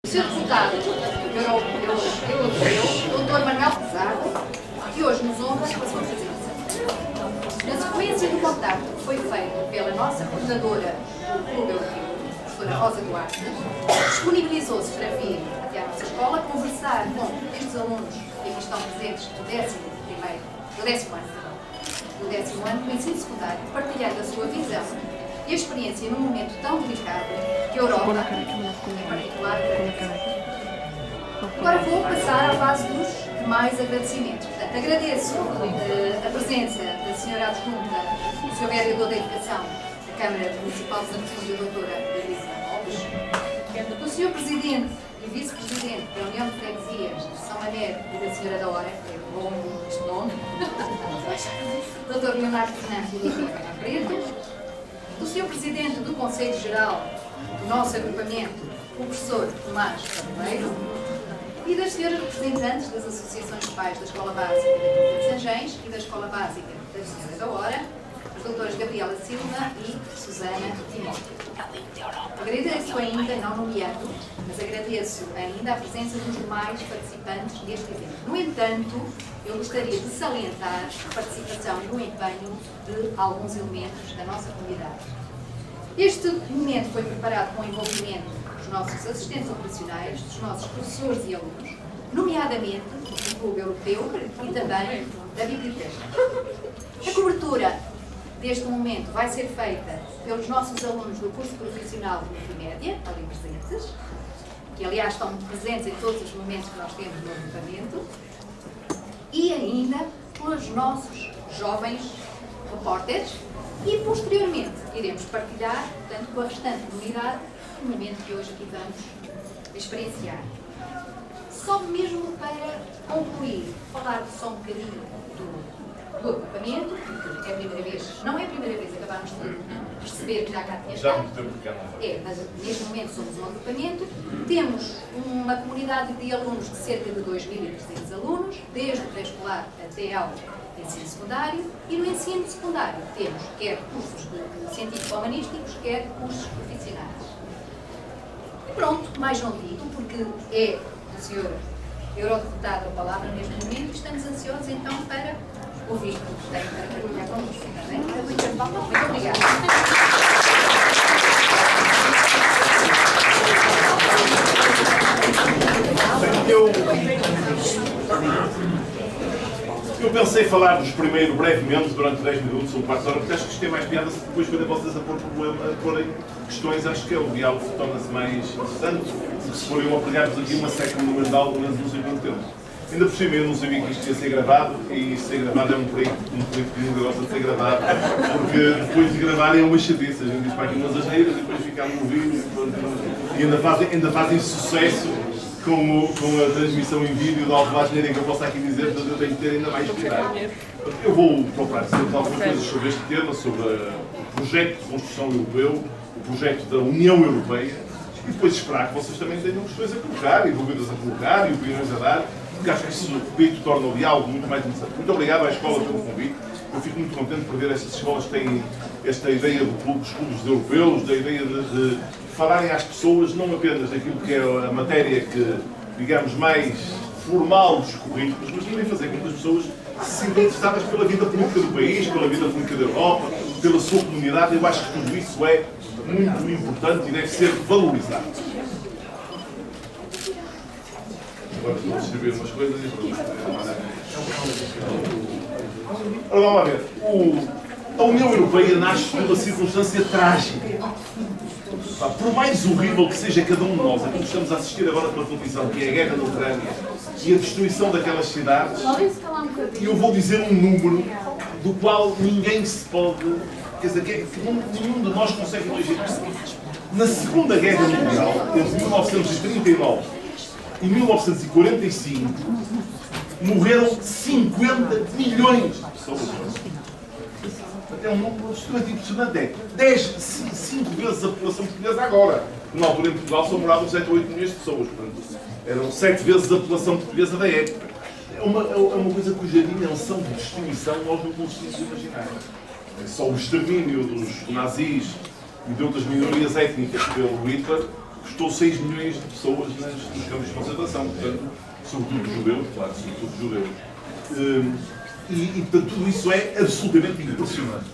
O Sr. Deputado Europeu, Dr. Manuel Pesado, que hoje nos honra com a sua presença. Na sequência do contacto que foi feito pela nossa coordenadora do Clube Europeu, a professora Rosa Duarte, disponibilizou-se para vir até à nossa escola conversar com estes alunos que aqui estão presentes do décimo ano do ensino secundário, partilhando a sua visão e a experiência num momento tão delicado que a Europa, em particular, agora vou passar à base dos demais agradecimentos. Portanto, agradeço a presença da Sra. Adjunta, do Sr. Vereador da Educação da Câmara Municipal de Santo Fundo, a doutora Elisa Alves, do Sr. Presidente e Vice-Presidente da União de Freguesias de São Mané e da Sra. da Hora, que é bom este nome, Dr. Leonardo Fernandes e Dr. Ana Preto, do Sr. Presidente do Conselho Geral do nosso agrupamento, o professor Tomás Carneiro, e das senhoras representantes das associações de pais da Escola Básica da Quinta de Sanjens e da Escola Básica da Senhora da Hora, as doutoras Gabriela Silva e Susana Timóteo. Agradeço ainda, não nomeando, mas agradeço ainda a presença dos demais participantes deste evento. No entanto, eu gostaria de salientar a participação e o empenho de alguns elementos da nossa comunidade. Este momento foi preparado com o envolvimento dos nossos assistentes operacionais, dos nossos professores e alunos, nomeadamente do Clube Europeu e também da Biblioteca. A cobertura deste momento vai ser feita pelos nossos alunos do curso profissional de multimédia, ali presentes, que aliás estão presentes em todos os momentos que nós temos no agrupamento, e ainda pelos nossos jovens repórteres, e posteriormente iremos partilhar, portanto, com a restante comunidade, o momento que hoje aqui vamos experienciar. Só mesmo para concluir, falar só um bocadinho do agrupamento, porque é a primeira vez, não é a primeira vez, acabámos de perceber que já cá tinha estado. Mas neste momento somos um agrupamento. Temos uma comunidade de alunos de cerca de 2.300 alunos, desde o pré-escolar até ao ensino secundário, e no ensino secundário temos quer cursos de científico-humanísticos, quer cursos profissionais. E pronto, mais não digo, porque é o senhor eurodeputado a palavra neste momento e estamos ansiosos então para ouvir o que tem para partilhar connosco. Muito obrigada. Eu pensei falar dos primeiros brevemente durante 10 minutos ou 4 horas, porque acho que isto tem mais piada se depois forem vocês a porem questões. Acho que o diálogo torna-se mais interessante se forem a pegar-vos aqui uma seca no número de algo, mas não sei quanto tempo. Ainda por cima eu não sabia que isto ia ser gravado, e ser gravado é um perigo que nunca gosta de ser gravado, porque depois de gravar é uma chatice, a gente diz para aqui umas asneiras e depois fica a ouvir e ainda fazem sucesso com a transmissão em vídeo da alguma asneira que eu posso aqui dizer, portanto eu tenho que ter ainda mais cuidado. Eu vou procurar dizer algumas coisas sobre este tema, sobre o projeto de construção europeu, o projeto da União Europeia, e depois esperar que vocês também tenham questões a colocar, e dúvidas a colocar, e opiniões a dar, porque acho que isso, repito, torna o diálogo muito mais interessante. Muito obrigado à escola pelo convite. Eu fico muito contente por ver estas escolas que têm esta ideia dos clubes europeus, da ideia de falarem às pessoas não apenas daquilo que é a matéria que, digamos, mais formal dos currículos, mas também fazer com que as pessoas se sintam interessadas pela vida política do país, pela vida política da Europa, pela sua comunidade. Eu acho que tudo isso é muito importante e deve ser valorizado. Agora vou distribuir umas coisas e pronto. Ora, vamos lá ver. A União Europeia nasce por uma circunstância trágica. Por mais horrível que seja cada um de nós, aquilo que estamos a assistir agora pela televisão, que é a guerra na Ucrânia e a destruição daquelas cidades, e eu vou dizer um número do qual ninguém se pode, quer dizer, que nenhum de nós consegue eleger. Na Segunda Guerra Mundial, entre 1939 e 1945, morreram 50 milhões de pessoas. É um número absolutamente impressionante. É 5 vezes a população portuguesa agora. Na altura em Portugal só moravam 7 ou 8 milhões de pessoas. Portanto, eram 7 vezes a população portuguesa da época. É uma coisa cuja dimensão de destruição nós não conseguimos imaginar. Só o extermínio dos nazis e de outras minorias étnicas pelo Hitler custou 6 milhões de pessoas nos campos de concentração, portanto, sobretudo judeus, claro, sobretudo judeus. Portanto, tudo isso é absolutamente impressionante.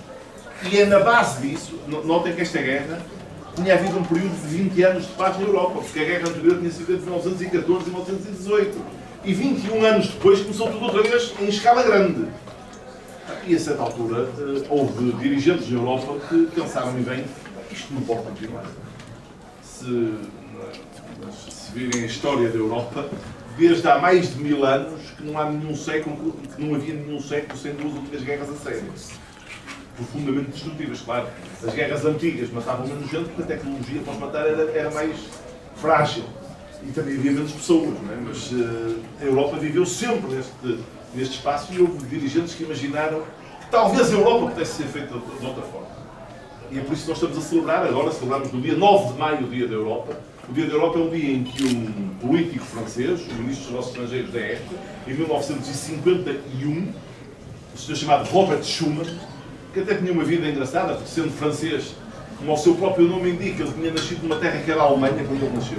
E é na base disso, notem que esta guerra tinha havido um período de 20 anos de paz na Europa, porque a guerra anterior tinha sido entre 1914 e 1918. E 21 anos depois começou tudo outra vez em escala grande. E a certa altura houve dirigentes da Europa que pensaram, e bem, isto não pode continuar. Se virem a história da Europa, desde há mais de 1000 anos que não havia nenhum século sem duas ou três guerras a sério. Profundamente destrutivas, claro. As guerras antigas matavam menos gente porque a tecnologia para os matar era mais frágil. E também havia menos pessoas, não é? Mas a Europa viveu sempre neste espaço e houve dirigentes que imaginaram que talvez a Europa pudesse ser feita de outra forma. E é por isso que nós estamos a celebrar, agora celebramos no dia 9 de maio o Dia da Europa. O Dia da Europa é um dia em que um político francês, o ministro dos Negócios Estrangeiros da época, em 1951, o senhor chamado Robert Schuman, que até tinha uma vida engraçada, porque sendo francês, como o seu próprio nome indica, ele tinha nascido numa terra que era a Alemanha quando ele nasceu.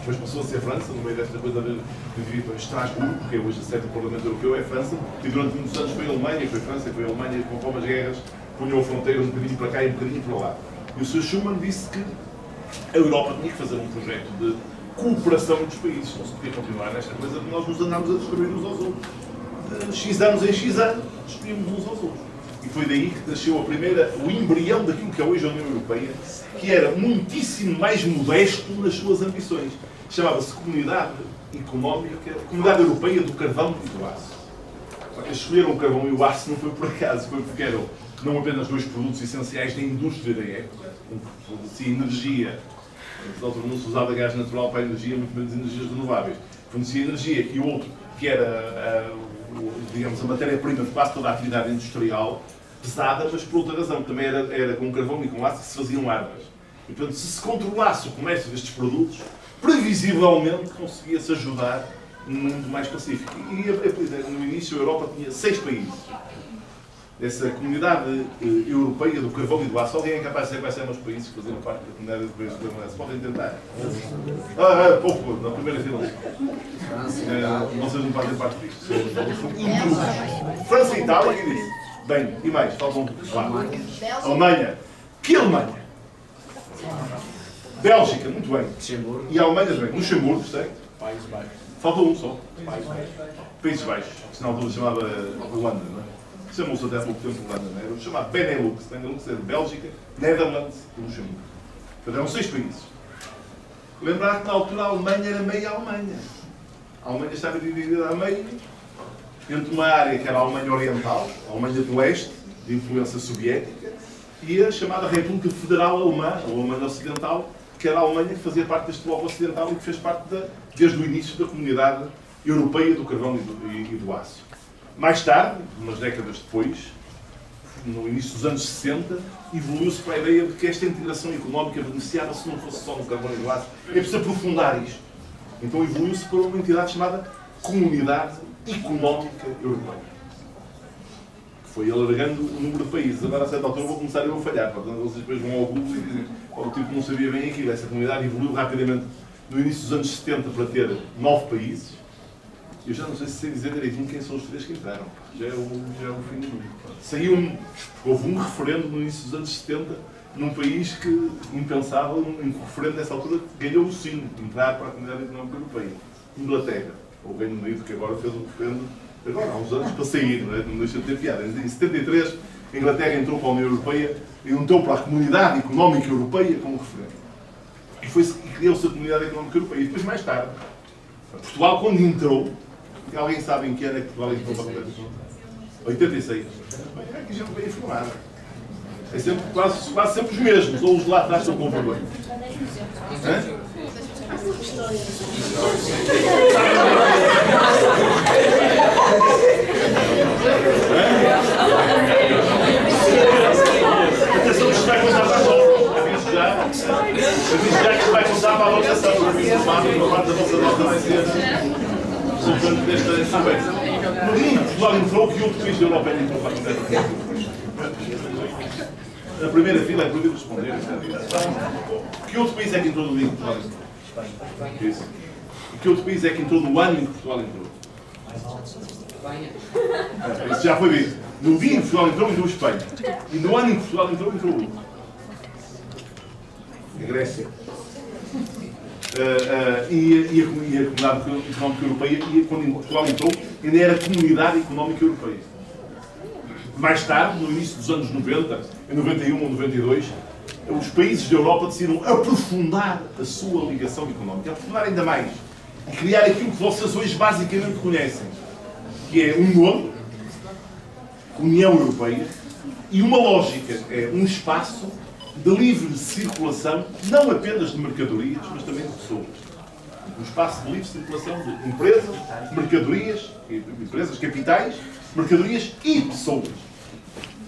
Depois passou a ser França, no meio desta coisa de vir para Estrasburgo, que é hoje a sede do Parlamento Europeu, é França, e durante muitos anos foi a Alemanha, foi França, foi a Alemanha, com as guerras, punham a fronteira um bocadinho para cá e um bocadinho para lá. E o Sr. Schuman disse que a Europa tinha que fazer um projeto de cooperação dos países, não se podia continuar nesta coisa de nós nos andarmos a destruir uns aos outros. X anos em X anos, destruímos uns aos outros. E foi daí que nasceu o embrião daquilo que é hoje a União Europeia, que era muitíssimo mais modesto nas suas ambições. Chamava-se Comunidade Económica, Comunidade Europeia do Carvão e do Aço. Eles escolheram o carvão e o aço não foi por acaso, foi porque eram não apenas dois produtos essenciais da indústria da época, um que fornecia energia, na altura não se usava gás natural para a energia, muito menos energias renováveis, fornecia energia, e o outro que era digamos, a matéria-prima de quase toda a atividade industrial, pesada, mas por outra razão, também era com carvão e com aço que se faziam armas. E, portanto, se se controlasse o comércio destes produtos, previsivelmente conseguia-se ajudar num mundo mais pacífico. E no início a Europa tinha 6 países. Essa Comunidade Europeia do Carvão e do Aço. Alguém é capaz de dizer quais são os países que faziam parte da Comunidade Europeia do Carvão e do Aço? Podem tentar. Pouco, na primeira fila. Vocês não fazem parte disto. França e Itália, quem disse? Bem, e mais? Faltam 4. Alemanha. Que Alemanha? Bélgica, muito bem. E a Alemanha também. Luxemburgo, certo? Países Baixos. Falta um só. Países Baixos. Países Baixos. Que na altura se chamava Holanda, não é? Chamou-se até há pouco tempo Holanda, não é? Era o chamado Benelux. Benelux era Bélgica, Netherlands e Luxemburgo. Portanto, eram 6 países. Lembrar que na altura a Alemanha era meia Alemanha. A Alemanha estava dividida a meio entre uma área que era a Alemanha Oriental, a Alemanha do Leste, de influência soviética, e a chamada República Federal Alemã, ou Alemanha Ocidental, que era a Alemanha que fazia parte deste bloco ocidental e que fez parte, desde o início, da Comunidade Europeia do Carvão e do Aço. Mais tarde, umas décadas depois, no início dos anos 60, evoluiu-se para a ideia de que esta integração económica beneficiava se não fosse só no carvão e no aço. É preciso aprofundar isto. Então evoluiu-se para uma entidade chamada Comunidade Económica Europeia, que foi alargando o número de países. Agora, a certa altura, vou começar a falhar. Portanto, vocês depois vão ao Google e dizem o tipo não sabia bem aquilo. Essa comunidade evoluiu rapidamente no início dos anos 70 para ter 9 países. Eu já não sei se sei dizer direitinho quem são os 3 que entraram. Já é o fim do mundo. Houve um referendo no início dos anos 70 num país que, impensável, um referendo nessa altura ganhou o sim de entrar para a Comunidade Económica Europeia. Inglaterra, ou o Reino Unido, que agora fez um referendo, agora há uns anos, para sair, não é? Não deixa de ter piada. Em 73, a Inglaterra entrou para a União Europeia e entrou para a Comunidade Económica Europeia com um referendo. E criou-se a Comunidade Económica Europeia. E depois, mais tarde, Portugal, quando entrou, alguém sabe em que ano é que Portugal entrou para a Comunidade Económica? 86. É que a gente bem informada. É sempre, quase sempre os mesmos, ou os de lá atrás estão com vergonha. Atenção, isto vai contar para a nota. Aviso já que isto vai contar para a votação. Uma parte da vossa nota vai ser resultante desta conversa. No mundo, Portugal entrou que outro país da Europa entrou para a Comunidade Europeia. A primeira fila é proibido responder. Que outro país é que entrou no dia em que Portugal entrou? Espanha. Isso. E que outro país é que entrou no ano em que Portugal entrou? Espanha. Isso já foi dito. No dia em que Portugal entrou Espanha. E no ano em que Portugal entrou a Grécia. E a Comunidade Económica Europeia, quando Portugal entrou, ainda era a Comunidade Económica Europeia. Mais tarde, no início dos anos 90, em 91 ou 92, os países da Europa decidiram aprofundar a sua ligação económica, aprofundar ainda mais, e criar aquilo que vocês hoje basicamente conhecem, que é um nome, União Europeia, e uma lógica, é um espaço de livre circulação, não apenas de mercadorias, mas também de pessoas. Um espaço de livre circulação de empresas, mercadorias, empresas, capitais, mercadorias e pessoas.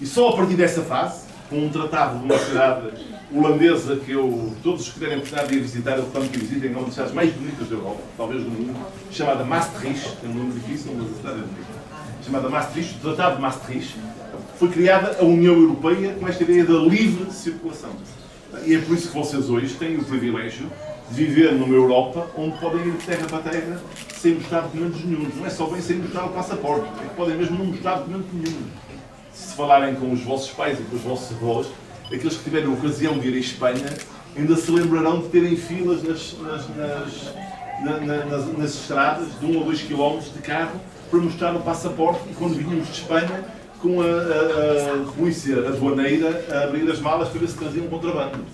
E só a partir dessa fase, com um tratado de uma cidade holandesa que todos os que tiverem a oportunidade de ir visitar, eu recomendo que visitem, é uma das cidades mais bonitas da Europa, talvez do mundo, chamada Maastricht, tem um nome difícil, mas a cidade é bonita. Chamada Maastricht, o Tratado de Maastricht, foi criada a União Europeia com esta ideia da livre circulação. E é por isso que vocês hoje têm o privilégio de viver numa Europa onde podem ir de terra para terra sem mostrar documentos nenhum. Não é só bem sem mostrar o passaporte, é que podem mesmo não mostrar documento nenhum. Se falarem com os vossos pais e com os vossos avós, aqueles que tiverem a ocasião de ir à Espanha ainda se lembrarão de terem filas nas estradas de 1 ou 2 quilómetros de carro para mostrar o passaporte, e quando vinhamos de Espanha com a polícia aduaneira a abrir as malas para ver se traziam contrabando.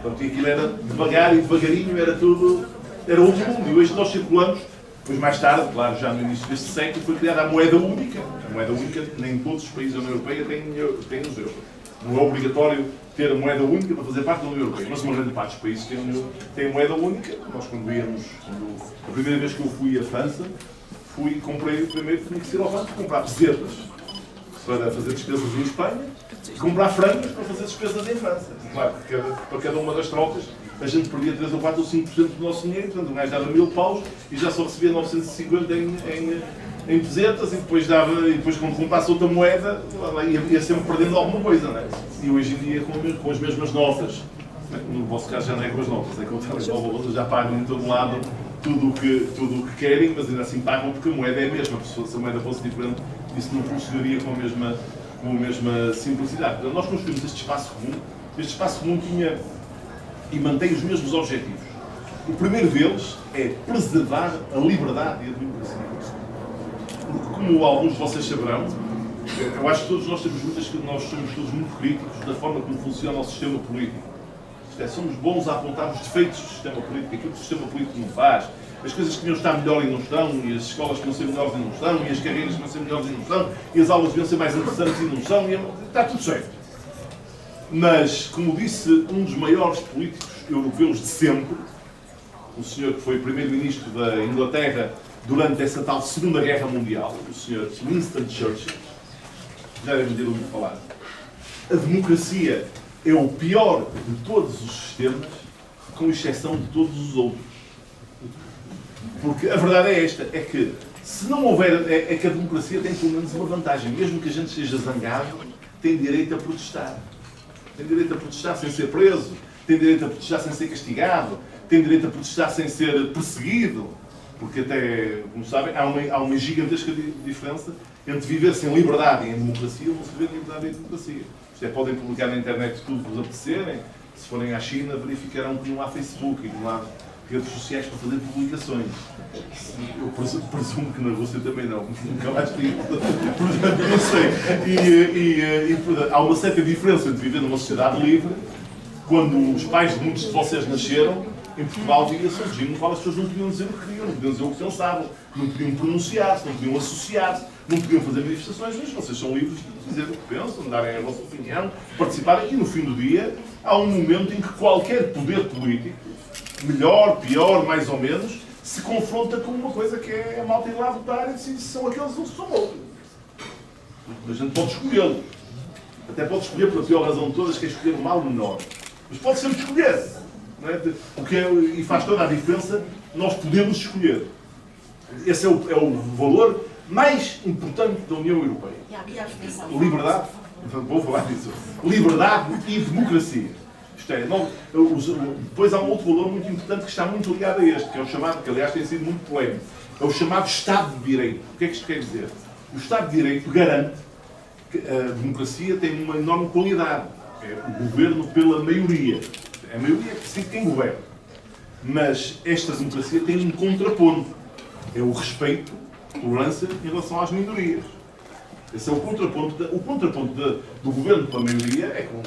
Portanto, aquilo era devagar e devagarinho, era tudo, era outro mundo. E hoje nós circulamos, depois mais tarde, claro, já no início deste século, foi criada a moeda única. A moeda única, nem todos os países da União Europeia têm os euros. Não é obrigatório ter a moeda única para fazer parte da União Europeia, mas uma grande parte dos países tem moeda única. Nós, a primeira vez que eu fui à França, comprei primeiro, tinha que ser ao banco comprar pesetas para fazer despesas em Espanha e comprar frangos para fazer despesas em França. Claro que para cada uma das trocas a gente perdia 3 ou 4 ou 5% do nosso dinheiro, portanto o gajo dava 1000 paus e já só recebia 950 em pesetas, e depois quando comprasse outra moeda ia sempre perdendo alguma coisa, não é? E hoje em dia com as mesmas notas, no vosso caso já não é com as notas, é com o telemóvel, vocês já pagam em todo lado tudo o que querem, mas ainda assim pagam porque a moeda é a mesma. Se a moeda fosse diferente, isso não funcionaria com a mesma simplicidade. Portanto, nós construímos este espaço comum tinha e mantém os mesmos objetivos. O primeiro deles é preservar a liberdade e a democracia. Porque, como alguns de vocês saberão, eu acho que todos nós nós somos todos muito críticos da forma como funciona o sistema político. Somos bons a apontar os defeitos do sistema político, aquilo que o sistema político não faz, as coisas que deviam estar melhor e não estão, e as escolas que deviam ser melhores e não estão, e as carreiras que deviam ser melhores e não estão, e as aulas deviam ser mais interessantes e não estão, e está tudo certo. Mas, como disse um dos maiores políticos europeus de sempre, o senhor que foi primeiro-ministro da Inglaterra durante essa tal Segunda Guerra Mundial, o senhor Winston Churchill, já devem ter ouvido falar, a democracia é o pior de todos os sistemas, com exceção de todos os outros. Porque a verdade é esta, é que se não houver, é que a democracia tem pelo menos uma vantagem. Mesmo que a gente seja zangado, tem direito a protestar. Tem direito a protestar sem ser preso, tem direito a protestar sem ser castigado, tem direito a protestar sem ser perseguido. Porque até, como sabem, há uma gigantesca diferença entre viver sem liberdade e em democracia ou não se viver em liberdade e em democracia. Podem publicar na internet tudo que vos apetecerem. Se forem à China, verificarão que não há Facebook e não há redes sociais para fazer publicações. Eu presumo que na Rússia também não. Nunca mais tive. Portanto, não sei. Portanto, há uma certa diferença entre viver numa sociedade livre, quando os pais de muitos de vocês nasceram, em Portugal havia-se um regime no qual as pessoas não podiam dizer o que queriam, não podiam dizer o que pensavam, não podiam pronunciar-se, não podiam associar-se, não podiam fazer manifestações, mas vocês são livres de dizer o que pensam, darem a vossa opinião, participarem, e no fim do dia há um momento em que qualquer poder político, melhor, pior, mais ou menos, se confronta com uma coisa que é a malta ir lá votar e decide se são aqueles ou se são outros. A gente pode escolhê-lo. Até pode escolher, por a pior razão de todas, que é escolher o mal menor. Mas pode sempre escolher. Não é? E faz toda a diferença, nós podemos escolher. Esse é o valor mais importante da União Europeia. Liberdade Vou falar disso. Liberdade e democracia. Isto é, depois há um outro valor muito importante que está muito ligado a este, que é o chamado, que aliás tem sido muito polémico, é o chamado Estado de Direito. O que é que isto quer dizer? O Estado de Direito garante que a democracia tem uma enorme qualidade. É o governo pela maioria. É a maioria que decide quem governa. Mas esta democracia tem um contraponto. É o respeito, tolerância em relação às minorias. Esse é o contraponto. O contraponto do governo pela maioria é que o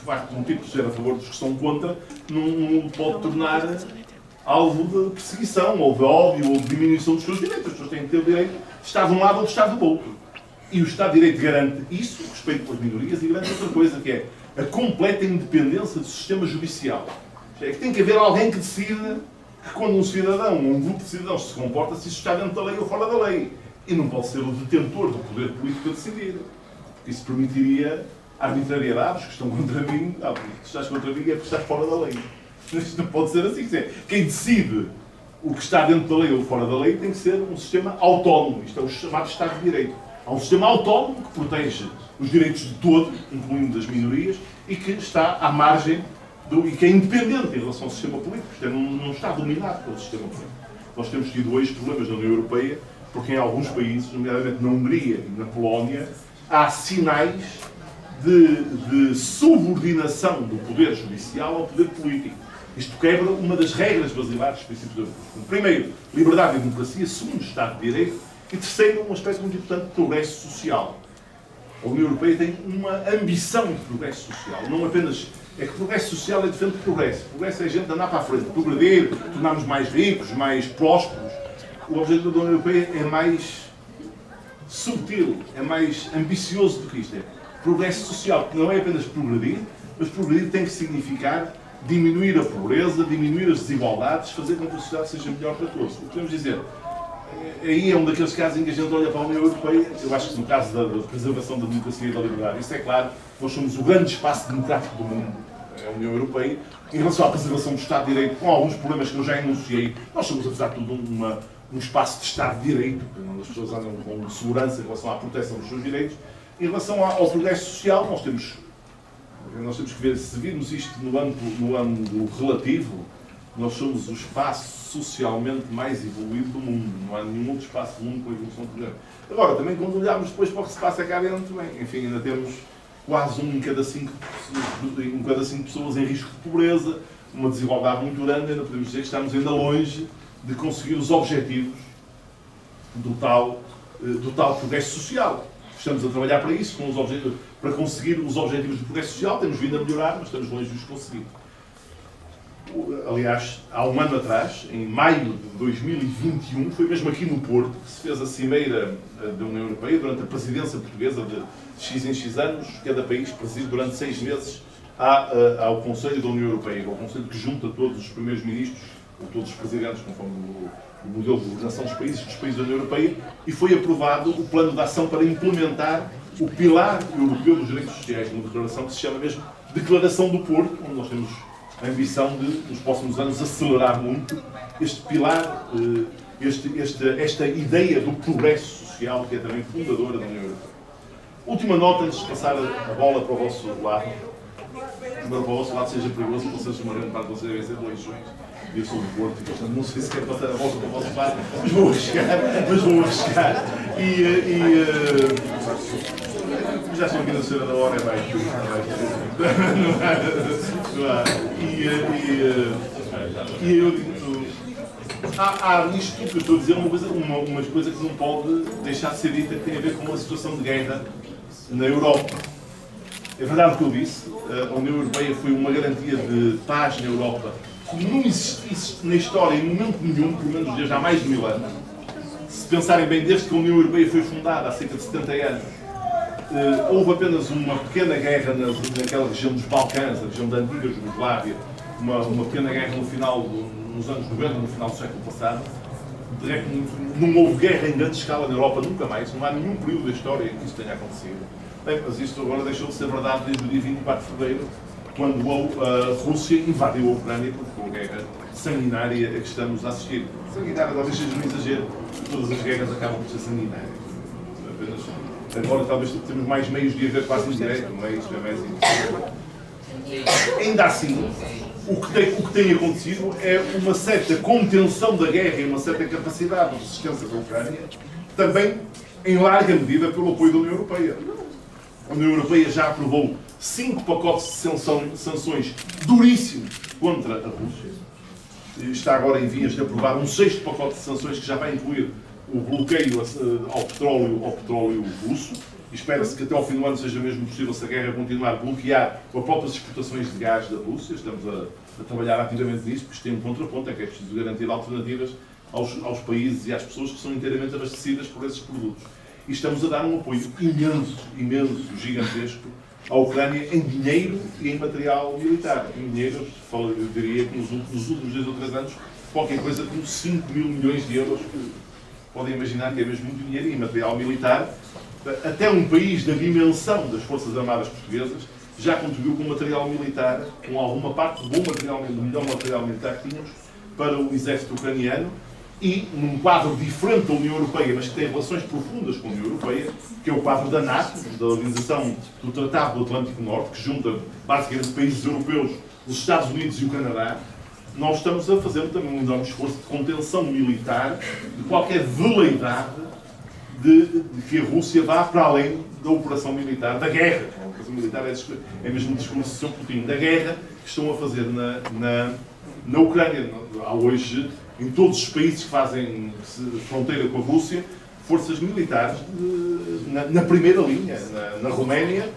facto de um tipo ser a favor dos que estão contra não pode tornar alvo de perseguição, ou de ódio, ou de diminuição dos seus direitos. As pessoas têm que ter o direito de estar de um lado ou de estar do outro. E o Estado de Direito garante isso, o respeito pelas minorias, e garante outra coisa, que é a completa independência do sistema judicial. É que tem que haver alguém que decida que quando um cidadão ou um grupo de cidadãos se comporta, se isso está dentro da lei ou fora da lei. E não pode ser o detentor do poder político a decidir. Porque isso permitiria arbitrariedade. Os que estão contra mim, se estás contra mim é porque estás fora da lei. Isto não pode ser assim. Quem decide o que está dentro da lei ou fora da lei tem que ser um sistema autónomo. Isto é o chamado Estado de Direito. Há um sistema autónomo que protege os direitos de todos, incluindo das minorias, e que está à margem e que é independente em relação ao sistema político. Portanto, não está dominado pelo sistema político. Nós temos tido hoje problemas na União Europeia, porque em alguns países, nomeadamente na Hungria e na Polónia, há sinais de subordinação do poder judicial ao poder político. Isto quebra uma das regras basilares dos princípios da União. Primeiro, liberdade e democracia. Segundo, Estado de Direito. E terceiro, um aspecto muito importante, progresso social. A União Europeia tem uma ambição de progresso social. Não apenas... É que progresso social é diferente de progresso. Progresso é a gente andar para a frente, progredir, tornarmos mais ricos, mais prósperos. O objetivo da União Europeia é mais subtil, é mais ambicioso do que isto. É progresso social, que não é apenas progredir, mas progredir tem que significar diminuir a pobreza, diminuir as desigualdades, fazer com que a sociedade seja melhor para todos. O que podemos dizer? Aí é um daqueles casos em que a gente olha para a União Europeia, eu acho que no caso da preservação da democracia e da liberdade, isso é claro, nós somos o grande espaço democrático do mundo, é a União Europeia. Em relação à preservação do Estado de Direito, com alguns problemas que eu já enunciei, nós somos, apesar de tudo, um espaço de Estado de Direito, onde as pessoas andam com segurança em relação à proteção dos seus direitos. Em relação ao progresso social, nós temos que ver, se virmos isto no âmbito relativo, nós somos o espaço socialmente mais evoluído do mundo. Não há nenhum outro espaço do mundo com a evolução do poder. Agora, também quando olharmos depois para o que se passa cá dentro, bem, enfim, ainda temos quase um em cada cinco pessoas em risco de pobreza, uma desigualdade muito grande, ainda podemos dizer que estamos ainda longe de conseguir os objetivos do tal progresso social. Estamos a trabalhar para isso, para conseguir os objetivos do progresso social, temos vindo a melhorar, mas estamos longe de os conseguir. Aliás, há um ano atrás, em maio de 2021, foi mesmo aqui no Porto que se fez a cimeira da União Europeia durante a presidência portuguesa de X em X anos. Cada país preside durante 6 meses ao Conselho da União Europeia, ao Conselho que junta todos os primeiros ministros, ou todos os presidentes, conforme o modelo de governação dos países da União Europeia, e foi aprovado o plano de ação para implementar o pilar europeu dos direitos sociais, uma declaração que se chama mesmo Declaração do Porto, onde nós temos a ambição de, nos próximos anos, acelerar muito este pilar, esta ideia do progresso social, que é também fundadora da União Europeia. Última nota, antes de passar a bola para o vosso lado. Embora para o vosso lado seja perigoso, vocês, uma grande parte de vocês devem ser de eleições. Eu sou do Porto, e portanto não sei se quero passar a bola para o vosso lado, mas vou arriscar. Já estou aqui na senhora da hora, é bem. E eu digo, há nisto que eu estou a dizer uma coisa que não pode deixar de ser dita, que tem a ver com a situação de guerra na Europa. É verdade o que eu disse, a União Europeia foi uma garantia de paz na Europa que não existisse na história em momento nenhum, pelo menos desde há mais de 1000 anos. Se pensarem bem, desde que a União Europeia foi fundada há cerca de 70 anos, houve apenas uma pequena guerra naquela região dos Balcãs, a região da antiga Jugoslávia, uma pequena guerra nos anos 90, no final do século passado. De resto, não houve guerra em grande escala na Europa, nunca mais. Não há nenhum período da história em que isso tenha acontecido. Bem, mas isto agora deixou de ser verdade desde o dia 24 de fevereiro, quando a Rússia invadiu a Ucrânia, porque foi uma guerra sanguinária a que estamos a assistir. Sanguinária, talvez seja um exagero, todas as guerras acabam por ser sanguinárias. Apenas Agora talvez temos mais meios de haver quase indireto, meios através Ainda assim, o que tem acontecido é uma certa contenção da guerra e uma certa capacidade de resistência da Ucrânia, também em larga medida pelo apoio da União Europeia. A União Europeia já aprovou 5 pacotes de sanções duríssimos contra a Rússia. Está agora em vias de aprovar um 6º pacote de sanções que já vai incluir o bloqueio ao petróleo russo. Espera-se que até ao fim do ano seja mesmo possível, se a guerra continuar, bloquear as próprias exportações de gás da Rússia. Estamos a trabalhar ativamente nisso, porque isto tem um contraponto, é que é preciso garantir alternativas aos países e às pessoas que são inteiramente abastecidas por esses produtos. E estamos a dar um apoio imenso, gigantesco à Ucrânia em dinheiro e em material militar. Em dinheiro, eu diria que nos últimos 2 ou 3 anos, qualquer coisa como 5 mil milhões de euros. Podem imaginar que é mesmo muito dinheiro, e em material militar. Até um país da dimensão das Forças Armadas Portuguesas já contribuiu com material militar, com alguma parte do melhor material militar que tínhamos para o exército ucraniano, e num quadro diferente da União Europeia, mas que tem relações profundas com a União Europeia, que é o quadro da NATO, da Organização do Tratado do Atlântico Norte, que junta basicamente países europeus, os Estados Unidos e o Canadá. Nós estamos a fazer também um enorme esforço de contenção militar de qualquer veleidade de que a Rússia vá para além da operação militar, da guerra. A operação militar é mesmo um discurso de Sr. Putin, da guerra que estão a fazer na Ucrânia. Há hoje, em todos os países que fazem fronteira com a Rússia, forças militares na primeira linha. Na Roménia,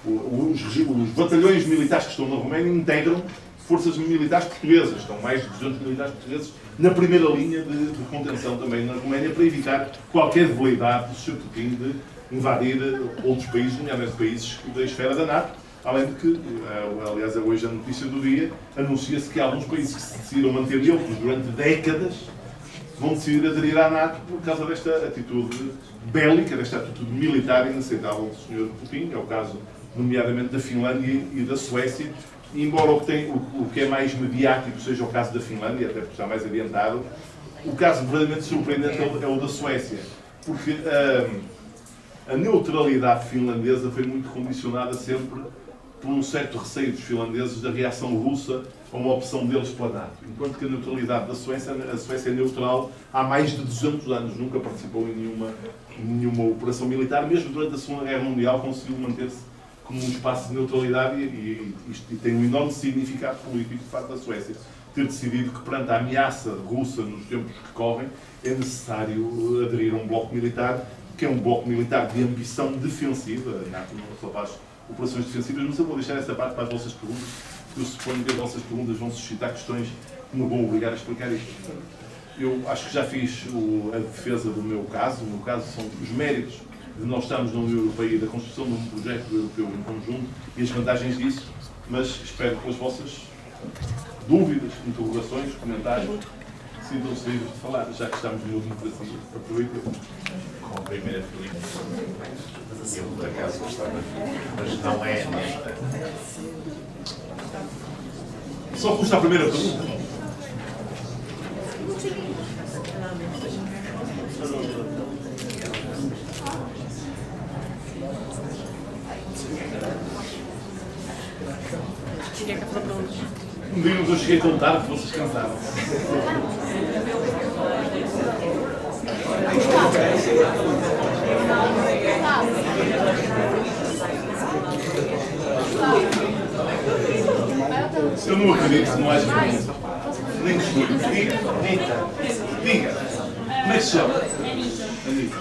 os batalhões militares que estão na Roménia integram forças militares portuguesas. Estão mais de 200 militares portugueses na primeira linha de contenção também na Roménia, para evitar qualquer veleidade do Sr. Putin de invadir outros países, nomeadamente países da esfera da NATO. Além de que, aliás, é hoje a notícia do dia, anuncia-se que alguns países que se decidiram manter neutros durante décadas vão decidir aderir à NATO por causa desta atitude bélica, desta atitude militar inaceitável do Sr. Putin. É o caso, nomeadamente, da Finlândia e da Suécia. E embora o que é mais mediático seja o caso da Finlândia, até porque está mais adiantado, o caso verdadeiramente surpreendente é o da Suécia. Porque a neutralidade finlandesa foi muito condicionada sempre por um certo receio dos finlandeses da reação russa a uma opção deles pela NATO. Enquanto que a neutralidade da Suécia, a Suécia é neutral há mais de 200 anos, nunca participou em nenhuma operação militar, mesmo durante a Segunda Guerra Mundial conseguiu manter-se como um espaço de neutralidade, e tem um enorme significado político, de facto, da Suécia ter decidido que, perante a ameaça russa nos tempos que correm, é necessário aderir a um bloco militar, que é um bloco militar de ambição defensiva. A NATO não só faz operações defensivas, mas eu vou deixar essa parte para as vossas perguntas, porque eu suponho que as vossas perguntas vão suscitar questões que me vão obrigar a explicar isto. Eu acho que já fiz a defesa do meu caso. O meu caso são os méritos de nós estarmos na União Europeia e da construção de um projeto europeu em conjunto e as vantagens disso, mas espero pelas vossas dúvidas, interrogações, comentários, sintam-se livres de falar, já que estamos numa democracia. Aproveitem. Com a primeira Filipe, eu por acaso gostava, mas não é nesta. Só custa a primeira pergunta. Digam-nos, eu cheguei tão tarde que vocês cansaram. Eu não acredito que não haja pergunta. Nem que escolha. Diga. Como é que se chama? Anitta.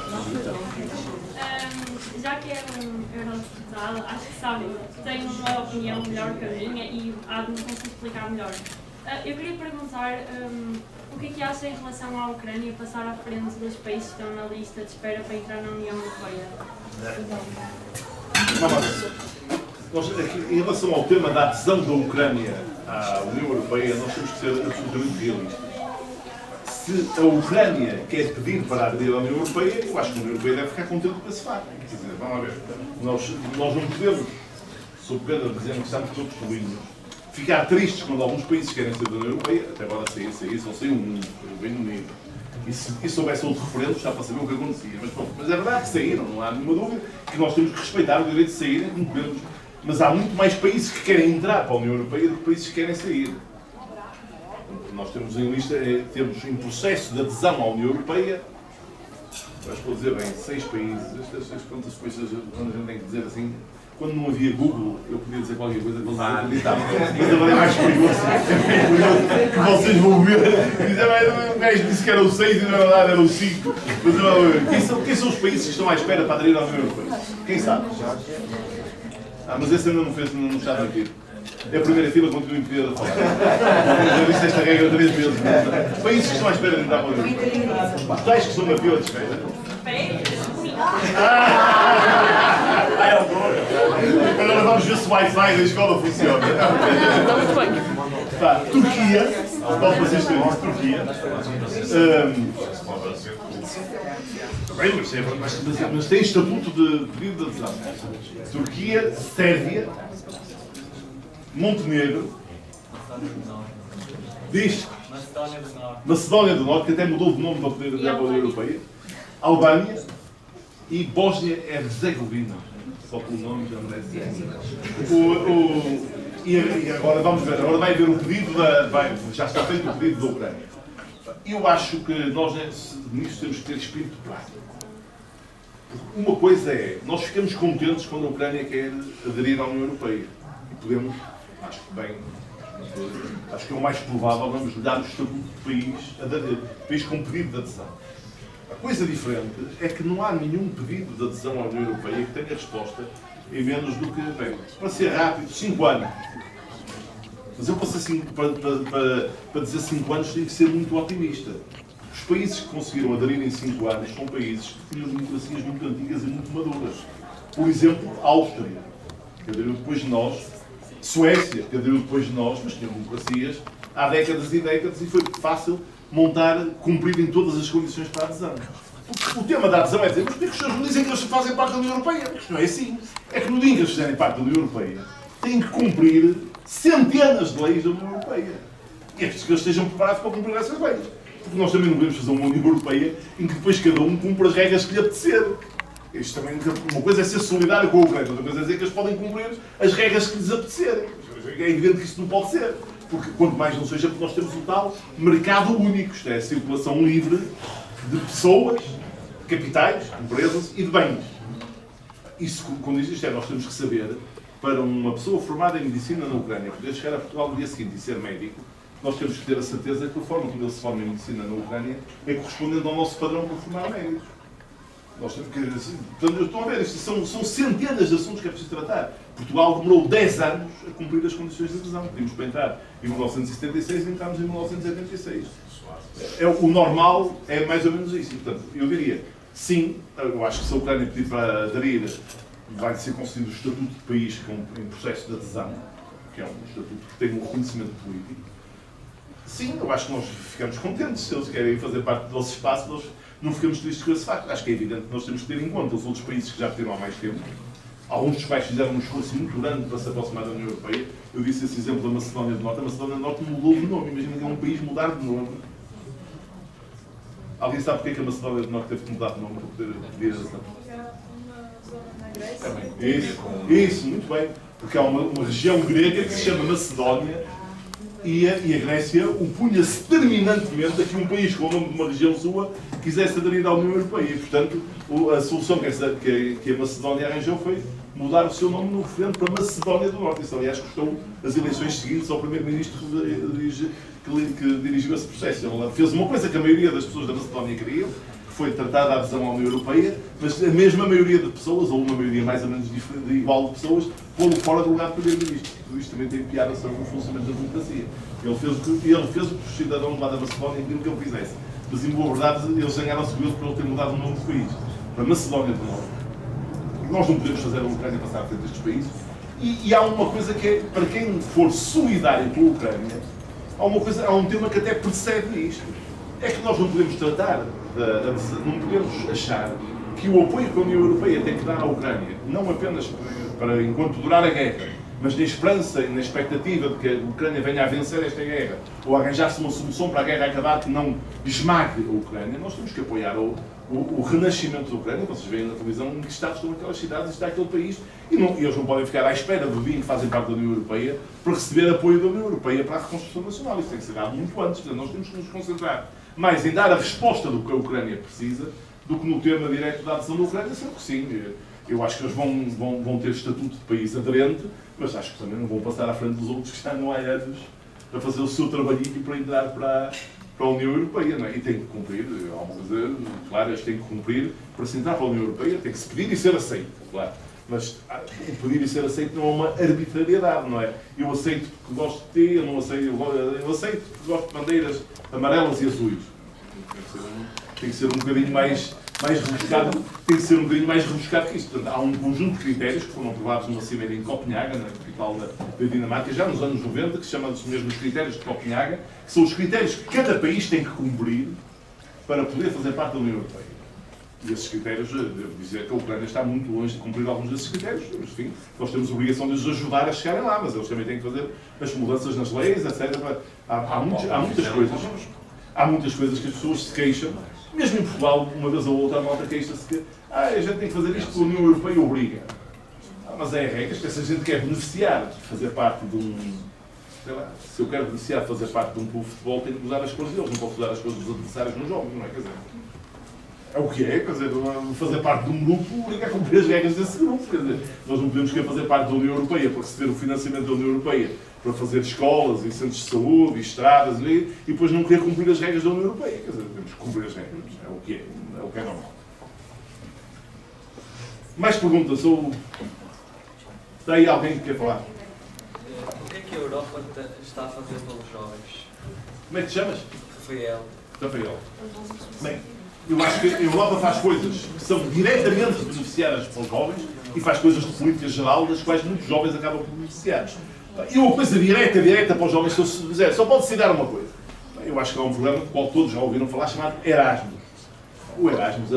Já que é um eurodeputado, acho que sabe, tem uma opinião melhor que a minha e há de me conseguir explicar melhor. Eu queria perguntar o que é que acha em relação à Ucrânia passar à frente dos países que estão na lista de espera para entrar na União Europeia? Em relação ao tema da adesão da Ucrânia à União Europeia, nós temos que ser absolutamente realistas. Se a Ucrânia quer pedir para aderir à União Europeia, eu acho que a União Europeia deve ficar contente com esse facto. Quer dizer, vamos lá ver. Nós não podemos, sob pena de dizer que estamos todos tolinhos, ficar tristes quando alguns países querem ser da União Europeia, até agora saiu, só saiu um, o Reino Unido. E se houvesse outro referendo, já para saber o que acontecia. Mas, pronto, mas é verdade que saíram, não há nenhuma dúvida que nós temos que respeitar o direito de saírem, como podemos. Mas há muito mais países que querem entrar para a União Europeia do que países que querem sair. Nós temos em lista, temos em processo de adesão à União Europeia, mas vou dizer bem, 6 países, estas quantas coisas onde a gente tem que dizer assim, quando não havia Google, eu podia dizer qualquer coisa que eles não acreditavam. Mas agora é mais perigoso. Que vocês vão ver. O gajo disse que eram 6 e na verdade eram 5. Mas quem são os países que estão à espera para aderir à União Europeia? Quem sabe? Mas esse ainda não fez, não está aqui. É a primeira fila, continuo impedido a falar. Já disse esta regra 3 vezes. Países que estão à espera de entrar para a União Europeia. Tais que estão na fila de espera. Agora vamos ver se o Wi-Fi da escola funciona. Turquia. Volto para vocês terem Turquia. Mas tem estatuto de pedido de adesão. Turquia, Sérvia, Montenegro, Macedónia do Norte, que até mudou de nome para poder entrar para a União Europeia, Albânia e Bósnia-Herzegovina. Só pelo nome já merece. E agora vamos ver, agora vai haver o pedido já está feito o pedido da Ucrânia. Eu acho que nós nisso temos que ter espírito prático. Uma coisa é, nós ficamos contentes quando a Ucrânia quer aderir à União Europeia. E podemos, acho que é o mais provável, vamos dar o estatuto de país com pedido de adesão. A coisa diferente é que não há nenhum pedido de adesão à União Europeia que tenha resposta em menos do que, bem, para ser rápido, 5 anos. Mas eu posso assim, para dizer 5 anos, tenho que ser muito otimista. Os países que conseguiram aderir em 5 anos são países que tinham democracias muito antigas e muito maduras. Por exemplo, a Áustria, que aderiu depois de nós, Suécia, que aderiu depois de nós, mas tinha democracias há décadas e décadas e foi fácil cumprir em todas as condições para a adesão. O tema da adesão é dizer, mas porquê que os senhores me dizem que eles fazem parte da União Europeia? Isto não é assim. É que no dia em que eles fizerem parte da União Europeia, têm que cumprir centenas de leis da União Europeia. E é preciso que eles estejam preparados para cumprir essas leis. Porque nós também não podemos fazer uma União Europeia em que depois cada um cumpre as regras que lhe apetecer. Isto também, uma coisa é ser solidário com a Ucrânia, outra coisa é dizer que eles podem cumprir as regras que lhes apetecerem. É evidente que isso não pode ser. Porque quanto mais não seja porque nós temos o tal mercado único, isto é, a circulação livre de pessoas, de capitais, de empresas e de bens. Isso, quando diz isto, nós temos que saber, para uma pessoa formada em medicina na Ucrânia poder chegar a Portugal no dia seguinte e ser médico, nós temos que ter a certeza que a forma como ele se forma em medicina na Ucrânia é correspondente ao nosso padrão para formar médicos. Nós temos que, assim, portanto, eu estou a ver, isto são centenas de assuntos que é preciso tratar. Portugal demorou 10 anos a cumprir as condições de adesão. Pedimos para entrar em 1976 e entramos em 1986. O normal é mais ou menos isso. Portanto, eu diria, sim, eu acho que se a Ucrânia pedir para aderir, vai ser concedido o estatuto de país em processo de adesão, que é um estatuto que tem um reconhecimento político. Sim, eu acho que nós ficamos contentes se eles querem fazer parte do nosso espaço, nós não ficamos tristes com esse facto. Acho que é evidente que nós temos que ter em conta os outros países que já pediram há mais tempo, alguns dos quais fizeram um esforço muito grande para se aproximar da União Europeia. Eu disse esse exemplo da Macedónia do Norte. A Macedónia do Norte mudou de nome. Imagina que é um país mudar de nome. Alguém sabe porque é que a Macedónia do Norte teve que mudar de nome para poder pedir adesão? Isso, muito bem. Porque há uma região grega que se chama Macedónia e a Grécia opunha-se terminantemente a que um país com o nome de uma região sua quisesse aderir à União Europeia. E, portanto, a solução que a Macedónia arranjou foi mudar o seu nome no referendo para Macedónia do Norte. Isso, aliás, custou as eleições seguintes ao primeiro-ministro que dirigiu esse processo. Ele fez uma coisa que a maioria das pessoas da Macedónia queriam, que foi tratar da adesão à União Europeia, mas a mesma maioria de pessoas, ou uma maioria mais ou menos igual de pessoas, pô-lo fora do lugar de primeiro-ministro. Tudo isto também tem piada sobre o funcionamento da democracia. Ele fez o que os cidadãos lá da Macedónia queriam que ele fizesse. Mas, em boa verdade, eles ganharam-se o por ele ter mudado o nome do país para Macedónia do Norte. Nós não podemos fazer a Ucrânia passar à frente destes países. E há uma coisa que é, para quem for solidário com a Ucrânia, há um tema que até precede isto. É que nós não podemos não podemos achar que o apoio que a União Europeia tem que dar à Ucrânia, não apenas para enquanto durar a guerra, mas na esperança e na expectativa de que a Ucrânia venha a vencer esta guerra, ou arranjar-se uma solução para a guerra acabar que não esmague a Ucrânia, nós temos que apoiar o renascimento da Ucrânia. Vocês veem na televisão em que estados estão aquelas cidades, está aquele país, e eles não podem ficar à espera do dia em que fazem parte da União Europeia para receber apoio da União Europeia para a reconstrução nacional. Isso tem que ser dado muito antes. Portanto, nós temos que nos concentrar mais em dar a resposta do que a Ucrânia precisa do que no tema direto da adesão da Ucrânia, sendo que sim. Eu acho que eles vão ter estatuto de país aderente, mas acho que também não vão passar à frente dos outros que estão há anos a fazer o seu trabalhinho para entrar para a União Europeia, não é? E tem que cumprir, há uma coisa clara, eles têm que cumprir para se entrar para a União Europeia, tem que se pedir e ser aceito, claro. Mas o pedir e ser aceito não é uma arbitrariedade, não é? Eu aceito porque gosto de ti, eu não aceito, eu aceito porque gosto de bandeiras amarelas e azuis. Tem que ser um bocadinho mais rebuscado, tem que ser um bocadinho mais rebuscado que isto. Portanto, há um conjunto de critérios que foram aprovados numa cimeira em Copenhaga, na capital da Dinamarca, já nos anos 90, que se chamam os mesmos critérios de Copenhaga, que são os critérios que cada país tem que cumprir para poder fazer parte da União Europeia. E esses critérios, devo dizer que a Ucrânia está muito longe de cumprir alguns desses critérios. Enfim, nós temos a obrigação de os ajudar a chegarem lá, mas eles também têm que fazer as mudanças nas leis, etc. Há muitas coisas. Há muitas coisas que as pessoas se queixam. Mesmo em Portugal, uma vez ou outra, a malta queixa-se que a gente tem que fazer isto porque a União Europeia obriga. Mas é regras que essa gente quer beneficiar de fazer parte de um... Sei lá, se eu quero beneficiar de fazer parte de um clube de futebol, tenho que usar as cores deles, não posso usar as cores dos adversários nos jogos, não é? Quer dizer, é o que é, quer dizer, fazer parte de um grupo obriga a cumprir as regras desse grupo, quer dizer, nós não podemos querer fazer parte da União Europeia para receber o financiamento da União Europeia para fazer escolas e centros de saúde e estradas e depois não querer cumprir as regras da União Europeia, quer dizer, temos que cumprir as regras, é o que é normal. Mais perguntas? Está aí alguém que quer falar? O que é que a Europa está a fazer pelos jovens? Como é que te chamas? Rafael. Bem, eu acho que a Europa faz coisas que são diretamente beneficiárias para os jovens e faz coisas de política geral das quais muitos jovens acabam por beneficiar. E uma coisa direta para os jovens, se eu dizer, só pode se dar uma coisa. Eu acho que há um programa do qual todos já ouviram falar, chamado Erasmus. O Erasmus é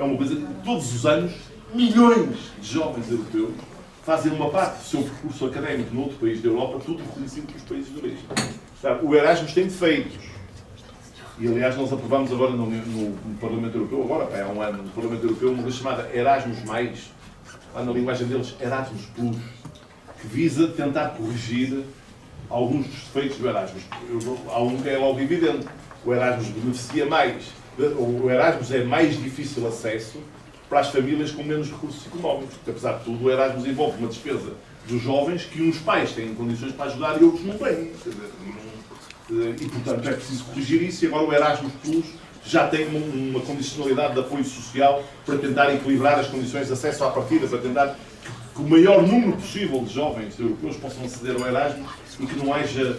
uma coisa que todos os anos milhões de jovens europeus fazem uma parte do seu percurso académico noutro país da Europa, tudo reconhecido pelos países de origem. O Erasmus tem defeitos. E, aliás, nós aprovamos agora no Parlamento Europeu, há um ano, no Parlamento Europeu, uma coisa chamada Erasmus+, lá na linguagem deles, Erasmus Plus, que visa tentar corrigir alguns dos defeitos do Erasmus. Há um que é logo evidente. O Erasmus beneficia mais. O Erasmus é mais difícil acesso para as famílias com menos recursos económicos. Porque, apesar de tudo, o Erasmus envolve uma despesa dos jovens que uns pais têm condições para ajudar e outros não têm. E, portanto, é preciso corrigir isso. E agora o Erasmus Plus já tem uma condicionalidade de apoio social para tentar equilibrar as condições de acesso à partida, para tentar que o maior número possível de jovens europeus possam aceder ao Erasmus e que não haja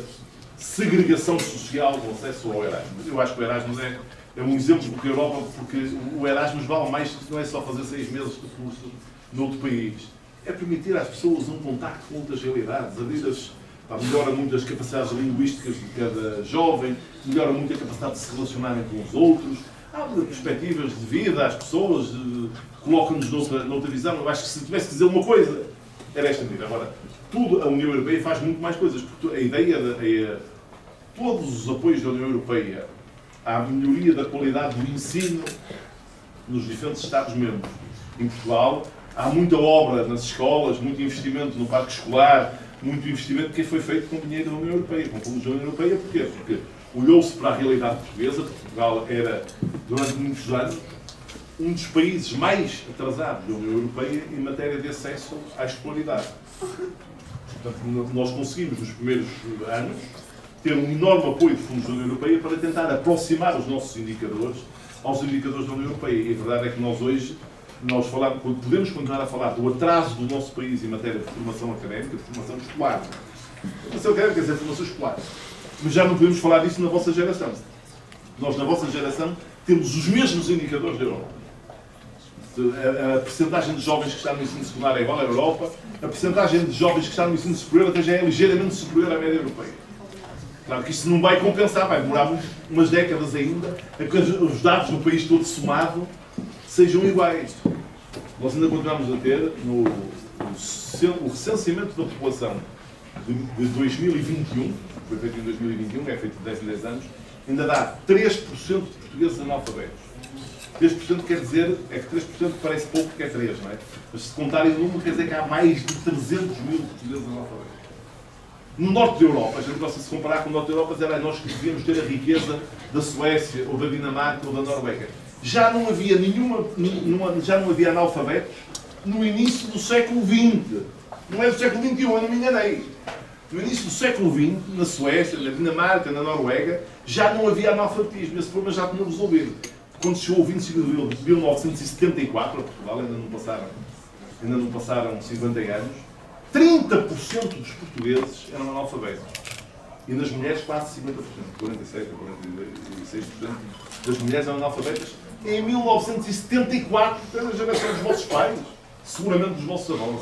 segregação social no acesso ao Erasmus. Eu acho que o Erasmus é um exemplo porque a Europa, porque o Erasmus vale mais que não é só fazer 6 meses de curso noutro país. É permitir às pessoas um contacto com outras realidades, melhora muito as capacidades linguísticas de cada jovem, melhora muito a capacidade de se relacionarem com os outros, abre perspectivas de vida às pessoas, coloca-nos noutra visão. Eu acho que se tivesse que dizer uma coisa, era esta medida. Agora, tudo a União Europeia faz muito mais coisas, porque a ideia todos os apoios da União Europeia à melhoria da qualidade do ensino nos diferentes Estados-membros. Em Portugal, há muita obra nas escolas, muito investimento no parque escolar, muito investimento que foi feito com dinheiro da União Europeia, com fundos da União Europeia. Porquê? Porque olhou-se para a realidade portuguesa. Portugal era, durante muitos anos, um dos países mais atrasados da União Europeia em matéria de acesso à escolaridade. Portanto, nós conseguimos, nos primeiros anos, ter um enorme apoio de fundos da União Europeia para tentar aproximar os nossos indicadores aos indicadores da União Europeia. E a verdade é que nós hoje podemos continuar a falar do atraso do nosso país em matéria de formação académica, de formação escolar. Formação académica quer dizer formação escolar. Mas já não podemos falar disso na vossa geração. Nós, na vossa geração, temos os mesmos indicadores da Europa. A percentagem de jovens que estão no ensino secundário é igual à Europa, a percentagem de jovens que estão no ensino superior até já é ligeiramente superior à média europeia. Claro que isso não vai compensar, vai demorar umas décadas ainda a que os dados do país todo somado sejam iguais. Nós ainda continuamos a ter, o recenseamento da população de 2021, que foi feito em 2021, é feito de 10 em 10 anos, ainda dá 3% de portugueses analfabetos. 3% quer dizer, é que 3% parece pouco porque é 3, não é? Mas se contarem o número, quer dizer que há mais de 300 mil portugueses analfabetos. No norte da Europa, a gente gosta de se comparar com o norte da Europa, era nós que devíamos ter a riqueza da Suécia, ou da Dinamarca, ou da Noruega. Já não havia já não havia analfabetos no início do século XX. Não é do século XXI, eu não me enganei. No início do século XX, na Suécia, na Dinamarca, na Noruega, já não havia analfabetismo. Esse problema já tinha resolvido. Quando chegou o 25 de abril de 1974, a Portugal, ainda não passaram 50 anos, 30% dos portugueses eram analfabetos. E nas mulheres quase 50%, 47% ou 46% das mulheres eram analfabetas. Em 1974, era a geração dos vossos pais, seguramente dos vossos avós.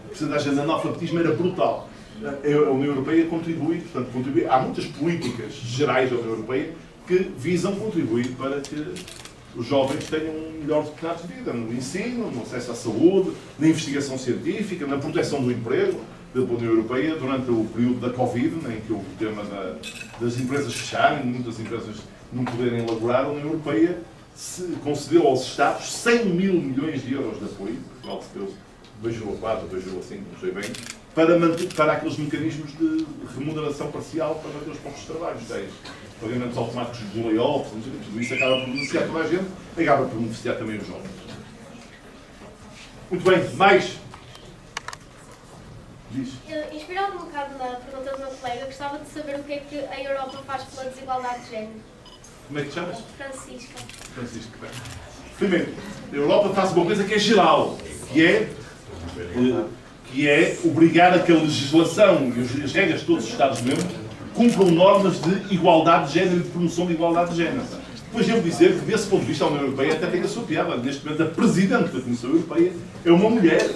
A percentagem de analfabetismo era brutal. A União Europeia contribui, há muitas políticas gerais da União Europeia que visam contribuir para que os jovens tenham melhores oportunidades de vida, no ensino, no acesso à saúde, na investigação científica, na proteção do emprego da União Europeia durante o período da Covid, em que o tema das empresas fecharem, muitas empresas não poderem elaborar, a União Europeia concedeu aos Estados 100 mil milhões de euros de apoio, Portugal se deu 2,4, 2,5, não sei bem, para aqueles mecanismos de remuneração parcial para manter os postos de trabalho, pagamentos automáticos de layoff, tudo isso acaba por beneficiar toda a gente, acaba por beneficiar também os jovens. Muito bem, mais? Diz. Inspirado um bocado na pergunta do meu colega, gostava de saber o que é que a Europa faz pela desigualdade de género. Como é que te chamas? Francisca. Francisco, bem. Primeiro, a Europa faz uma coisa que é geral, que é obrigar a que a legislação e as regras de todos os Estados-membros cumpram normas de igualdade de género e de promoção de igualdade de género. Depois devo dizer que, desse ponto de vista, a União Europeia até tem a sua piada. Neste momento, a Presidente da Comissão Europeia é uma mulher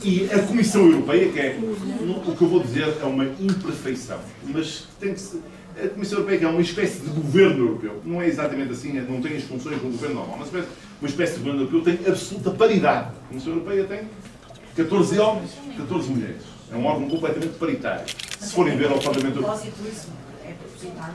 e a Comissão Europeia, que é, o que eu vou dizer, é uma imperfeição. Mas tem que ser... A Comissão Europeia, que é uma espécie de governo europeu, não é exatamente assim, não tem as funções de um governo normal, mas uma espécie de governo europeu tem absoluta paridade. A Comissão Europeia tem 14 homens, 14 mulheres. É um órgão completamente paritário. Se forem ver ao Parlamento Europeu. É propositado?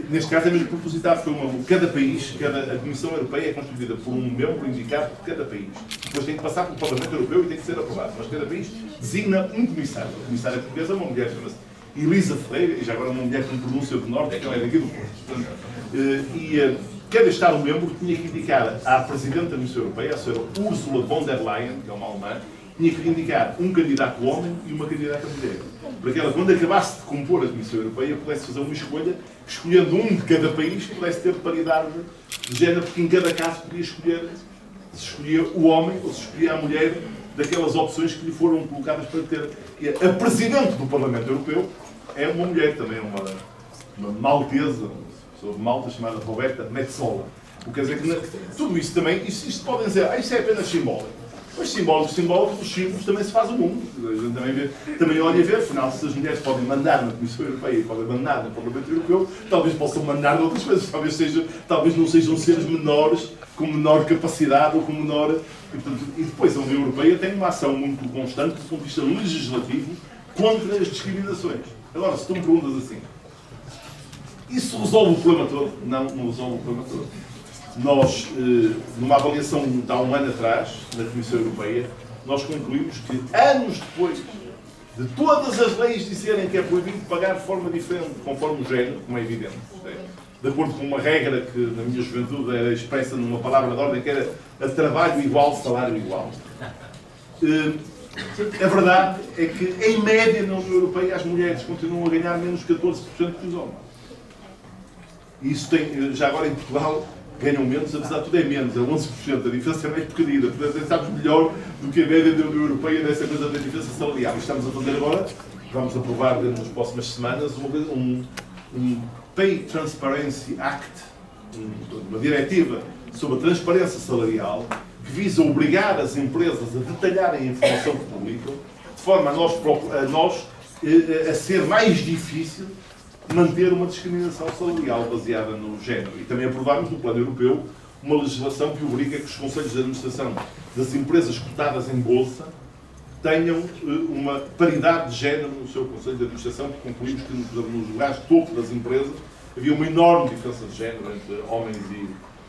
Neste caso é mesmo propositado, cada país, a Comissão Europeia é constituída por um membro indicado por cada país. Depois tem que passar pelo Parlamento Europeu e tem que ser aprovado. Mas cada país designa um comissário. A comissária portuguesa é uma mulher, chama-se Elisa Ferreira, e já agora uma mulher com pronúncia do Norte, que ela é daqui do Porto. Cada Estado-membro tinha que indicar à Presidente da Comissão Europeia, a senhora Ursula von der Leyen, que é uma alemã, tinha que indicar um candidato homem e uma candidata mulher. Para que ela, quando acabasse de compor a Comissão Europeia, pudesse fazer uma escolha, escolhendo um de cada país, pudesse ter paridade de género, porque em cada caso podia escolher se escolhia o homem ou se escolhia a mulher daquelas opções que lhe foram colocadas para ter. E a Presidente do Parlamento Europeu é uma mulher também, uma maltesa, uma pessoa de Malta chamada Roberta Metsola. O que quer dizer que tudo isso também, isto podem dizer, isso é apenas simbólico. Mas simbólico, os símbolos também se faz o mundo. A gente também olha e vê, afinal, se as mulheres podem mandar na Comissão Europeia e podem mandar no Parlamento Europeu, talvez possam mandar noutras coisas. Talvez não sejam seres menores, com menor capacidade ou com menor... E depois a União Europeia tem uma ação muito constante, do ponto de vista legislativo, contra as discriminações. Agora, se tu me perguntas assim, isso resolve o problema todo? Não resolve o problema todo. Nós, numa avaliação de há um ano atrás, na Comissão Europeia, nós concluímos que, anos depois de todas as leis disserem que é proibido pagar de forma diferente, conforme o género, como é evidente, de acordo com uma regra que, na minha juventude, era expressa numa palavra de ordem, que era a trabalho igual, salário igual. A verdade é que, em média, na União Europeia, as mulheres continuam a ganhar menos 14% que os homens. E isso tem, já agora em Portugal, ganham menos, apesar de tudo é menos, é 11%, a diferença é mais pequenina, portanto sabes melhor do que a média da União Europeia nessa coisa da diferença salarial. Estamos a fazer agora, vamos aprovar nas próximas semanas, um Pay Transparency Act, uma diretiva sobre a transparência salarial, que visa obrigar as empresas a detalharem a informação que publicam, de forma a ser mais difícil manter uma discriminação salarial baseada no género. E também aprovámos no plano europeu uma legislação que obriga que os conselhos de administração das empresas cotadas em bolsa tenham uma paridade de género no seu Conselho de Administração, porque concluímos que nos lugares de topo das empresas havia uma enorme diferença de género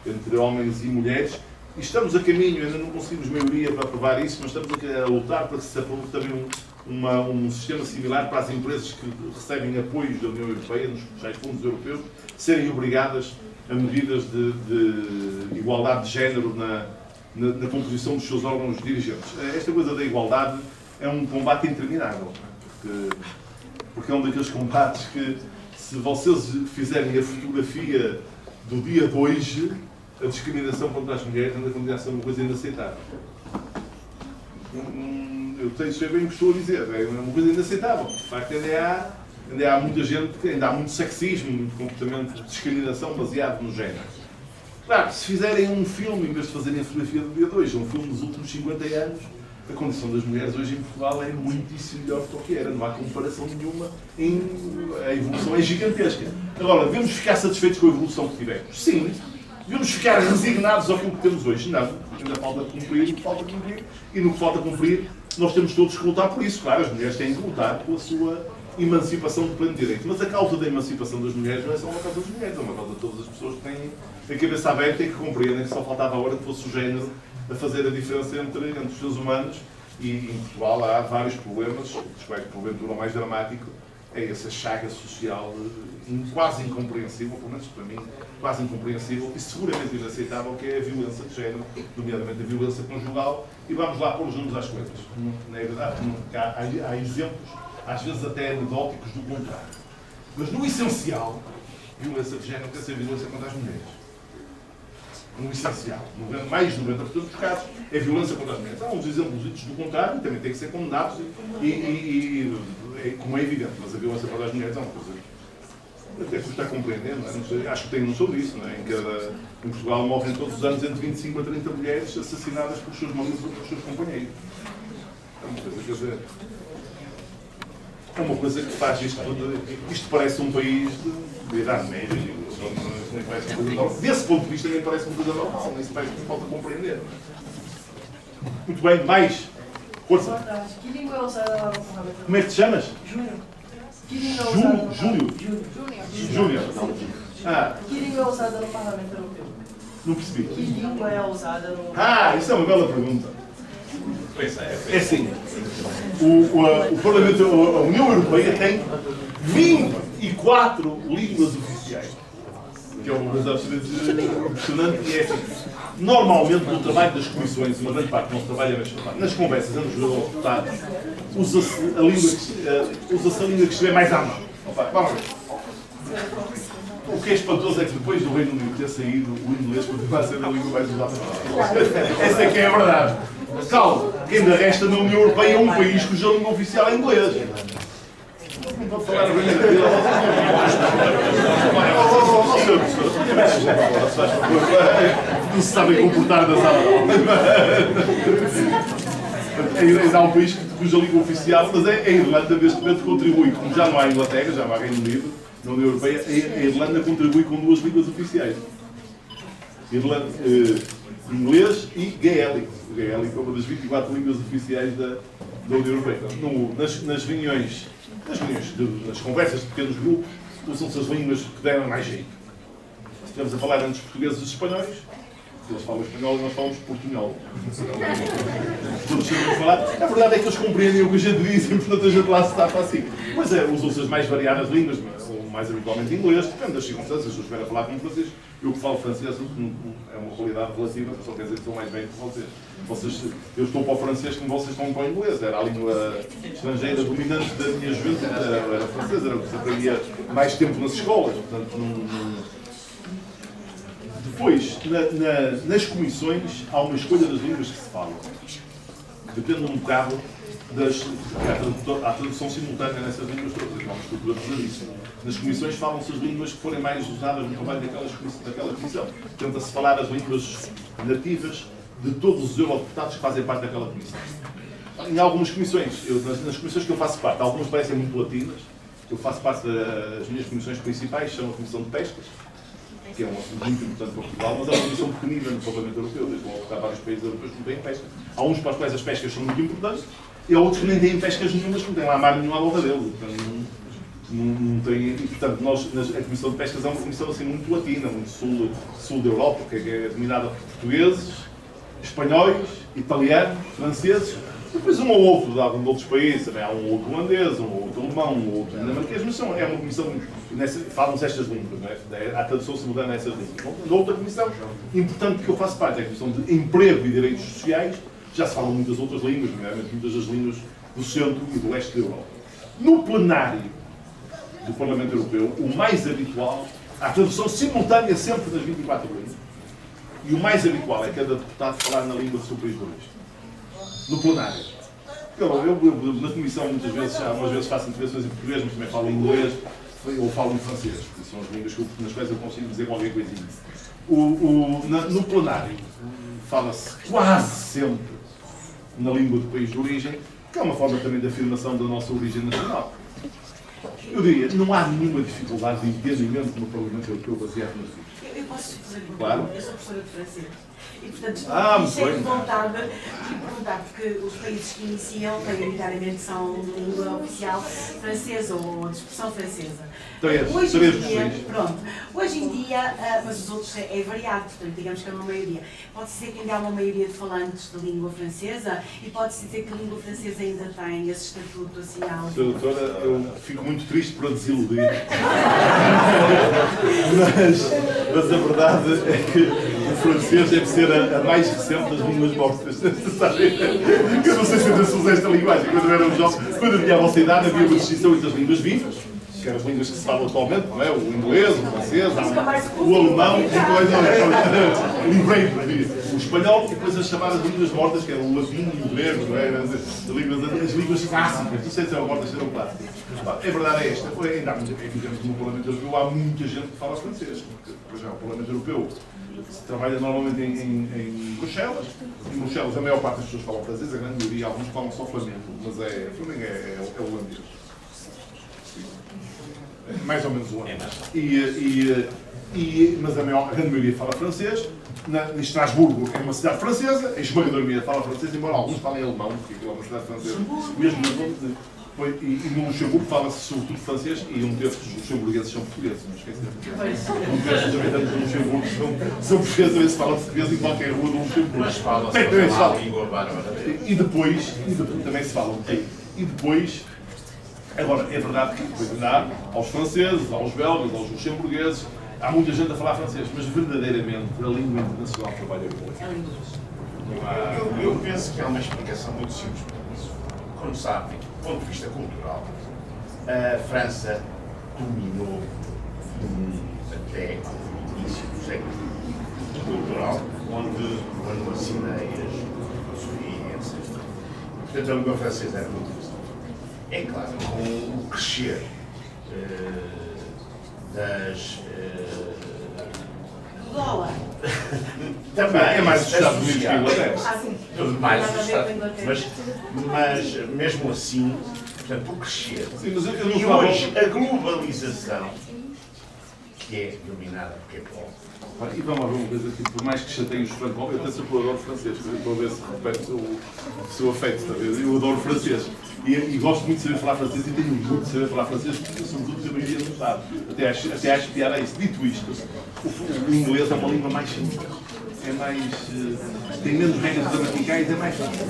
entre homens e mulheres. E estamos a caminho, ainda não conseguimos maioria para aprovar isso, mas estamos a lutar para que se aprove também um sistema similar para as empresas que recebem apoios da União Europeia, nos tais fundos europeus, serem obrigadas a medidas de igualdade de género na composição dos seus órgãos dirigentes. Esta coisa da igualdade é um combate interminável, porque é um daqueles combates que, se vocês fizerem a fotografia do dia de hoje, a discriminação contra as mulheres ainda continua a ser uma coisa inaceitável. Eu sei bem o que estou a dizer, é uma coisa inaceitável. De facto, ainda há muita gente, ainda há muito sexismo, muito comportamento de discriminação baseado no género. Claro, se fizerem um filme, em vez de fazerem a fotografia do dia de hoje, um filme dos últimos 50 anos, a condição das mulheres hoje em Portugal é muitíssimo melhor do que era, não há comparação nenhuma, a evolução é gigantesca. Agora, devemos ficar satisfeitos com a evolução que tivemos? Sim. Devemos ficar resignados ao que temos hoje? Não. Ainda falta cumprir o que falta cumprir, e no que falta cumprir, nós temos todos que lutar por isso. Claro, as mulheres têm que lutar pela sua emancipação de pleno direito. Mas a causa da emancipação das mulheres não é só uma causa das mulheres, é uma causa de todas as pessoas que têm a cabeça aberta e que compreendem que só faltava a hora que fosse o género a fazer a diferença entre os seres humanos. E em Portugal há vários problemas, o porventura o mais dramático é essa chaga social quase incompreensível, pelo menos para mim, quase incompreensível e seguramente inaceitável, que é a violência de género, nomeadamente a violência conjugal, e vamos lá pôr juntos às coisas. Não é verdade? Há exemplos, às vezes até anedóticos, do contrário. Mas no essencial, violência de género quer ser violência contra as mulheres. No essencial, mais de 90% dos casos, é violência contra as mulheres. Há uns exemplos do contrário, também têm que ser condenados, como é evidente, mas a violência contra as mulheres é uma coisa até custa a compreender, não é? Não sei, acho que tem noção disso, não é? Em Portugal morrem todos os anos entre 25 a 30 mulheres assassinadas pelos seus maridos ou pelos seus companheiros. É uma coisa, quer dizer, é uma coisa que faz isto tudo. Isto parece um país de Idade Média, desse ponto de vista nem parece uma coisa normal, nem se parece que falta compreender. Muito bem, mais. Força. Que língua é usada no parlamento? Como é que te chamas? Júnior. Que língua é usada no Júnior. Júnior. Que língua é usada no Parlamento Europeu? Não percebi. Que língua é usada no... Isso é uma bela pergunta. É assim, o Parlamento, a União Europeia tem 24 línguas oficiais, que é uma coisa absolutamente impressionante, e é assim. Normalmente, no trabalho das comissões, uma grande parte do nosso trabalho é neste trabalho. Nas conversas entre os deputados, usa-se a língua que estiver mais à mão. Vamos ver. O que é espantoso é que depois do Reino Unido ter saído, o inglês continua a ser a língua mais usada. Essa é que é a verdade. Calma, quem ainda resta na União Europeia é um país cuja língua oficial é inglês. Não pode falar a verdadeira. Não se sabem comportar das aulas. Ainda há um país cuja língua oficial, mas a Irlanda, neste momento, contribui, como já não há Inglaterra, já não há Reino Unido, na União Europeia, a Irlanda contribui com 2 línguas oficiais. Inglês e gaélico. O gaélico é uma das 24 línguas oficiais da União Europeia. Nas reuniões, nas conversas de pequenos grupos, usam-se as línguas que deram mais jeito. Se estivermos a falar entre os portugueses e os espanhóis, eles falam espanhol e nós falamos portunhol. Todos sabemos falar. A verdade é que eles compreendem o que a gente diz e, portanto, a gente lá se está assim. Mas usam-se as mais variadas línguas, ou mais habitualmente inglês, depende das circunstâncias. Se eu estiver a falar com francês, eu que falo francês é uma qualidade relativa, só quer dizer que sou mais bem que vocês. Eu estou para o francês como vocês estão para o inglês. Era a língua estrangeira dominante da minha juventude, era francês, era o que se aprendia mais tempo nas escolas. Portanto, Depois, nas comissões, há uma escolha das línguas que se falam. Depende um bocado há tradução simultânea nessas línguas todas, é uma estrutura pesadíssima. Nas comissões falam-se as línguas que forem mais usadas no trabalho daquela comissão. Tenta-se falar as línguas nativas de todos os eurodeputados que fazem parte daquela comissão. Em algumas comissões, nas comissões que eu faço parte, algumas parecem muito latinas. Eu faço parte das minhas comissões principais, são a Comissão de Pescas, que é um assunto muito importante para Portugal, mas é uma comissão pequenina no Parlamento Europeu, desde logo que há vários países europeus que não têm pesca. Há uns para os quais as pescas são muito importantes, E há outros que nem têm pescas nenhumas, que não têm lá mar nenhum à volta dele. Portanto, não tem, e, portanto, a Comissão de Pescas é uma comissão assim, muito latina, muito sul da Europa, que é dominada por portugueses, espanhóis, italianos, franceses, depois um ou outro de algum de outros países, também há um outro holandês, um outro alemão, um outro dinamarquês, mas é uma comissão, falam-se estas línguas, não é? Há tradução simultânea nessas línguas. Outra comissão importante que eu faço parte é a Comissão de Emprego e Direitos Sociais, já se falam muitas outras línguas, nomeadamente muitas das línguas do centro e do leste da Europa. No plenário do Parlamento Europeu, o mais habitual, há tradução simultânea sempre das 24 línguas, e o mais habitual é cada deputado falar na língua do seu país de origem. No plenário. Eu na comissão, muitas vezes, algumas vezes faço intervenções em português, mas também falo em inglês ou falo em francês, porque são as línguas nas quais eu consigo dizer qualquer coisinha. No plenário, fala-se quase sempre na língua do país de origem, que é uma forma também de afirmação da nossa origem nacional. Eu diria, não há nenhuma dificuldade de entendimento no Parlamento Europeu baseado nas línguas. Eu posso fazer uma Claro. pergunta? Eu sou professora de francês. E, portanto, muito tenho bem. vontade de perguntar, porque os países que iniciam, maioritariamente, são de língua oficial francesa ou de expressão francesa. Hoje em dia, pronto, hoje em dia, mas os outros é variado, portanto, digamos que é uma maioria. Pode-se dizer que ainda há uma maioria de falantes de língua francesa e pode-se dizer que a língua francesa ainda tem esse estatuto assim algo. Doutora, eu fico muito triste por a desiludir. mas a verdade é que o francês deve ser a mais recente das línguas mortas. Eu não sei se ainda se usa esta linguagem. Quando eu era jovem, quando eu tinha a vossa idade, havia uma distinção entre as línguas vivas, que eram as línguas que se falam atualmente, não é? O inglês, o francês, o alemão, o espanhol, e depois as chamadas línguas mortas, que eram o latim e o grego, não é? As línguas clássicas, não sei se eram mortas, se eram clássicas. A verdade é esta, ainda há no Parlamento Europeu há muita gente que fala francês, porque, por exemplo, o Parlamento Europeu se trabalha normalmente em Bruxelas. Em Bruxelas a maior parte das pessoas falam francês, a grande maioria, alguns falam só flamengo, mas Flamengo é holandês. Mais ou menos holandês. Mas a grande maioria fala francês. Em Estrasburgo é uma cidade francesa, a esmagadora maioria fala francês, embora alguns falem alemão, porque é uma cidade francesa. Mesmo e no Luxemburgo fala-se sobretudo francês e um terço dos luxemburgueses são portugueses, não esqueça de um terço dos habitantes do Luxemburgo são portugueses, também se fala português em qualquer rua do Luxemburgo. Mas fala-se a língua bárbara. E depois também se falam. E depois, agora, é verdade que depois ainda há aos franceses, aos belgas, aos luxemburgueses, há muita gente a falar francês, mas verdadeiramente a língua internacional trabalha com. Eu penso que há uma explicação muito simples para isso. Como sabem, do ponto de vista cultural, a França dominou até o início do século XX cultural, onde quando as ideias filosofia, etc. Portanto, a língua francesa era muito usada. É claro, com o crescer das... dólar. Também é mais dos Estados Unidos que a Inglaterra. Tudo mais dos Estados Unidos. Mas mesmo assim, portanto, o crescer. Sim, mas eu não E falo... hoje a globalização, que é dominada por K-pop. E vamos lá ver uma coisa aqui, por mais que chateiem os francófonos, eu até sou adoro francês, estou a ver se repete o seu afeto, está a ver? Eu adoro francês. E gosto muito de saber falar francês e tenho muito de saber falar francês porque sobretudo que a maioria não sabe. Até acho piada a isso. Dito isto, o inglês é uma língua mais simples. É mais. Tem menos regras gramaticais, é mais simples.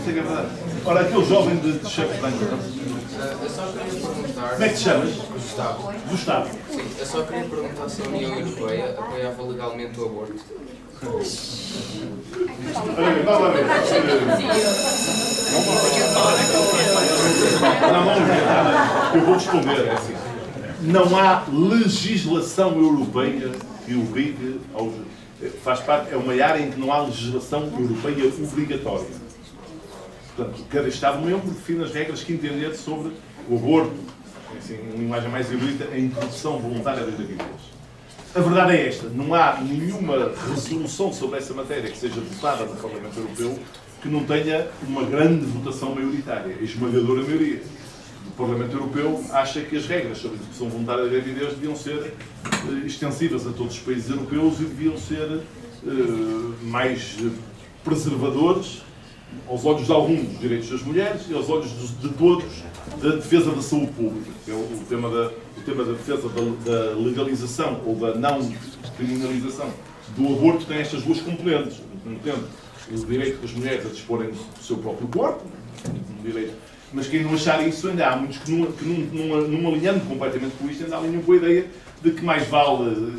Isso é verdade. Ora, aquele jovem de chefe branco. Eu só queria perguntar. Como é que te chamas? Gustavo. Gustavo. Sim, eu só queria perguntar se a União Europeia apoiava legalmente o aborto. Olha bem, vai lá ver. Não, eu vou responder. É assim. Não há legislação europeia que obrigue aos. Faz parte, é uma área em que não há legislação europeia obrigatória. Portanto, cada Estado-membro define as regras que entender sobre o aborto, assim, em linguagem mais erudita, a interrupção voluntária da gravidez. A verdade é esta, não há nenhuma resolução sobre essa matéria que seja votada no Parlamento Europeu que não tenha uma grande votação maioritária, a esmagadora maioria. O Parlamento Europeu acha que as regras sobre a interrupção voluntária da gravidez deviam ser extensivas a todos os países europeus e deviam ser mais preservadores aos olhos de alguns, dos direitos das mulheres e aos olhos de todos da defesa da saúde pública. É o tema da defesa da legalização ou da não criminalização do aborto tem estas duas componentes. O direito das mulheres a disporem do seu próprio corpo, mas quem não achar isso, ainda há muitos que não alinhando completamente com isto, ainda alinham com a ideia de que mais vale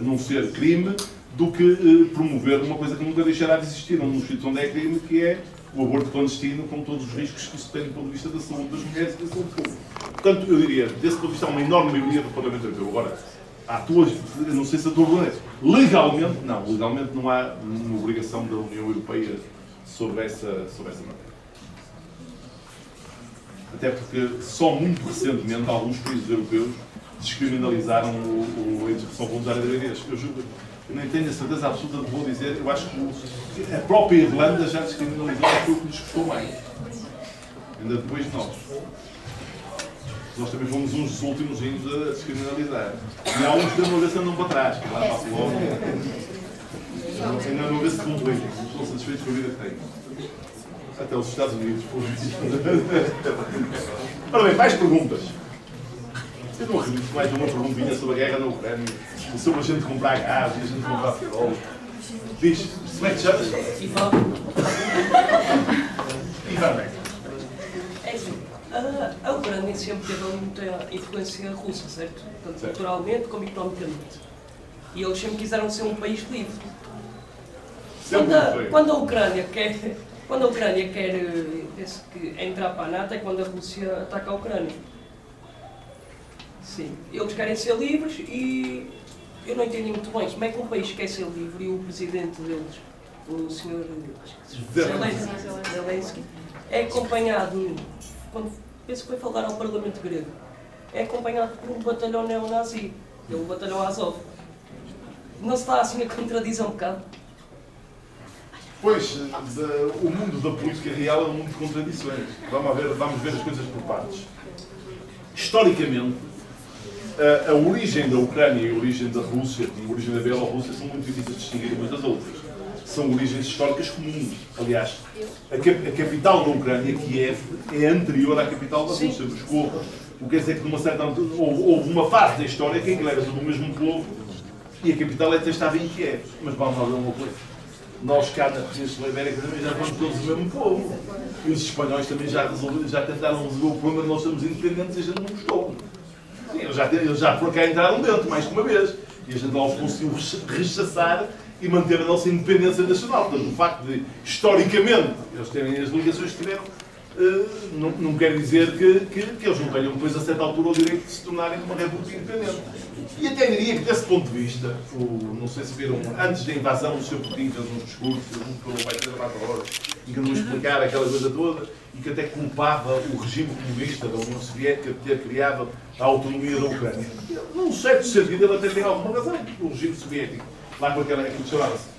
não ser crime do que promover uma coisa que nunca deixará de existir num sítio onde é crime, que é o aborto clandestino, com todos os riscos que isso tem do ponto de vista da saúde das mulheres e da saúde pública. Portanto, eu diria, desse ponto de vista, há uma enorme maioria do Parlamento Europeu. Agora, eu não sei se a tua opinião é. Legalmente não há uma obrigação da União Europeia sobre essa matéria. Até porque só muito recentemente alguns países europeus descriminalizaram a interrupção voluntária da gravidez. Eu juro, eu nem tenho a certeza absoluta do que vou dizer. Eu acho que a própria Irlanda já descriminalizou aquilo que lhes custou mais. Ainda depois de nós. Nós também fomos uns dos últimos a descriminalizar. E há uns que não vez andam para trás, que lá passo logo. Ainda não vê se cumprem. Estão satisfeitos com a vida que têm. Até os Estados Unidos, por isso. Ora bem, mais perguntas. Eu não acredito que mais uma perguntinha sobre a guerra na Ucrânia, sobre a gente comprar gás e a gente comprar petróleo. Diz, como é que te chamas? Ivan. Ivan. É assim, a Ucrânia sempre teve muita influência russa, certo? Tanto culturalmente como economicamente. E eles sempre quiseram ser um país livre. Quando a Ucrânia quer entrar para a NATO é quando a Rússia ataca a Ucrânia. Sim, eles querem ser livres e eu não entendi muito bem como é que um país quer ser livre e o presidente deles, o Sr. Zelensky, é acompanhado, penso que foi falar ao Parlamento grego, é acompanhado por um batalhão neonazi, que é o batalhão Azov. Não se está assim a contradizer um bocado? Pois, o mundo da política real é um mundo de contradições. Vamos ver as coisas por partes. Historicamente, a origem da Ucrânia e a origem da Rússia, e a origem da Bielorrússia, são muito difíceis de distinguir umas das outras. São origens históricas comuns. Aliás, a capital da Ucrânia, Kiev, é anterior à capital da Rússia, Moscou. O que quer dizer que numa certa houve uma fase da história que aquilo era todo o mesmo povo e a capital até estava em Kiev. Mas vamos lá ver uma coisa. Nós cá na Península Ibérica também já fomos todos o mesmo povo. E os espanhóis também já tentaram resolver o problema de nós sermos independentes e a gente não gostou. Sim, eles já por cá entraram dentro, mais que uma vez. E a gente lá os conseguiu rechaçar e manter a nossa independência nacional. Portanto, o facto de, historicamente, eles terem as ligações que tiveram, não quer dizer que eles não tenham depois, a certa altura, o direito de se tornarem uma república independente. E até diria que, desse ponto de vista, não sei se viram, antes da invasão, o Sr. Putin fez uns discursos, pelo vai ter 4 horas, em que não explicar aquela coisa toda, e que até culpava o regime comunista da União Soviética de ter criado a autonomia da Ucrânia. Num certo sentido, ele até tem alguma razão, o regime soviético, lá com aquilo que chamava-se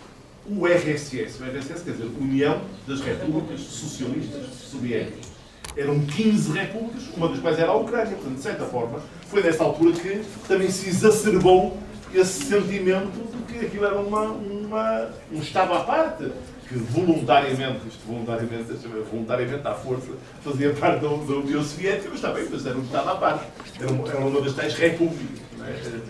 o RSS. O RSS quer dizer União das Repúblicas Socialistas Soviéticas. Eram 15 repúblicas, uma das quais era a Ucrânia. Portanto, de certa forma, foi nessa altura que também se exacerbou esse sentimento de que aquilo era um Estado à parte, que voluntariamente à força, fazia parte da União Soviética, mas está bem, mas era um Estado à parte. Era uma das tais repúblicas. Não é?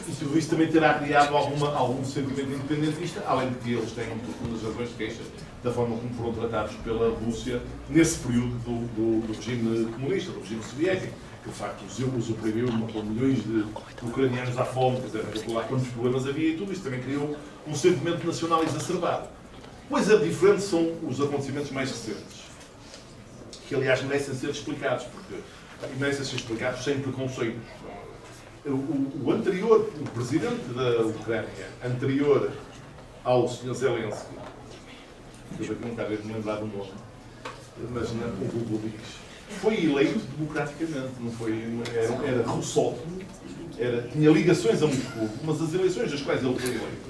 E tudo isso também terá criado algum sentimento independentista, além de que eles têm profundas razões de queixa da forma como foram tratados pela Rússia nesse período do regime comunista, do regime soviético, que de facto os oprimiu, matou milhões de ucranianos à fome, quer dizer, calcular quantos problemas havia, e tudo isso também criou um sentimento nacional exacerbado. Coisa diferente são os acontecimentos mais recentes, que aliás merecem ser explicados, porque merecem ser explicados sem preconceitos. O presidente da Ucrânia, anterior ao Sr. Zelensky, eu aqui não estava a me lembrar do nome, mas o Google diz, foi eleito democraticamente, não foi, era russófono, tinha ligações a Moscou, mas as eleições das quais ele foi eleito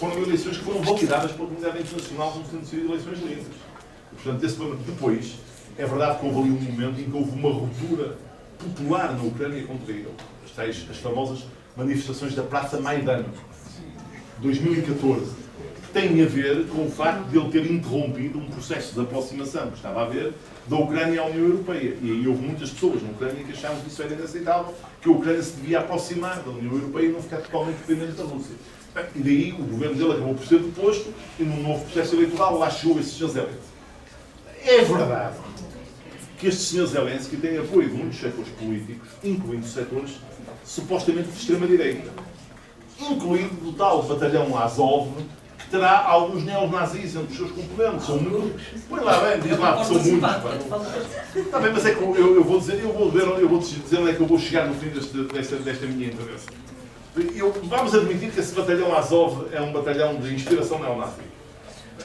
foram eleições que foram validadas pela comunidade internacional como tendo sido eleições livres. Portanto, desse momento, depois, é verdade que houve ali um momento em que houve uma ruptura popular na Ucrânia contra ele. As famosas manifestações da Praça Maidan, 2014. tem a ver com o facto de ele ter interrompido um processo de aproximação que estava a haver da Ucrânia à União Europeia. E aí houve muitas pessoas na Ucrânia que achavam que isso era inaceitável, que a Ucrânia se devia aproximar da União Europeia e não ficar totalmente dependente da Rússia. E daí o governo dele acabou por ser deposto e num novo processo eleitoral lá chegou esse Sr. Zelensky. É verdade que este Sr. Zelensky tem apoio de muitos setores políticos, incluindo setores supostamente de extrema-direita, incluindo o tal batalhão Azov, que terá alguns neonazis entre os seus componentes. São muitos. Põe lá bem, diz lá que são muitos. Está bem, mas é que eu vou dizer onde é que eu vou chegar no fim desta minha intervenção. Vamos admitir que esse batalhão Azov é um batalhão de inspiração neonazi.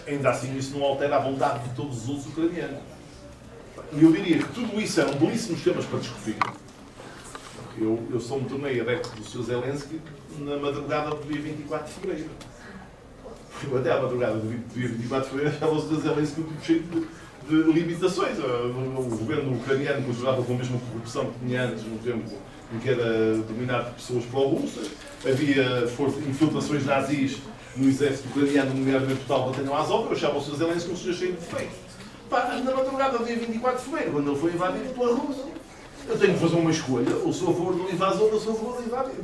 Ainda assim, isso não altera a vontade de todos os outros ucranianos. E eu diria que tudo isso eram belíssimos temas para discutir. Eu só me tornei adepto do Sr. Zelensky na madrugada do dia 24 de fevereiro. Eu até à madrugada do dia 24 de fevereiro achava o Sr. Zelensky tipo cheio de limitações. O governo ucraniano continuava com a mesma corrupção que tinha antes, no tempo em que era dominado por pessoas pró-russas. Havia infiltrações nazis no exército ucraniano, nomeadamente o tal batalhão Azov. Eu achava o Sr. Zelensky um senhor cheio de defeitos. Na madrugada do dia 24 de fevereiro, quando ele foi invadido pela Rússia, eu tenho que fazer uma escolha, ou sou a favor do invasor ou sou a favor do invadido.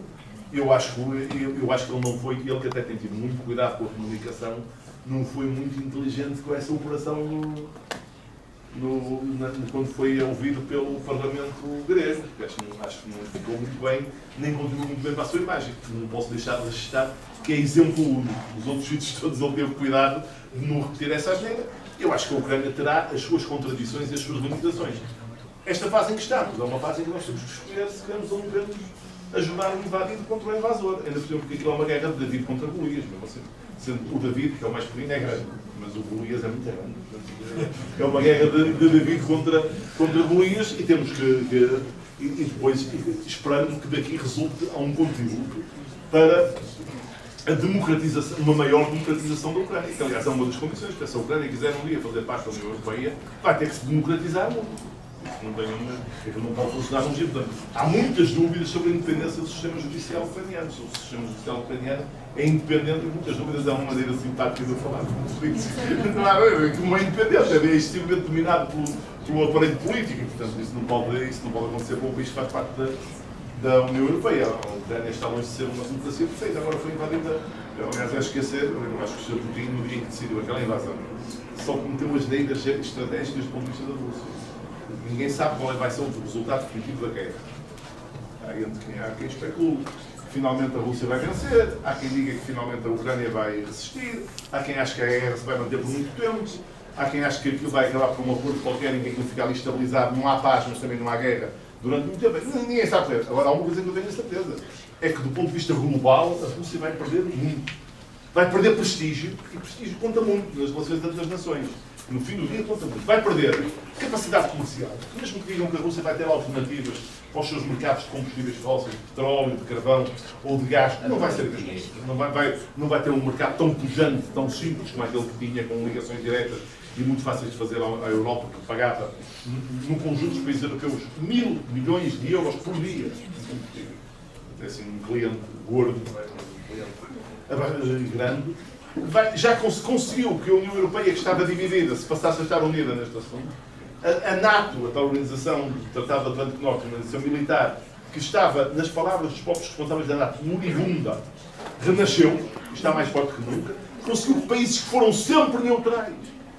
Eu acho que ele não foi, ele que até tem tido muito cuidado com a comunicação, não foi muito inteligente com essa operação quando foi ouvido pelo Parlamento grego. Acho que não ficou muito bem, nem contribuiu muito bem para a sua imagem. Não posso deixar de registrar que é exemplo único. Os outros sítios todos ele teve cuidado de não repetir essa asneira. Eu acho que a Ucrânia terá as suas contradições e as suas limitações. Esta fase em que estamos é uma fase em que nós temos que escolher se queremos ou não queremos ajudar o invadido contra o invasor. Ainda por cima, porque aquilo é uma guerra de David contra Golias, mesmo assim. Sendo o David, que é o mais pequenino, é grande, mas o Golias é muito grande. Portanto, é uma guerra de David contra Golias e temos e depois esperando que daqui resulte a um contributo para a democratização, uma maior democratização da Ucrânia, que aliás é uma das condições, porque se a Ucrânia quiser um dia fazer parte da União Europeia, vai ter que se democratizar muito. Isso não pode funcionar num dia. Portanto, há muitas dúvidas sobre a independência do sistema judicial ucraniano. Sobre o sistema judicial ucraniano é independente, e muitas dúvidas é uma maneira simpática de falar. Não há como é independente, é extremamente dominado pelo aparelho político, e portanto isso não pode acontecer com o país que faz parte da União Europeia. A Ucrânia está longe de ser uma democracia perfeita, agora foi invadida. Aliás, é esquecer, eu acho que o Sr. Putin, no dia em que decidiu aquela invasão, só cometeu as neiras estratégicas do ponto de vista da Rússia. Ninguém sabe qual vai ser o resultado definitivo da guerra. Há quem especule que finalmente a Rússia vai vencer, há quem diga que finalmente a Ucrânia vai resistir, há quem acha que a guerra se vai manter por muito tempo, há quem acha que aquilo vai acabar por um acordo qualquer em que aquilo fica ali estabilizado, não há paz, mas também não há guerra durante muito tempo. Ninguém sabe dizer. Agora, há uma coisa que eu tenho a certeza, é que do ponto de vista global, a Rússia vai perder muito. Vai perder prestígio, e prestígio conta muito nas relações entre as nações. No fim do dia, conta muito. Vai perder capacidade comercial. Mesmo que digam que a Rússia vai ter alternativas para os seus mercados de combustíveis fósseis, de petróleo, de carvão ou de gás, não vai ser mesmo. Não vai ter um mercado tão pujante, tão simples como aquele que tinha, com ligações diretas e muito fáceis de fazer à Europa, que pagava, no conjunto dos países europeus, 1.000 milhões de euros por dia. É assim, um cliente gordo, um cliente grande. Já conseguiu que a União Europeia, que estava dividida, se passasse a estar unida neste assunto. A NATO, a tal organização do Tratado do Atlântico Norte, uma organização militar, que estava, nas palavras dos próprios responsáveis da NATO, moribunda, renasceu, está mais forte que nunca. Conseguiu que países que foram sempre neutrais,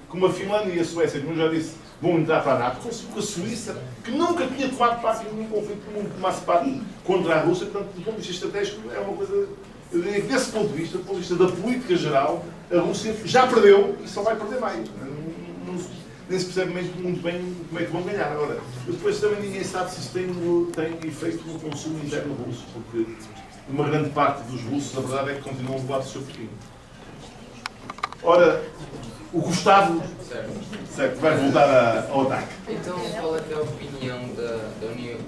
como a Finlândia e a Suécia, como eu já disse, vão entrar para a NATO. Conseguiu que a Suíça, que nunca tinha tomado parte em nenhum conflito, não tomasse parte contra a Rússia. Portanto, do ponto de vista estratégico, é uma coisa... Eu diria que, desse ponto de vista, do ponto de vista da política geral, a Rússia já perdeu e só vai perder mais. Nem se percebe muito bem como é que vão ganhar. Agora, depois também ninguém sabe se isso tem efeito no consumo interno russo, porque uma grande parte dos russos, a verdade é que continuam a levar o seu pequeno. Ora, o Gustavo, certo, vai voltar ao ataque. Então, qual é que é a opinião da União,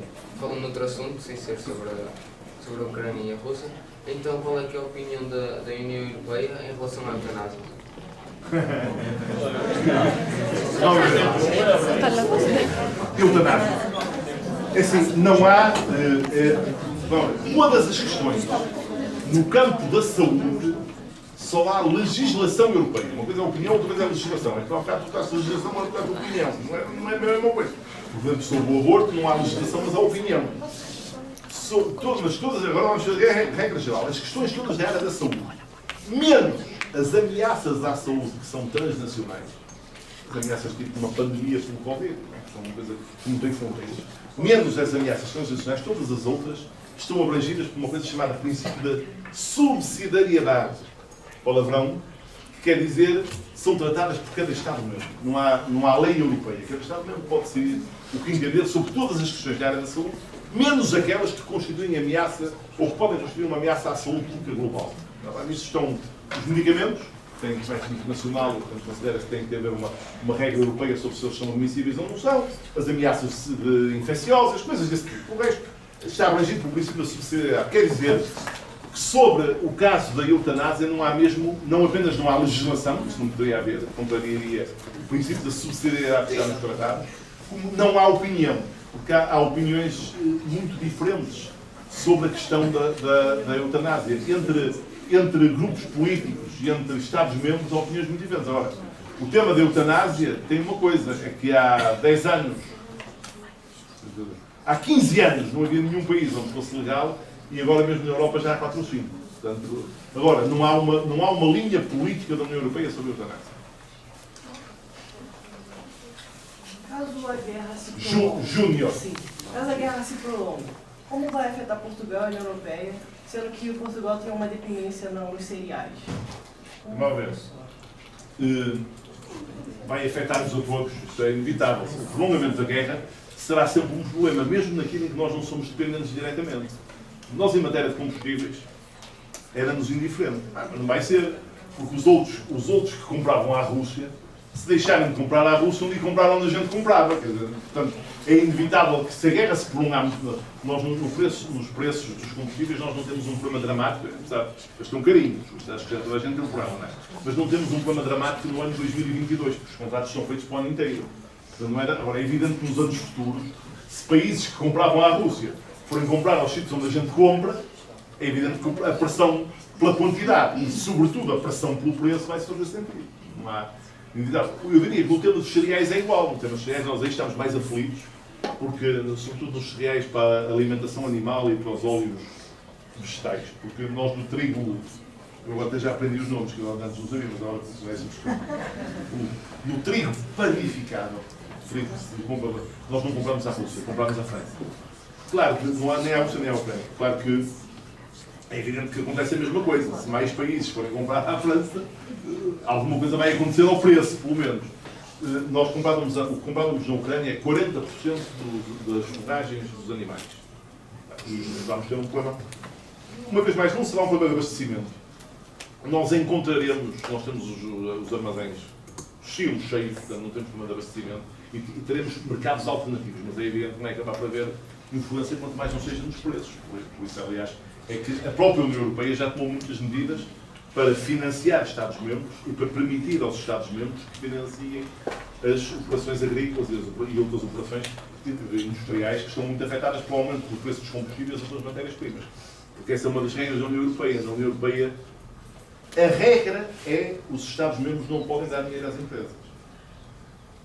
falando de outro assunto, sem ser sobre a Ucrânia e a Rússia, então qual é que é a opinião da União Europeia em relação à eutanásia? Eutanásia. É assim, não há... todas as questões no campo da saúde só há legislação europeia. Uma coisa é a opinião, outra coisa é a legislação. Então, há bocado tu estás a legislação, outra coisa é a opinião. Não é a mesma coisa. Por exemplo, sobre o aborto não há legislação, mas há opinião. Mas todas, agora vamos fazer a regra geral, as questões todas da área da saúde, menos as ameaças à saúde que são transnacionais, as ameaças tipo uma pandemia como o Covid, que são uma coisa que não tem fronteiras, menos as ameaças transnacionais, todas as outras estão abrangidas por uma coisa chamada princípio da subsidiariedade. Palavrão, que quer dizer, são tratadas por cada Estado-membro. Não há lei europeia. Cada Estado-membro pode decidir o que entender sobre todas as questões da área da saúde, menos aquelas que constituem ameaça, ou que podem constituir uma ameaça à saúde pública global. Nisso estão os medicamentos, que têm caráter internacional, e portanto considera-se que tem que haver uma regra europeia sobre se eles são admissíveis ou não são, as ameaças infecciosas, coisas desse tipo. O resto está abrangido pelo princípio da subsidiariedade. Quer dizer que sobre o caso da eutanásia não há mesmo, não apenas não há legislação, isso não poderia haver, contrariaria o princípio da subsidiariedade que está nos tratados, como não há opinião, porque há opiniões muito diferentes sobre a questão da eutanásia. Entre grupos políticos e entre Estados-membros há opiniões muito diferentes. Agora, o tema da eutanásia tem uma coisa, é que há 10 anos, há 15 anos não havia nenhum país onde fosse legal e agora mesmo na Europa já há 4 ou 5. Portanto, agora, não há uma linha política da União Europeia sobre a eutanásia. Caso a guerra se prolongue, Júnior. sim, caso a guerra se prolongue, como vai afetar Portugal e a União Europeia, sendo que Portugal tem uma dependência nos cereais? Vamos ver. Vai afetar-nos a todos, isso é inevitável. O prolongamento da guerra será sempre um problema, mesmo naquilo em que nós não somos dependentes diretamente. Nós, em matéria de combustíveis, era-nos indiferente. Mas não vai ser, porque os outros que compravam à Rússia, se deixarem de comprar à Rússia, onde compraram onde a gente comprava. Quer dizer, portanto, é inevitável que se a guerra se prolongar, nós nos preços dos combustíveis nós não temos um problema dramático, sabe? Eles estão carinhos, acho que já toda a gente tem um problema, não é? Mas não temos um problema dramático no ano 2022, porque os contratos são feitos para o ano inteiro. Não era, agora é evidente que nos anos futuros, se países que compravam à Rússia forem comprar aos sítios onde a gente compra, é evidente que a pressão pela quantidade e, sobretudo, a pressão pelo preço vai se fazer sentido. Não há... Eu diria que no tema dos cereais é igual. No tema dos cereais nós aí estamos mais aflitos, porque, sobretudo nos cereais para a alimentação animal e para os óleos vegetais. Porque nós no trigo, eu até já aprendi os nomes, que eu antes não sabia, mas agora conhecemos. No trigo panificado, nós não compramos à Rússia, compramos à França. Claro que não há nem à Rússia nem à Ucrânia. Claro que é evidente que acontece a mesma coisa. Se mais países forem comprar à França, alguma coisa vai acontecer ao preço, pelo menos. Nós comprávamos, o que comprávamos na Ucrânia é 40% das forragens dos animais. E vamos ter um problema. Uma vez mais, não será um problema de abastecimento. Nós encontraremos, nós temos os armazéns cheios, portanto não temos problema de abastecimento, e teremos mercados alternativos, mas é evidente que não é acabar para haver influência quanto mais não seja nos preços. Por isso, aliás, é que a própria União Europeia já tomou muitas medidas para financiar Estados-membros e para permitir aos Estados-membros que financiem as operações agrícolas e outras operações industriais que estão muito afetadas pelo aumento do preço dos combustíveis e outras matérias-primas. Porque essa é uma das regras da União Europeia. Na União Europeia, a regra é os Estados-membros não podem dar dinheiro às empresas.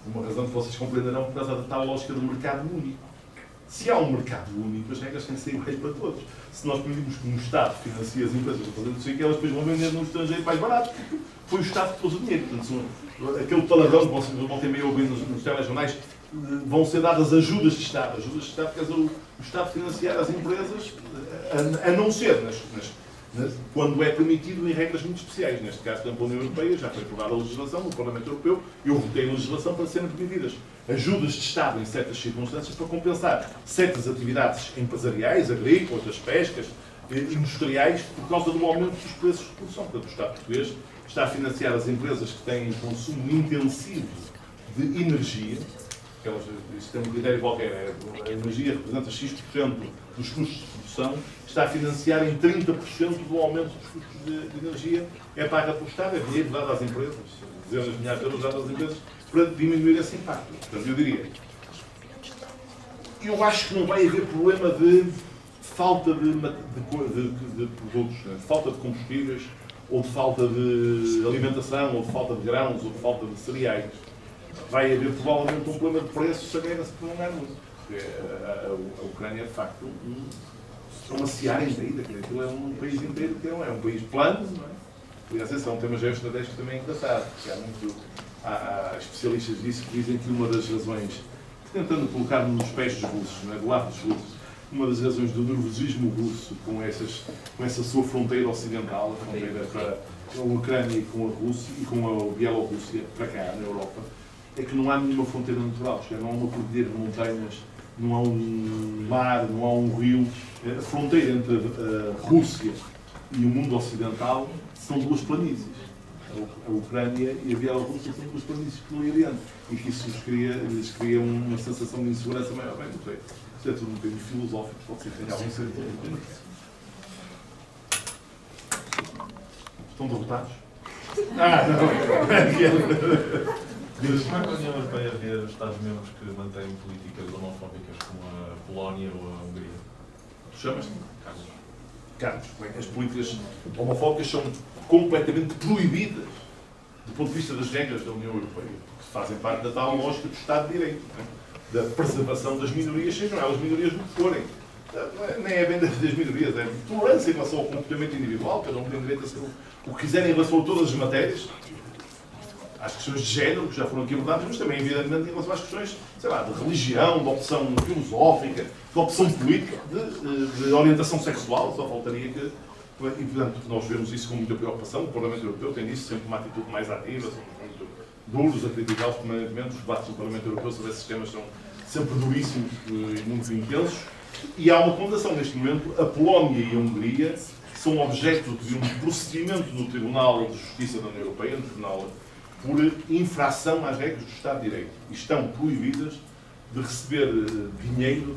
Por uma razão que vocês compreenderão por causa da tal lógica do mercado único. Se há um mercado único, as regras têm que ser iguais para todos. Se nós permitimos que um Estado financie as empresas para fazer não sei o que, elas depois vão vender no estrangeiro mais barato, porque foi o Estado que pôs o dinheiro. Portanto, aquele palavrão que vocês voltem meio a ouvir nos telejornais, vão ser dadas ajudas de Estado. Ajudas de Estado quer dizer o Estado financiar as empresas, a não ser quando é permitido em regras muito especiais. Neste caso, pela União Europeia, já foi aprovada a legislação no Parlamento Europeu, eu votei a legislação para serem permitidas ajudas de Estado em certas circunstâncias para compensar certas atividades empresariais, agrícolas, das pescas, industriais, por causa do aumento dos preços de produção. Portanto, o Estado português está a financiar as empresas que têm consumo intensivo de energia. Isto tem um critério qualquer, a energia representa X% dos custos de produção, está a financiar em 30% do aumento dos custos de energia, é paga pelo Estado, é dinheiro dado às empresas, dezenas de milhares de euros dados às empresas, para diminuir esse impacto. Portanto, eu diria, eu acho que não vai haver problema de falta de produtos, de falta de combustíveis ou de falta de alimentação, ou de falta de grãos, ou de falta de cereais, vai haver provavelmente um problema de preços se a guerra se prolongar muito. Porque a Ucrânia é de facto uma seara inteira, aquilo é um país inteiro que não é um país plano, não é? Aliás, esse é um tema geoestratégico também engraçado, porque há especialistas disso que dizem que uma das razões, tentando colocar nos pés dos russos, não é? Do lado dos russos, uma das razões do nervosismo russo com essa sua fronteira ocidental, a fronteira com a Ucrânia e com a Rússia e com a Bielorrússia, para cá, na Europa, é que não há nenhuma fronteira natural, não há uma cordilheira de montanhas, não há um mar, não há um rio. A fronteira entre a Rússia e o mundo ocidental são duas planícies. A Ucrânia e a Bielorrússia são duas planícies que não iriam, e que isso lhes cria uma sensação de insegurança maior. Bem, não sei. Isto é tudo um bocadinho filosófico, pode ser que tenha algum sentido. Estão derrotados? Não! Como é que a União Europeia vê os Estados-membros que mantêm políticas homofóbicas como a Polónia ou a Hungria? Tu chamas-te? Carlos, as políticas homofóbicas são completamente proibidas do ponto de vista das regras da União Europeia, que fazem parte da tal lógica do Estado de Direito, da preservação das minorias, sejam elas minorias do que forem. Nem é bem das minorias, é tolerância em relação ao comportamento individual, cada um tem direito a ser o que quiser em relação a todas as matérias, às questões de género, que já foram aqui abordadas, mas também, evidentemente, em relação às questões, sei lá, de religião, de opção filosófica, de opção política, de orientação sexual, só faltaria que... E, portanto, nós vemos isso com muita preocupação. O Parlamento Europeu tem disso sempre uma atitude mais ativa, são muito duros a criticar permanentemente. Os debates do Parlamento Europeu sobre esses temas são sempre duríssimos e muito intensos. E há uma condenação neste momento. A Polónia e a Hungria são objeto de um procedimento no Tribunal de Justiça da União Europeia, no Tribunal por infração às regras do Estado de Direito. E estão proibidas de receber dinheiro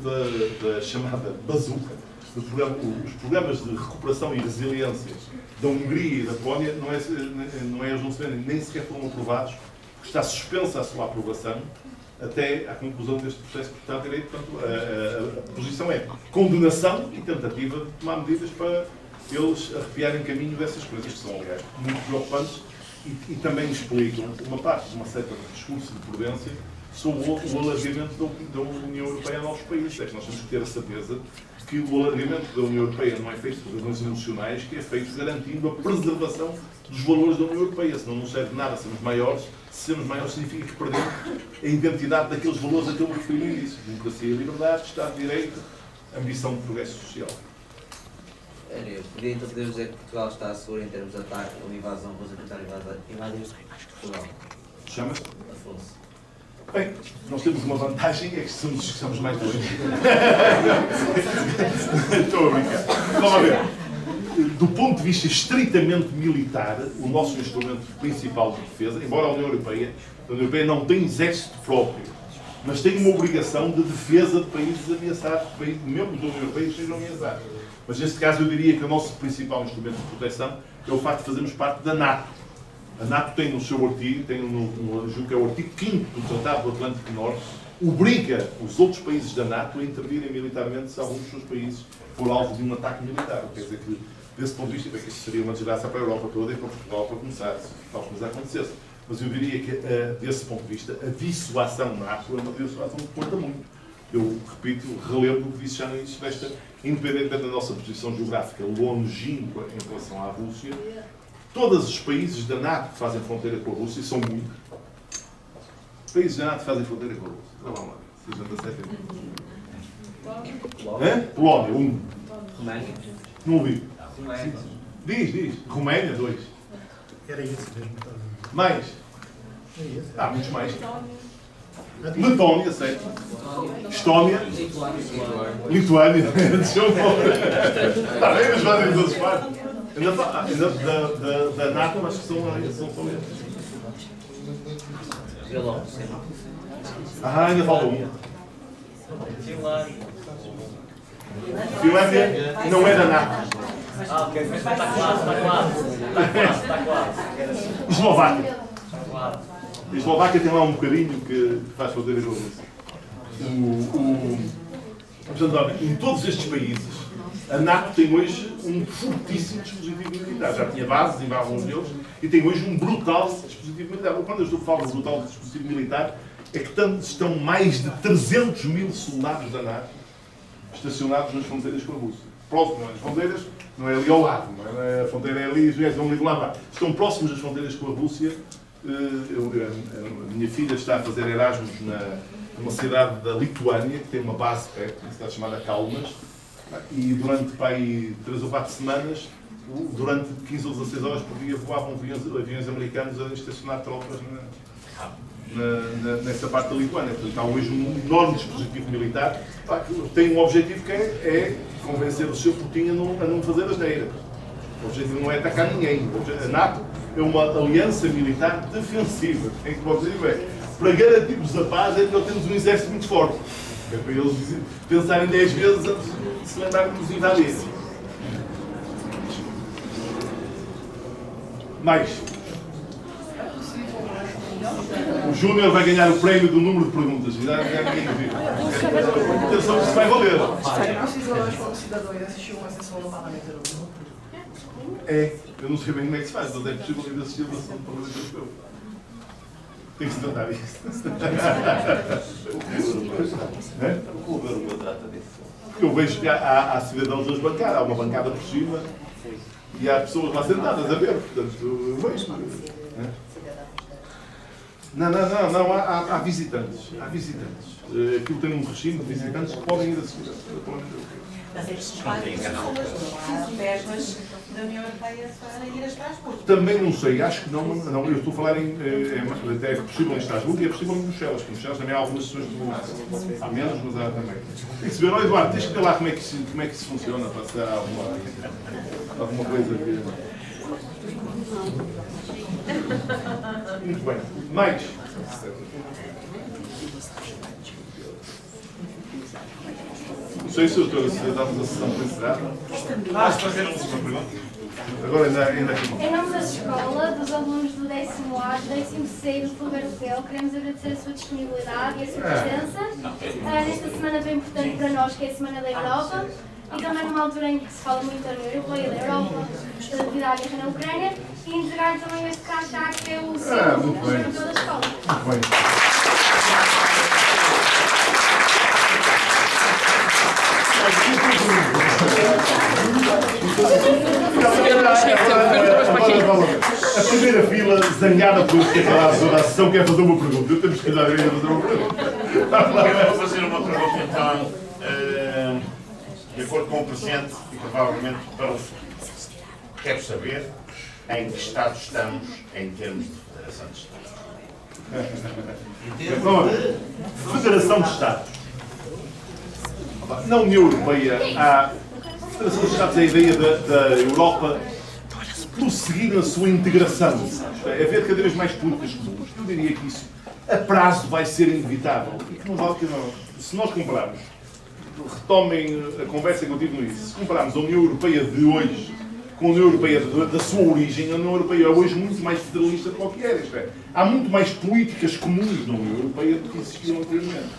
da chamada bazuca. Os programas de recuperação e resiliência da Hungria e da Polónia eles não se vendem, nem sequer foram aprovados, porque está suspensa a sua aprovação até à conclusão deste processo do Estado de Direito. Portanto, a posição é condenação e tentativa de tomar medidas para eles arrepiarem caminho dessas coisas, que são, aliás, muito preocupantes. E também explicam uma parte de uma certa discurso de prudência sobre o alargamento da União Europeia a novos países. É que nós temos que ter a certeza que o alargamento da União Europeia não é feito por razões emocionais, que é feito garantindo a preservação dos valores da União Europeia. Senão não serve de nada sermos maiores. Se sermos maiores significa que perdemos a identidade daqueles valores a que eu me referi no início. Democracia e liberdade, Estado de Direito, ambição de progresso social. Podia então poder dizer que Portugal está seguro em termos de ataque ou invasão russa tentar invadir Portugal? Chama-se? Afonso. Bem, nós temos uma vantagem, é que somos mais dois. Estou a brincar. Vamos a ver. Do ponto de vista estritamente militar, o nosso instrumento principal de defesa, embora a União Europeia não tem exército próprio, mas tem uma obrigação de defesa de países ameaçados, de países membros da União Europeia que sejam ameaçados. Mas neste caso eu diria que o nosso principal instrumento de proteção é o facto de fazermos parte da NATO. A NATO tem no seu artigo, julgo que é o artigo 5º do Tratado do Atlântico Norte, obriga os outros países da NATO a intervirem militarmente se algum dos seus países for alvo de um ataque militar. Quer dizer que, desse ponto de vista, que isso seria uma desgraça para a Europa toda e para Portugal para começar, se tal coisa acontecesse. Mas eu diria que, desse ponto de vista, a dissuasão NATO é uma dissuasão que conta muito. Eu repito, relembro o que disse já no início desta, independentemente da nossa posição geográfica longínqua em relação à Rússia, todos os países da NATO que fazem fronteira com a Rússia, são muitos, os países da NATO que fazem fronteira com a Rússia, vamos lá, Polónia, 1. Roménia? Não ouvi. Roménia. Diz. Roménia, 2. Era isso mesmo. Mais? Há muitos mais. Letónia, 7. Estónia. Lituânia. Está bem, mas fazem todas as partes. Ainda da NATO, acho que são eles. Ainda falta um. Finlândia não é da NATO. Ok, mas está quase. Eslováquia. A Eslováquia tem lá um bocadinho que faz fazer a Rússia. Portanto, em todos estes países, A NATO tem hoje um fortíssimo dispositivo militar. Já tinha bases em alguns deles e tem hoje um brutal dispositivo militar. Quando eu falo de brutal dispositivo militar, é que estão mais de 300 mil soldados da NATO estacionados nas fronteiras com a Rússia. Próximo das fronteiras, não é ali ao lado, não é? A fronteira é ali, não ligo lá. Estão próximos das fronteiras com a Rússia. A minha filha está a fazer Erasmus numa cidade da Lituânia, que tem uma base perto, uma cidade chamada Kaunas, e durante 3 ou 4 semanas, durante 15 ou 16 horas por dia, voavam aviões americanos a estacionar tropas nessa parte da Lituânia. Portanto, há hoje um enorme dispositivo militar que tem um objetivo que é convencer o seu Putin a não fazer asneira. O objetivo não é atacar ninguém. A NATO é uma aliança militar defensiva, em que o objetivo é, para garantirmos a paz, é que nós temos um exército muito forte. É para eles pensarem 10 vezes antes de se lembrarem de nos invadir. Mais. O Júnior vai ganhar o prémio do número de perguntas. Já ninguém viu. Atenção, isso vai valer. O cidadão assistiu uma sessão no Parlamento Europeu? Eu não sei bem como é que se faz, mas é possível ainda assistir a sessão do Parlamento Europeu. Tem que se tratar isso. O Clube Europeu trata disso. Eu vejo que há cidadãos das bancadas, há uma bancada por cima e há pessoas lá sentadas a ver, portanto, eu vejo. Não, há visitantes. Há visitantes. Aquilo tem um regime de visitantes que podem ir assistir ao Parlamento Europeu. Mas estes várias pessoas, não há verbas da União Europeia para ir a Estrasburgo. Também não sei, acho que não, eu estou a falar é possível em Estrasburgo e é possível em Bruxelas, porque em Bruxelas também há algumas sessões de tribunais. Há menos, mas há também. Tem que se ver, Eduardo, tens que ver lá como é que isso funciona, para se dar alguma coisa que... Muito bem. Mais? Não sei se damos a sessão para encerrar. Vais fazer uma última pergunta? Agora ainda aqui. Em nome da escola, dos alunos do 10º A, do 16º do Clube Europeu, queremos agradecer a sua disponibilidade e a sua presença nesta semana tão importante para nós, que é a Semana da Europa, e também numa altura em que se fala muito da União Europeia, da Europa, devido à guerra na Ucrânia, e integrar também este crachá que é o símbolo do Clube Europeu da escola. Muito bem. A primeira fila, zangada por ter falado toda a sessão, quer fazer uma pergunta. Eu temos que dar a fazer uma pergunta. Eu vou fazer uma pergunta, então, de acordo com o presente e provavelmente para o futuro. Quero saber em que estado estamos em termos de Federação de Estados. Federação de Estados. Na União Europeia, a Federação de Estados é a ideia da Europa prosseguir na sua integração, é haver cada vez mais políticas comuns. Eu diria que isso, a prazo, vai ser inevitável. E que não vale que não. Se nós compararmos, retomem a conversa que eu tive no início, se compararmos a União Europeia de hoje com a União Europeia da sua origem, a União Europeia é hoje muito mais federalista do que era. Isto é, há muito mais políticas comuns na União Europeia do que existiam anteriormente.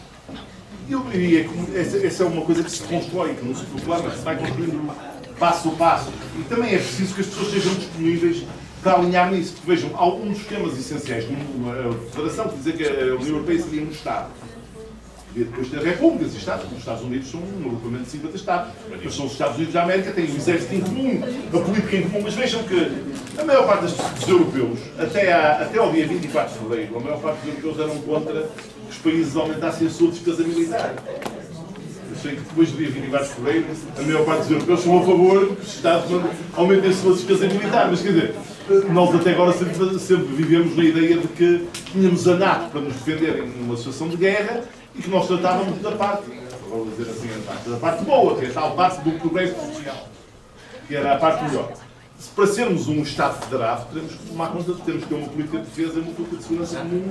Eu diria que essa é uma coisa que se constrói, que não se proclama, mas se vai construindo passo a passo. E também é preciso que as pessoas estejam disponíveis para alinhar nisso. Porque vejam, há alguns temas essenciais, como a Federação, que dizer que a União Europeia seria um Estado. E depois ter repúblicas e Estados. Os Estados Unidos são um agrupamento de 50 Estados. Mas são os Estados Unidos da América, têm um exército em comum, a política em comum. Mas vejam que a maior parte dos europeus, até ao dia 24 de fevereiro, a maior parte dos europeus eram contra que os países aumentassem a sua despesa militar. Eu sei que depois do dia 24 de fevereiro, a maior parte dos europeus são a favor que os Estados aumentem a sua despesa militar. Mas quer dizer, nós até agora sempre vivemos na ideia de que tínhamos a NATO para nos defender em uma situação de guerra e que nós tratávamos da parte, vou dizer assim, da parte boa, que é a tal parte do progresso social, que era a parte melhor. Para sermos um Estado federado, temos que tomar conta de temos que ter uma política de defesa e uma política de segurança comum.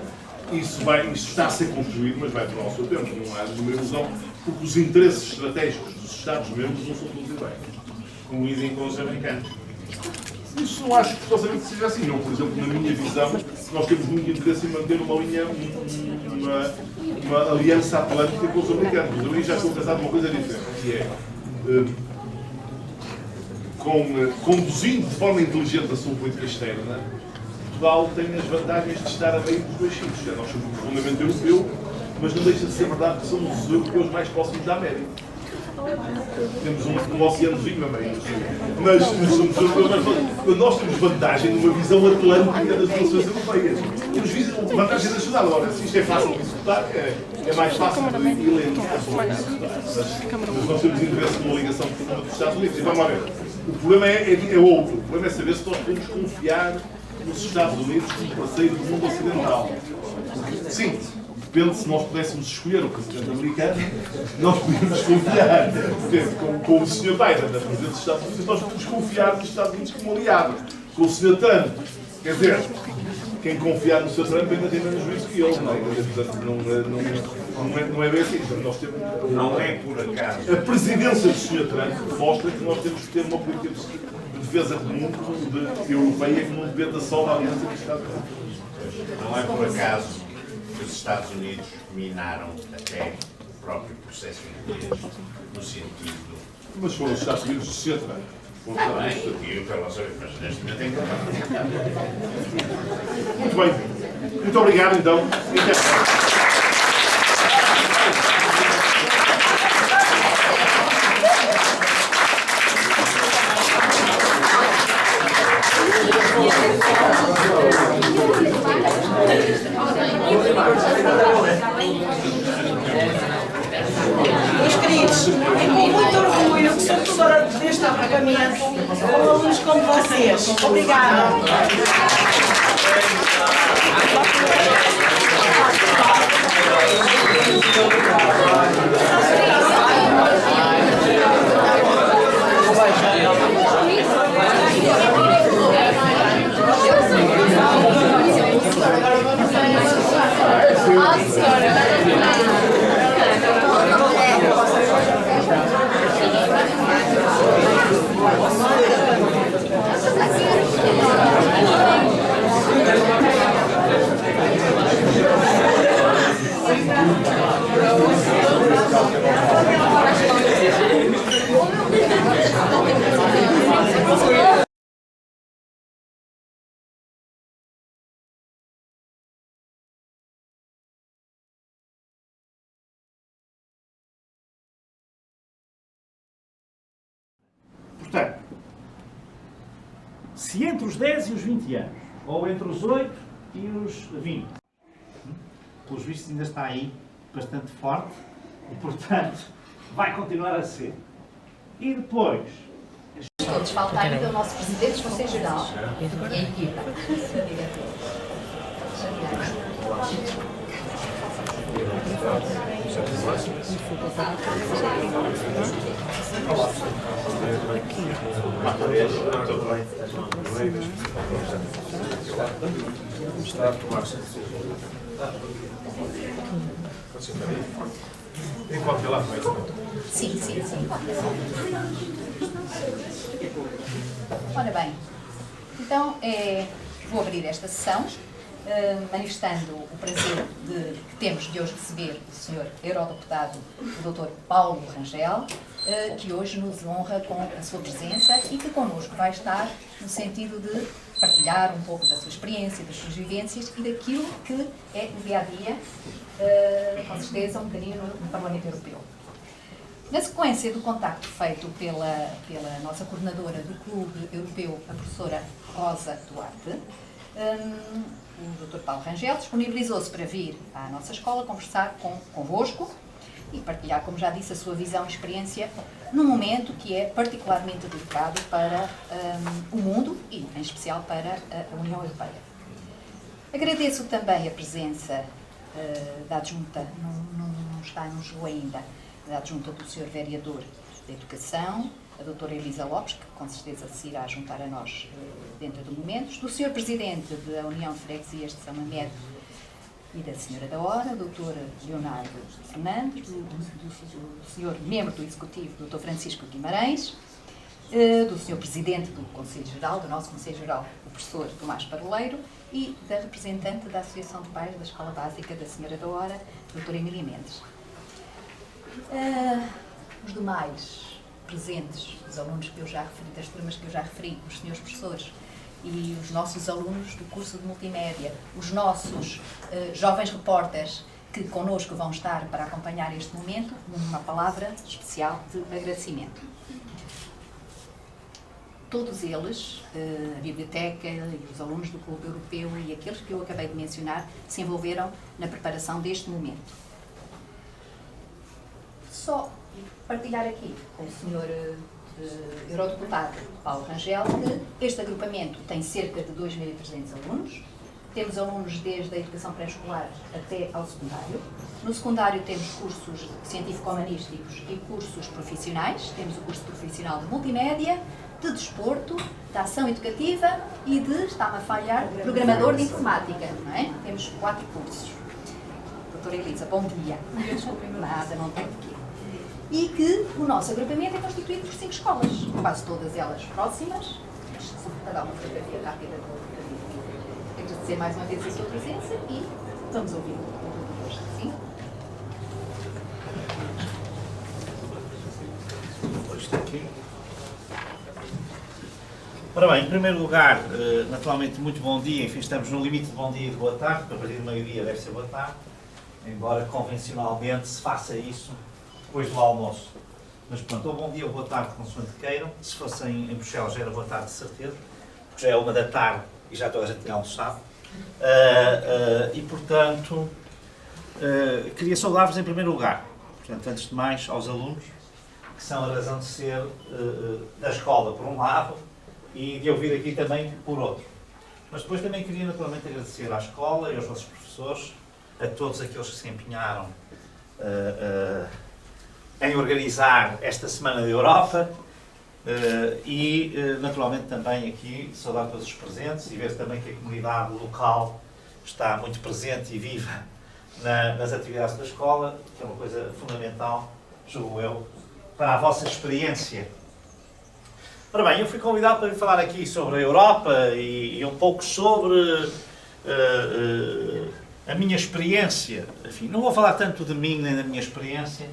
Isso está a ser construído, mas vai demorar o seu tempo, não há nenhuma ilusão, porque os interesses estratégicos dos Estados-membros não são todos iguais, como dizem com os americanos. Isso não acho que forçosamente seja assim. Eu, por exemplo, na minha visão, nós temos muito interesse em manter uma linha, uma aliança atlântica com os americanos. Os americanos já estão a pensar numa coisa diferente, que é conduzindo de forma inteligente a sua política externa, Portugal tem as vantagens de estar a meio dos dois sítios. Nós somos profundamente europeu, mas não deixa de ser verdade que somos os europeus mais próximos da América. Temos um oceanozinho a meio. Mas somos europeus, nós temos vantagem numa visão atlântica das relações europeias. Temos vantagem nacional. Agora, se isto é fácil de executar, é mais fácil de lento mas nós temos interesse numa ligação profunda dos Estados Unidos. E vamos lá ver. O problema é outro. O problema é saber se nós podemos confiar nos Estados Unidos como parceiro do mundo ocidental. Sim, depende se nós pudéssemos escolher o presidente americano, nós podíamos confiar. Com o Sr. Biden, da presidente dos Estados Unidos, nós podemos confiar nos Estados Unidos como aliado. Com o Sr. Trump, quer dizer, quem confiar no Sr. Trump ainda tem menos juízo que ele, não é? Portanto, não é bem assim. Nós temos, não é por acaso. A presidência do Sr. Trump mostra que nós temos que ter uma política de defesa comum europeia que não dependa só da aliança dos Estados Unidos. Não é por acaso que os Estados Unidos minaram até o próprio processo inglês, no sentido... Mas foram os Estados Unidos do Sr. Trump. Está bem, eu quero saber, mas neste momento tem que acabar. Muito bem. Muito obrigado, então. Meus queridos, é com muito orgulho que sou professora deste agrupamento com alunos como vocês. Obrigada. Portanto, se entre os 10 e os 20 anos, ou entre os 8 e os 20, pelos vistos ainda está aí bastante forte e, portanto, vai continuar a ser. E depois... Todos faltarem pelo nosso Presidente do Conselho Geral e a equipa. Tem qualquer lado mais? Sim. Ora bem, então vou abrir esta sessão, manifestando o prazer que temos de hoje receber o Sr. Eurodeputado, o Dr. Paulo Rangel, que hoje nos honra com a sua presença e que connosco vai estar no sentido de partilhar um pouco da sua experiência, das suas vivências e daquilo que é o dia-a-dia, com certeza, um bocadinho no Parlamento Europeu. Na sequência do contacto feito pela nossa coordenadora do Clube Europeu, a professora Rosa Duarte, o Dr. Paulo Rangel disponibilizou-se para vir à nossa escola conversar convosco e partilhar, como já disse, a sua visão e experiência num momento que é particularmente delicado para o mundo e, em especial, para a União Europeia. Agradeço também a presença da adjunta, não chegou ainda, da adjunta do Sr. Vereador da Educação, a doutora Elisa Lopes, que com certeza se irá juntar a nós dentro de momentos, do Sr. Presidente da União de Freguesias de São Mamede e da Senhora da Hora, o Dr. Leonardo Fernandes, do Sr. Membro do Executivo, Dr. Francisco Guimarães, do Sr. Presidente do Conselho Geral, do nosso Conselho Geral, o professor Tomás Parleiro, e da representante da Associação de Pais da Escola Básica da Senhora da Hora, Dra. Emília Mendes. Os demais presentes, os alunos que eu já referi, das turmas que eu já referi, os senhores professores e os nossos alunos do curso de multimédia, os nossos jovens repórteres que connosco vão estar para acompanhar este momento, numa palavra especial de agradecimento. Todos eles, a biblioteca e os alunos do Clube Europeu e aqueles que eu acabei de mencionar, se envolveram na preparação deste momento. Só partilhar aqui com o Sr. Eurodeputado Paulo Rangel que este agrupamento tem cerca de 2.300 alunos. Temos alunos desde a educação pré-escolar até ao secundário. No secundário temos cursos científico-humanísticos e cursos profissionais. Temos o curso profissional de multimédia, de desporto, de ação educativa e de, está-me a falhar, programador de informática, não é? Temos 4 cursos. Doutora Elisa, bom dia. Nada, não tem de quê. E que o nosso agrupamento é constituído por 5 escolas, quase todas elas próximas. Só para dar uma fotografia rápida do agradecer mais uma vez a sua presença e vamos ouvir o hoje. Sim? Isto aqui. Ora bem, em primeiro lugar, naturalmente, muito bom dia. Enfim, estamos no limite de bom dia e de boa tarde, porque a partir do meio-dia deve ser boa tarde, embora convencionalmente se faça isso depois do almoço. Mas pronto, ou bom dia ou boa tarde, consoante queiram. Se fossem em Bruxelas já era boa tarde de certeza, porque já é 1 da tarde e já toda a gente tinha almoçado. E portanto, queria saudar-vos em primeiro lugar. Portanto, antes de mais, aos alunos, que são a razão de ser da escola, por um lado, e de ouvir aqui também por outro. Mas depois também queria naturalmente agradecer à escola e aos vossos professores, a todos aqueles que se empenharam em organizar esta Semana da Europa e naturalmente também aqui saudar todos os presentes e ver também que a comunidade local está muito presente e viva nas atividades da escola, que é uma coisa fundamental, julgo eu, para a vossa experiência. Ora bem, eu fui convidado para vir falar aqui sobre a Europa e um pouco sobre a minha experiência. Enfim, não vou falar tanto de mim nem da minha experiência,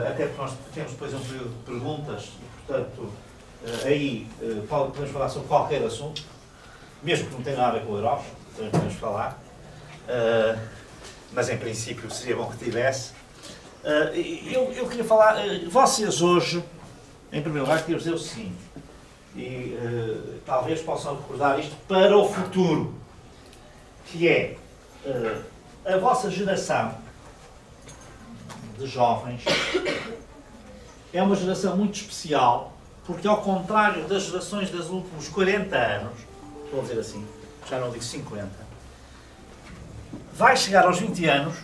até porque nós temos depois um período de perguntas e, portanto, aí podemos falar sobre qualquer assunto, mesmo que não tenha nada a ver com a Europa, podemos falar, mas em princípio seria bom que tivesse. Eu queria falar, vocês hoje, em primeiro lugar, queria dizer o seguinte, e talvez possam recordar isto para o futuro, que é a vossa geração de jovens é uma geração muito especial, porque ao contrário das gerações dos últimos 40 anos, vou dizer assim, já não digo 50, vai chegar aos 20 anos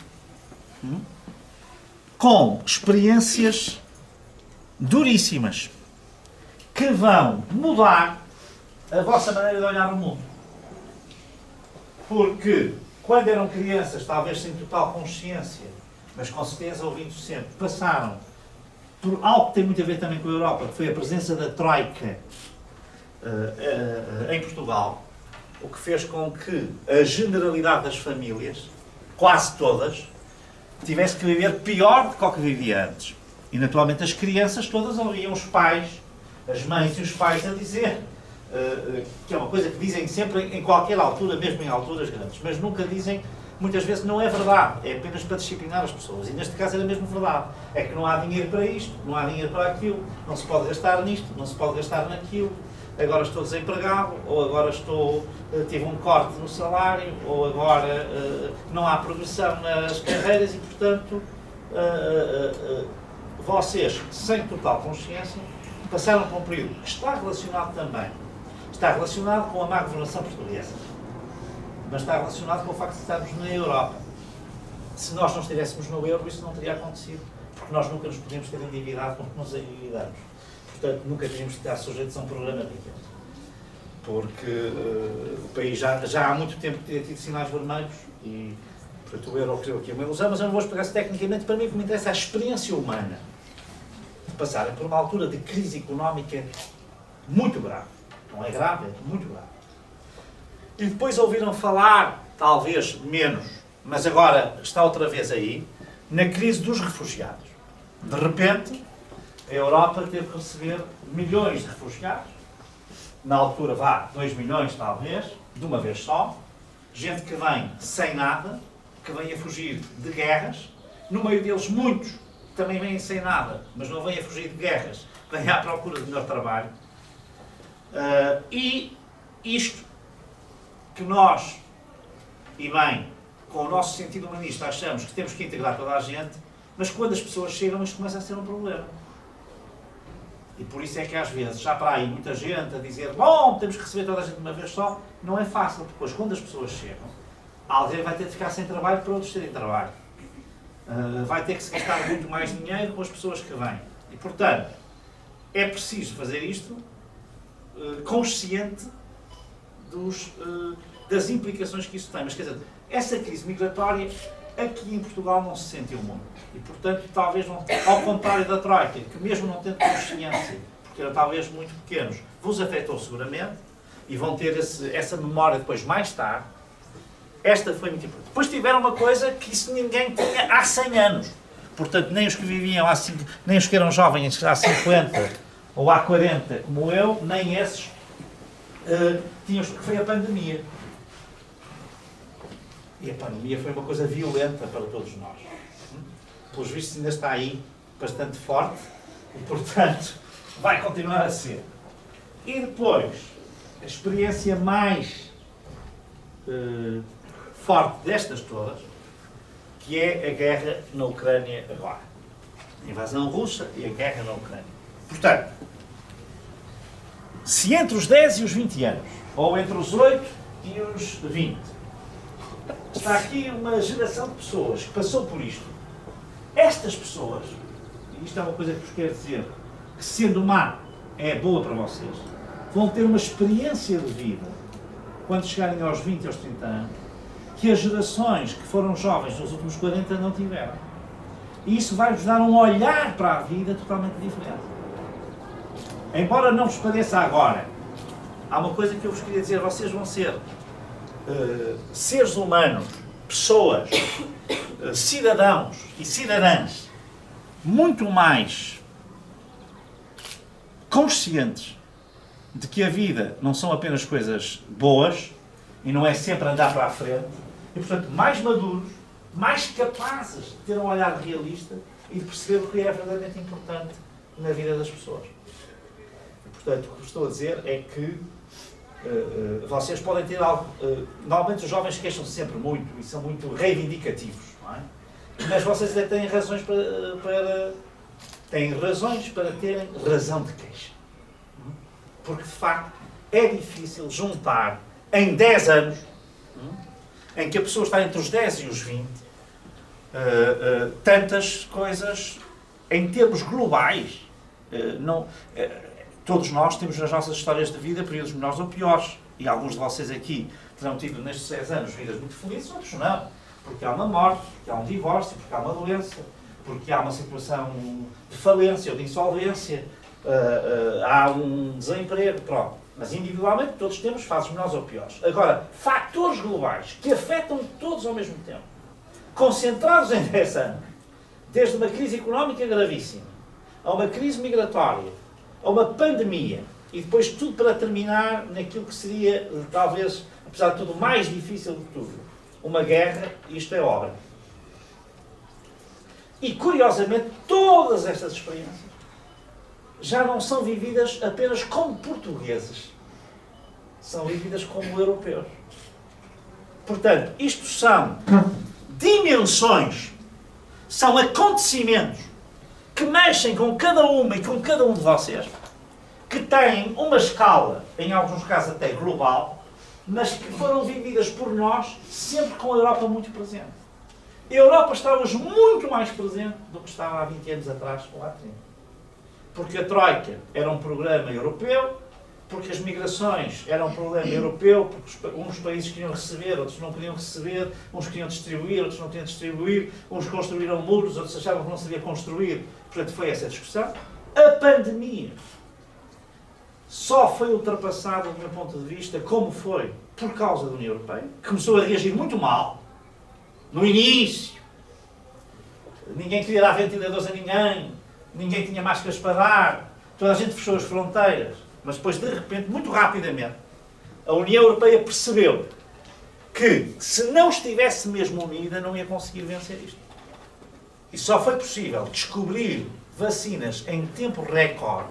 com experiências duríssimas que vão mudar a vossa maneira de olhar o mundo. Porque quando eram crianças, talvez sem total consciência, mas com certeza ouvindo sempre, passaram por algo que tem muito a ver também com a Europa, que foi a presença da Troika em Portugal, o que fez com que a generalidade das famílias, quase todas, tivesse que viver pior do que vivia antes. E naturalmente as crianças todas ouviam os pais, as mães e os pais a dizer, que é uma coisa que dizem sempre em qualquer altura, mesmo em alturas grandes, mas nunca dizem, muitas vezes não é verdade, é apenas para disciplinar as pessoas. E neste caso era mesmo verdade. É que não há dinheiro para isto, não há dinheiro para aquilo, não se pode gastar nisto, não se pode gastar naquilo, agora estou desempregado, ou agora tive um corte no salário, ou agora não há progressão nas carreiras e, portanto, vocês, sem total consciência, passaram por um período que está relacionado também, está relacionado com a má governação portuguesa, mas está relacionado com o facto de estarmos na Europa. Se nós não estivéssemos no euro, isso não teria acontecido, porque nós nunca nos podíamos ter endividado como nos endividamos. Portanto, nunca teríamos de estar sujeitos a um programa daqueles. Porque o país já há muito tempo teria tido sinais vermelhos e, portanto, o euro criou aqui uma ilusão, mas eu não vou explicar-se tecnicamente. Para mim, o que me interessa é a experiência humana de passarem por uma altura de crise económica muito grave. Não é grave, é muito grave. E depois ouviram falar, talvez menos, mas agora está outra vez aí, na crise dos refugiados. De repente, a Europa teve que receber milhões de refugiados, na altura, 2 milhões talvez, de uma vez só, gente que vem sem nada, que vem a fugir de guerras, no meio deles muitos também vêm sem nada, mas não vêm a fugir de guerras, vêm à procura de melhor trabalho. E isto que nós, e bem, com o nosso sentido humanista, achamos que temos que integrar toda a gente, mas quando as pessoas chegam, isto começa a ser um problema. E por isso é que às vezes já para aí muita gente a dizer bom, temos que receber toda a gente de uma vez só, não é fácil, porque depois quando as pessoas chegam, alguém vai ter de ficar sem trabalho para outros terem trabalho. Vai ter que se gastar muito mais dinheiro com as pessoas que vêm. E portanto, é preciso fazer isto consciente das implicações que isso tem. Mas quer dizer, essa crise migratória aqui em Portugal não se sentiu muito. E, portanto, talvez não, ao contrário da Troika, que mesmo não tendo consciência, porque eram talvez muito pequenos, vos afetou seguramente, e vão ter essa memória depois mais tarde. Esta foi muito importante. Depois tiveram uma coisa que isso ninguém tinha há 100 anos. Portanto, nem os que viviam nem os que eram jovens há 50 ou há 40, como eu, nem esses tinham, que foi a pandemia. E a pandemia foi uma coisa violenta para todos nós. Pelos vistos ainda está aí bastante forte e, portanto, vai continuar a ser. E depois, a experiência mais forte destas todas, que é a guerra na Ucrânia agora. A invasão russa e a guerra na Ucrânia. Portanto, se entre os 10 e os 20 anos, ou entre os 8 e os 20, está aqui uma geração de pessoas que passou por isto. Estas pessoas, e isto é uma coisa que vos quero dizer, que sendo má é boa para vocês, vão ter uma experiência de vida, quando chegarem aos 20 e aos 30 anos, que as gerações que foram jovens nos últimos 40 não tiveram. E isso vai-vos dar um olhar para a vida totalmente diferente. Embora não vos pareça agora, há uma coisa que eu vos queria dizer, vocês vão ser seres humanos, pessoas, cidadãos e cidadãs muito mais conscientes de que a vida não são apenas coisas boas e não é sempre andar para a frente, e portanto mais maduros, mais capazes de ter um olhar realista e de perceber o que é verdadeiramente importante na vida das pessoas. E, portanto, o que estou a dizer é que vocês podem ter algo. Normalmente os jovens queixam-se sempre muito e são muito reivindicativos, não é? Mas vocês até têm razões têm razões para terem razão de queixa. Porque de facto é difícil juntar em 10 anos, em que a pessoa está entre os 10 e os 20, tantas coisas em termos globais. Todos nós temos nas nossas histórias de vida períodos melhores ou piores. E alguns de vocês aqui terão tido nestes 10 anos vidas muito felizes, outros não. Porque há uma morte, porque há um divórcio, porque há uma doença, porque há uma situação de falência ou de insolvência, há um desemprego, pronto. Mas individualmente todos temos fases melhores ou piores. Agora, fatores globais que afetam todos ao mesmo tempo, concentrados em 10 anos, desde uma crise económica gravíssima, a uma crise migratória, a uma pandemia, e depois tudo para terminar naquilo que seria, talvez, apesar de tudo, mais difícil de tudo, uma guerra, isto é obra. E, curiosamente, todas estas experiências já não são vividas apenas como portugueses, são vividas como europeus. Portanto, isto são dimensões, são acontecimentos que mexem com cada uma e com cada um de vocês, que têm uma escala, em alguns casos até global, mas que foram vividas por nós sempre com a Europa muito presente. A Europa está hoje muito mais presente do que estava há 20 anos atrás ou há 30. Porque a Troika era um programa europeu, porque as migrações eram um problema europeu, porque uns países queriam receber, outros não queriam receber, uns queriam distribuir, outros não queriam distribuir, uns construíram muros, outros achavam que não sabia construir. Portanto, foi essa a discussão. A pandemia só foi ultrapassada, do meu ponto de vista, como foi, por causa da União Europeia, que começou a reagir muito mal, no início. Ninguém queria dar ventiladores a ninguém, ninguém tinha máscaras para dar, toda a gente fechou as fronteiras, mas depois, de repente, muito rapidamente, a União Europeia percebeu que, se não estivesse mesmo unida, não ia conseguir vencer isto. E só foi possível descobrir vacinas em tempo recorde,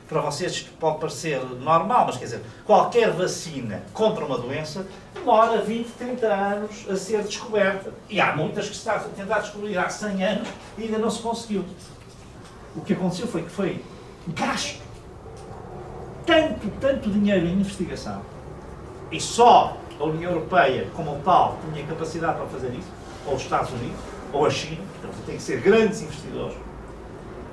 para vocês isto pode parecer normal, mas quer dizer, qualquer vacina contra uma doença demora 20, 30 anos a ser descoberta. E há muitas que se está a tentar descobrir há 100 anos e ainda não se conseguiu. O que aconteceu foi que foi gasto tanto dinheiro em investigação, e só a União Europeia, como tal, tinha capacidade para fazer isso, ou os Estados Unidos, ou a China, portanto, tem que ser grandes investidores,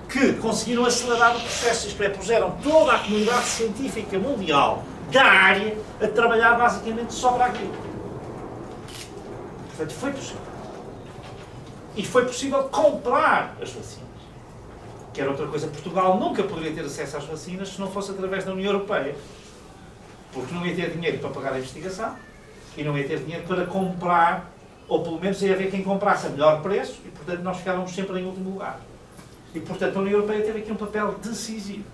que conseguiram acelerar o processo, isto é, puseram toda a comunidade científica mundial da área a trabalhar basicamente só para aquilo. Portanto, foi possível. E foi possível comprar as vacinas. Que era outra coisa, Portugal nunca poderia ter acesso às vacinas se não fosse através da União Europeia. Porque não ia ter dinheiro para pagar a investigação e não ia ter dinheiro para comprar, ou pelo menos ia haver quem comprasse a melhor preço e, portanto, nós ficávamos sempre em último lugar. E, portanto, a União Europeia teve aqui um papel decisivo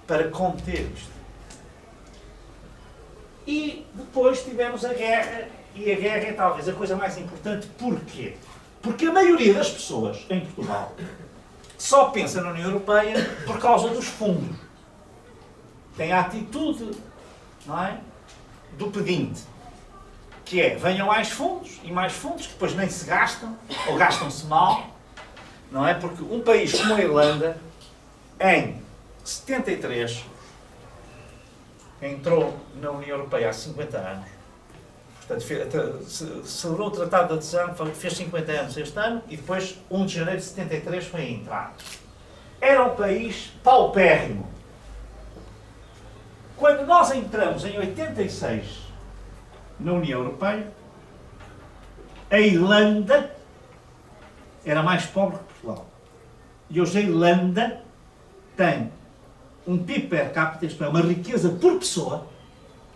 para conter isto. E depois tivemos a guerra, e a guerra é talvez a coisa mais importante. Porquê? Porque a maioria das pessoas em Portugal só pensa na União Europeia por causa dos fundos. Tem a atitude, não é, do pedinte, que é, venham mais fundos, e mais fundos, que depois nem se gastam, ou gastam-se mal, não é? Porque um país como a Irlanda, em 73, entrou na União Europeia há 50 anos, portanto, celebrou o Tratado de Adesão, fez 50 anos este ano, e depois, 1 de janeiro de 73, foi a entrada. Era um país paupérrimo. Quando nós entramos em 86 na União Europeia, a Irlanda era mais pobre que Portugal. E hoje a Irlanda tem um PIB per capita, isto é, uma riqueza por pessoa,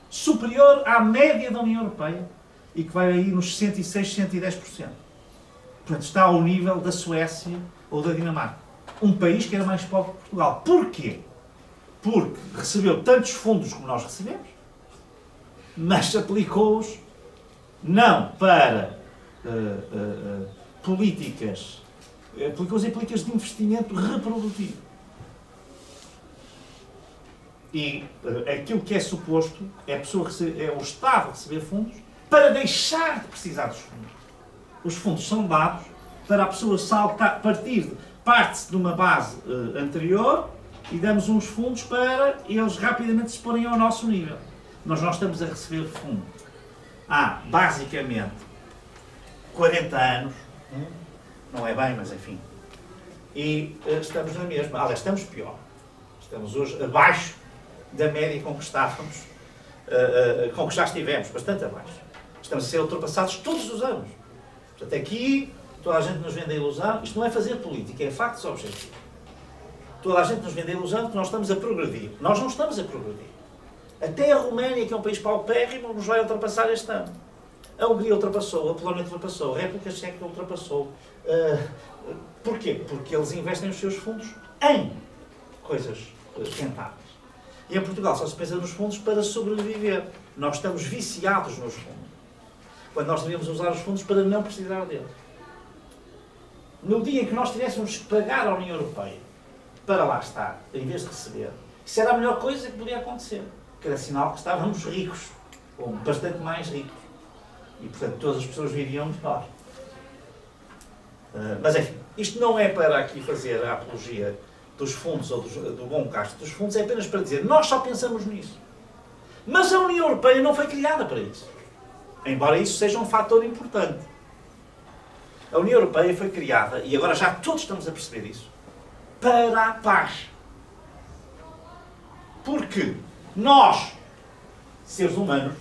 superior à média da União Europeia e que vai aí nos 106, 110%. Portanto, está ao nível da Suécia ou da Dinamarca. Um país que era mais pobre que Portugal. Porquê? Porque recebeu tantos fundos como nós recebemos, mas aplicou-os não para políticas, aplicou-os em políticas de investimento reprodutivo. E aquilo que é suposto é, é o Estado receber fundos para deixar de precisar dos fundos. Os fundos são dados para a pessoa saltar, parte-se de uma base anterior e damos uns fundos para eles rapidamente se porem ao nosso nível. Nós não estamos a receber fundos há, basicamente, 40 anos, não é bem, mas enfim, e estamos na mesma. Aliás, estamos pior. Estamos hoje abaixo da média com que estávamos, com que já estivemos, bastante abaixo. Estamos a ser ultrapassados todos os anos. Portanto, aqui, toda a gente nos vende a ilusão, isto não é fazer política, é factos objetivos. Toda a gente nos vende a ilusão que nós estamos a progredir. Nós não estamos a progredir. Até a Roménia, que é um país paupérrimo, nos vai ultrapassar este ano. A Hungria ultrapassou, a Polónia ultrapassou, a República Checa ultrapassou. Porquê? Porque eles investem os seus fundos em coisas rentáveis. E em Portugal só se pensa nos fundos para sobreviver. Nós estamos viciados nos fundos. Quando nós devíamos usar os fundos para não precisar deles. No dia em que nós tivéssemos que pagar à União Europeia para lá estar, em vez de receber, isso era a melhor coisa que podia acontecer. Que era sinal que estávamos ricos, ou bastante mais ricos. E, portanto, todas as pessoas viriam melhor. Mas, enfim, isto não é para aqui fazer a apologia dos fundos ou do bom gasto dos fundos, é apenas para dizer, nós só pensamos nisso. Mas a União Europeia não foi criada para isso. Embora isso seja um fator importante. A União Europeia foi criada, e agora já todos estamos a perceber isso, para a paz. Porque nós, seres humanos,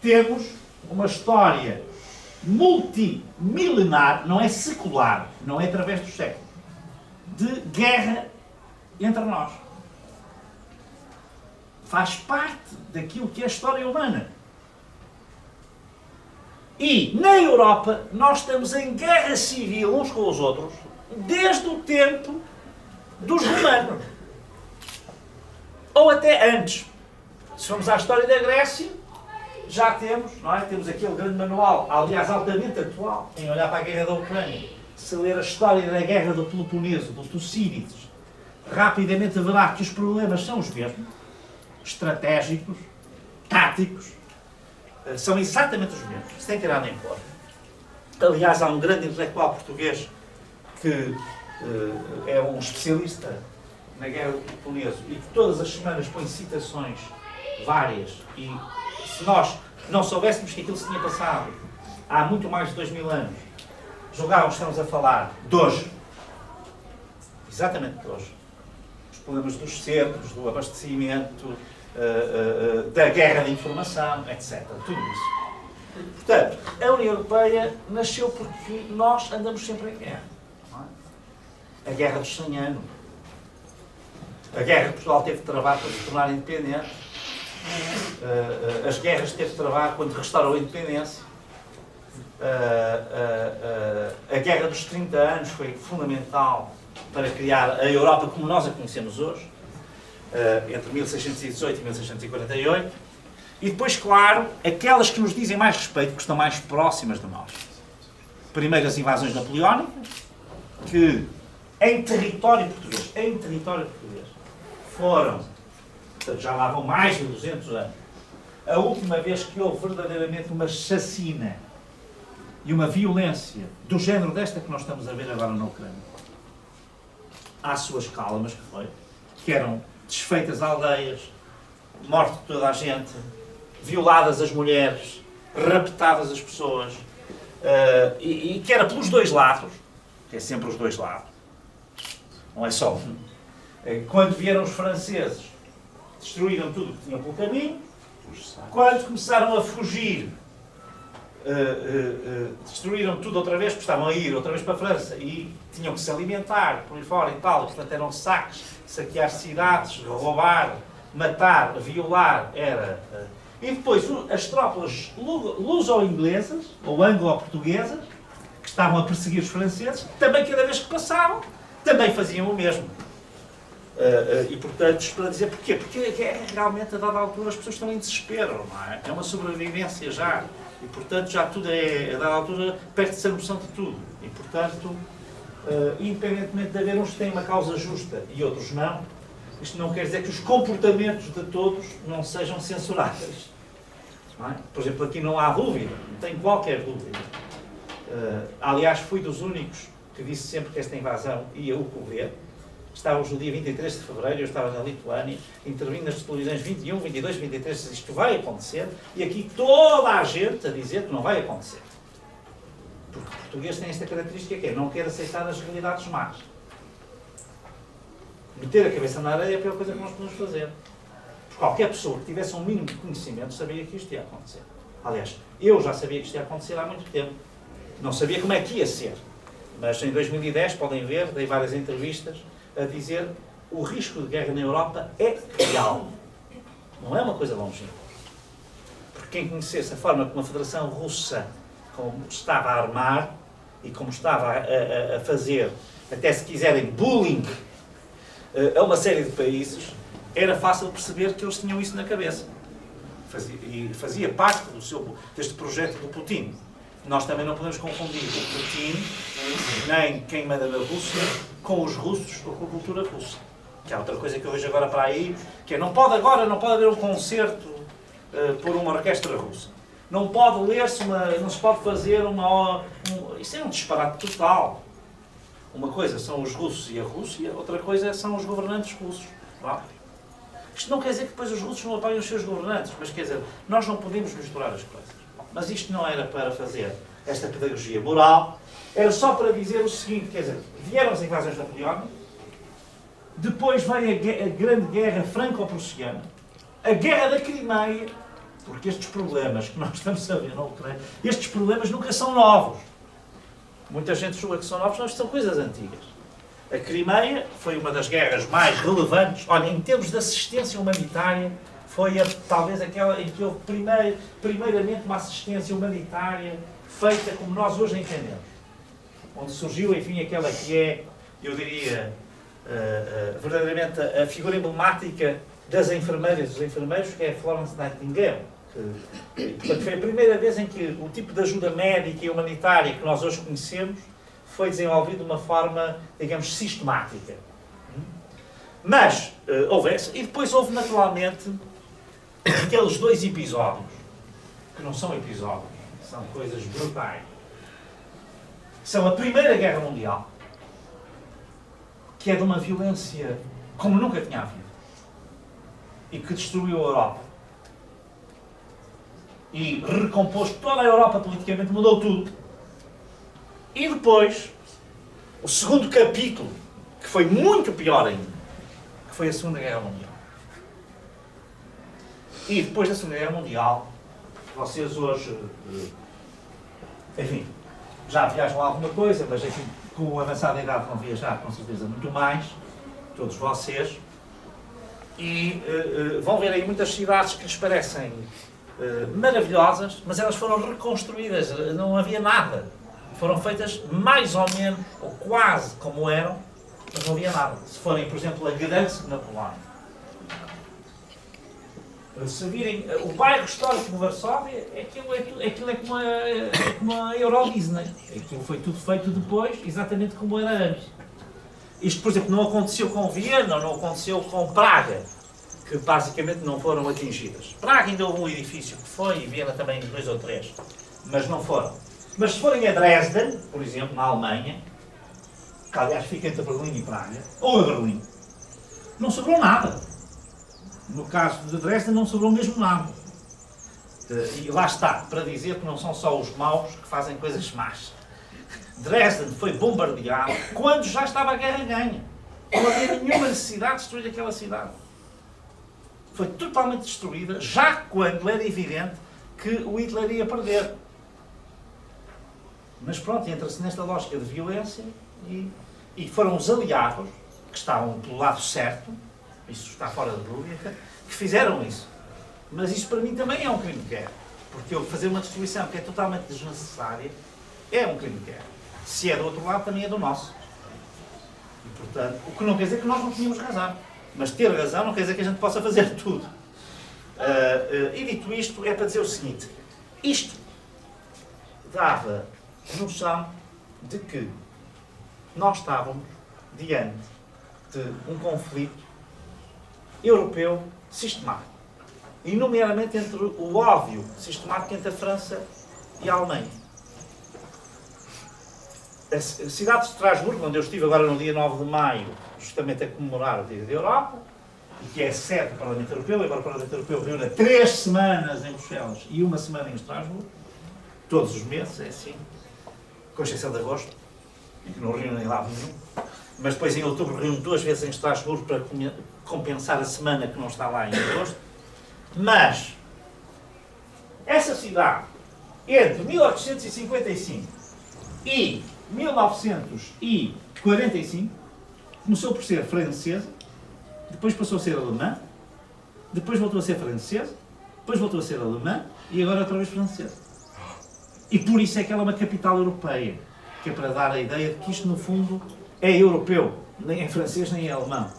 temos uma história multimilenar, não é secular, não é através dos séculos, de guerra entre nós. Faz parte daquilo que é a história humana. E, na Europa, nós estamos em guerra civil uns com os outros desde o tempo dos romanos. Ou até antes. Se formos à história da Grécia, já temos, não é? Temos aquele grande manual, aliás, altamente atual, em olhar para a guerra da Ucrânia. Se ler a história da guerra do Peloponeso, do Tucídides, rapidamente verá que os problemas são os mesmos, estratégicos, táticos, são exatamente os mesmos, sem tirar nem pôr. Aliás, há um grande intelectual português que é um especialista na guerra do Peloponeso e que todas as semanas põe citações várias, e se nós não soubéssemos que aquilo se tinha passado há muito mais de 2000 anos, julgávamos que estamos a falar de hoje, exatamente de hoje. Os problemas dos centros, do abastecimento, da guerra de informação, etc. Tudo isso. Portanto, a União Europeia nasceu porque nós andamos sempre em guerra. Não é? A guerra dos 100 anos. A guerra que Portugal teve de travar para se tornar independente. As guerras que teve de travar quando restaurou a independência. A guerra dos 30 anos foi fundamental para criar a Europa como nós a conhecemos hoje. Entre 1618 e 1648, e depois, claro, aquelas que nos dizem mais respeito, que estão mais próximas de nós. Primeiro, as invasões napoleónicas, que em território português, foram, portanto, já lá vão mais de 200 anos, a última vez que houve verdadeiramente uma chacina e uma violência do género desta que nós estamos a ver agora na Ucrânia. À sua escala, mas que foi, que eram desfeitas aldeias, morte de toda a gente, violadas as mulheres, raptadas as pessoas, e que era pelos dois lados, que é sempre os dois lados, não é só um. Quando vieram os franceses, destruíram tudo o que tinham pelo caminho. Quando começaram a fugir, destruíram tudo outra vez, porque estavam a ir outra vez para a França e tinham que se alimentar por aí fora e tal, portanto eram saques, saquear cidades, roubar, matar, violar, era... E depois as tropas luso-inglesas, ou anglo-portuguesas, que estavam a perseguir os franceses, também cada vez que passavam, também faziam o mesmo. E portanto, para dizer porquê? Porque realmente a dada altura as pessoas estão em desespero, não é? É uma sobrevivência já. E portanto já tudo a dada altura perde-se a noção de tudo. E portanto, independentemente de haver uns que têm uma causa justa e outros não, isto não quer dizer que os comportamentos de todos não sejam censuráveis. Não é? Por exemplo, aqui não há dúvida, não tenho qualquer dúvida. Aliás, fui dos únicos que disse sempre que esta invasão ia ocorrer. Estávamos no dia 23 de fevereiro, eu estava na Lituânia, intervindo nas televisões 21, 22, 23, isto vai acontecer, e aqui toda a gente a dizer que não vai acontecer. Porque o português tem esta característica que é não quer aceitar as realidades más. Meter a cabeça na areia é a pior coisa que nós podemos fazer. Porque qualquer pessoa que tivesse um mínimo de conhecimento sabia que isto ia acontecer. Aliás, eu já sabia que isto ia acontecer há muito tempo. Não sabia como é que ia ser. Mas em 2010, podem ver, dei várias entrevistas a dizer o risco de guerra na Europa é real. Não é uma coisa longínqua. Porque quem conhecesse a forma como a Federação Russa como estava a armar e como estava a fazer, até se quiserem, bullying a uma série de países, era fácil perceber que eles tinham isso na cabeça. Fazia parte deste projeto do Putin. Nós também não podemos confundir o Putin, nem quem manda na Rússia, com os russos ou com a cultura russa. Que há outra coisa que eu vejo agora para aí, que é não pode haver um concerto por uma orquestra russa. Não pode ler-se não se pode fazer isso é um disparate total. Uma coisa são os russos e a Rússia, outra coisa são os governantes russos. Não? Isto não quer dizer que depois os russos não apoiem os seus governantes, mas quer dizer, nós não podemos misturar as coisas. Mas isto não era para fazer esta pedagogia moral, era só para dizer o seguinte, quer dizer, vieram as invasões napoleónicas, depois veio a grande guerra franco-prussiana, a guerra da Crimeia, porque estes problemas que nós estamos a ver na Ucrânia, estes problemas nunca são novos. Muita gente julga que são novos, mas são coisas antigas. A Crimeia foi uma das guerras mais relevantes, olha, em termos de assistência humanitária, foi talvez aquela em que houve primeiramente uma assistência humanitária feita como nós hoje entendemos. Onde surgiu, enfim, aquela que é, eu diria, verdadeiramente a figura emblemática das enfermeiras e dos enfermeiros, que é a Florence Nightingale. Portanto, foi a primeira vez em que o tipo de ajuda médica e humanitária que nós hoje conhecemos foi desenvolvido de uma forma, digamos, sistemática. Mas houve essa. E depois houve, naturalmente, aqueles dois episódios, que não são episódios, são coisas brutais. São a Primeira Guerra Mundial, que é de uma violência como nunca tinha havido, e que destruiu a Europa. E recompôs toda a Europa politicamente, mudou tudo. E depois, o segundo capítulo, que foi muito pior ainda, que foi a Segunda Guerra Mundial. E depois da Segunda Guerra Mundial, vocês hoje, enfim, já viajam alguma coisa, mas enfim, com a avançada idade vão viajar com certeza muito mais, todos vocês, e vão ver aí muitas cidades que lhes parecem maravilhosas, mas elas foram reconstruídas, não havia nada. Foram feitas mais ou menos, ou quase como eram, mas não havia nada. Se forem, por exemplo, a Gdansk, na Polónia. Se virem o bairro histórico de Varsóvia, aquilo é como a Euro Disney. Aquilo foi tudo feito depois, exatamente como era antes. Isto, por exemplo, não aconteceu com Viena, não aconteceu com Praga, que basicamente não foram atingidas. Praga ainda houve um edifício que foi, e Viena também 2 ou 3, mas não foram. Mas se forem a Dresden, por exemplo, na Alemanha, que aliás fica entre Berlim e Praga, ou a Berlim, não sobrou nada. No caso de Dresden não sobrou mesmo nada. E lá está, para dizer que não são só os maus que fazem coisas más. Dresden foi bombardeado quando já estava a guerra ganha. Não havia nenhuma necessidade de destruir aquela cidade. Foi totalmente destruída, já quando era evidente que o Hitler ia perder. Mas pronto, entra-se nesta lógica de violência e foram os aliados, que estavam pelo lado certo, isso está fora de dúvida, que fizeram isso. Mas isso para mim também é um crime de guerra. Porque eu fazer uma destruição que é totalmente desnecessária é um crime de guerra. Se é do outro lado, também é do nosso. E portanto, o que não quer dizer que nós não tínhamos razão. Mas ter razão não quer dizer que a gente possa fazer tudo. E dito isto, é para dizer o seguinte. Isto dava noção de que nós estávamos diante de um conflito europeu sistemático. E nomeadamente entre o óbvio sistemático entre a França e a Alemanha. A cidade de Estrasburgo, onde eu estive agora no dia 9 de maio, justamente a comemorar o Dia da Europa, e que é sede do Parlamento Europeu, agora o Parlamento Europeu reúne 3 semanas em Bruxelas e 1 semana em Estrasburgo, todos os meses, é assim, com exceção de agosto, em que não reúnem lá nenhum, mas depois em outubro reúne 2 vezes em Estrasburgo para compensar a semana que não está lá em agosto. Mas essa cidade, entre 1855 e 1945, começou por ser francesa, depois passou a ser alemã, depois voltou a ser francesa, depois voltou a ser alemã e agora outra vez francesa. E por isso é que ela é uma capital europeia, que é para dar a ideia de que isto no fundo é europeu, nem é francês nem é alemão.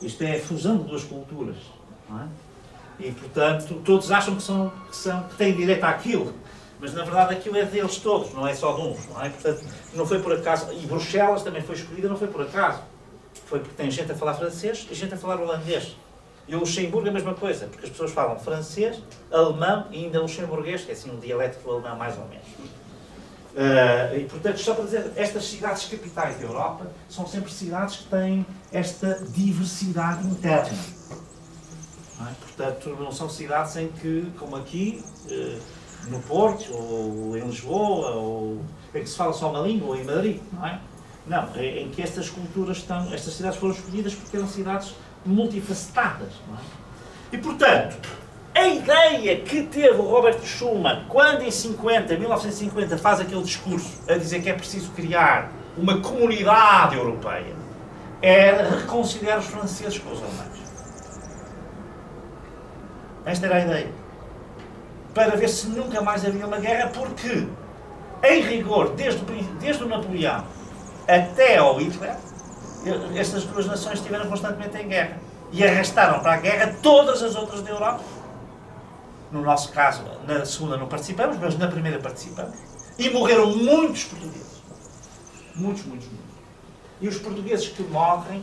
Isto é a fusão de 2 culturas, não é? E portanto todos acham que têm direito àquilo, mas na verdade aquilo é deles todos, não é só de uns, não é? Portanto, não foi por acaso, e Bruxelas também foi escolhida, não foi por acaso. Foi porque tem gente a falar francês e gente a falar holandês. E o Luxemburgo é a mesma coisa, porque as pessoas falam francês, alemão e ainda luxemburguês, que é assim um dialético alemão mais ou menos. E portanto, só para dizer, estas cidades capitais da Europa são sempre cidades que têm esta diversidade interna. Não é? Portanto, não são cidades em que, como aqui, no Porto, ou em Lisboa, ou em que se fala só uma língua, ou em Madrid, não é? Não, em que estas culturas estão, estas cidades foram escolhidas porque eram cidades multifacetadas, não é? E portanto, a ideia que teve o Robert Schuman quando em 1950 faz aquele discurso a dizer que é preciso criar uma comunidade europeia era reconciliar os franceses com os alemães. Esta era a ideia. Para ver se nunca mais havia uma guerra, porque, em rigor, desde o Napoleão até ao Hitler, estas duas nações estiveram constantemente em guerra. E arrastaram para a guerra todas as outras da Europa. No nosso caso, na segunda não participamos, mas na primeira participamos. E morreram muitos portugueses. Muitos. E os portugueses que morrem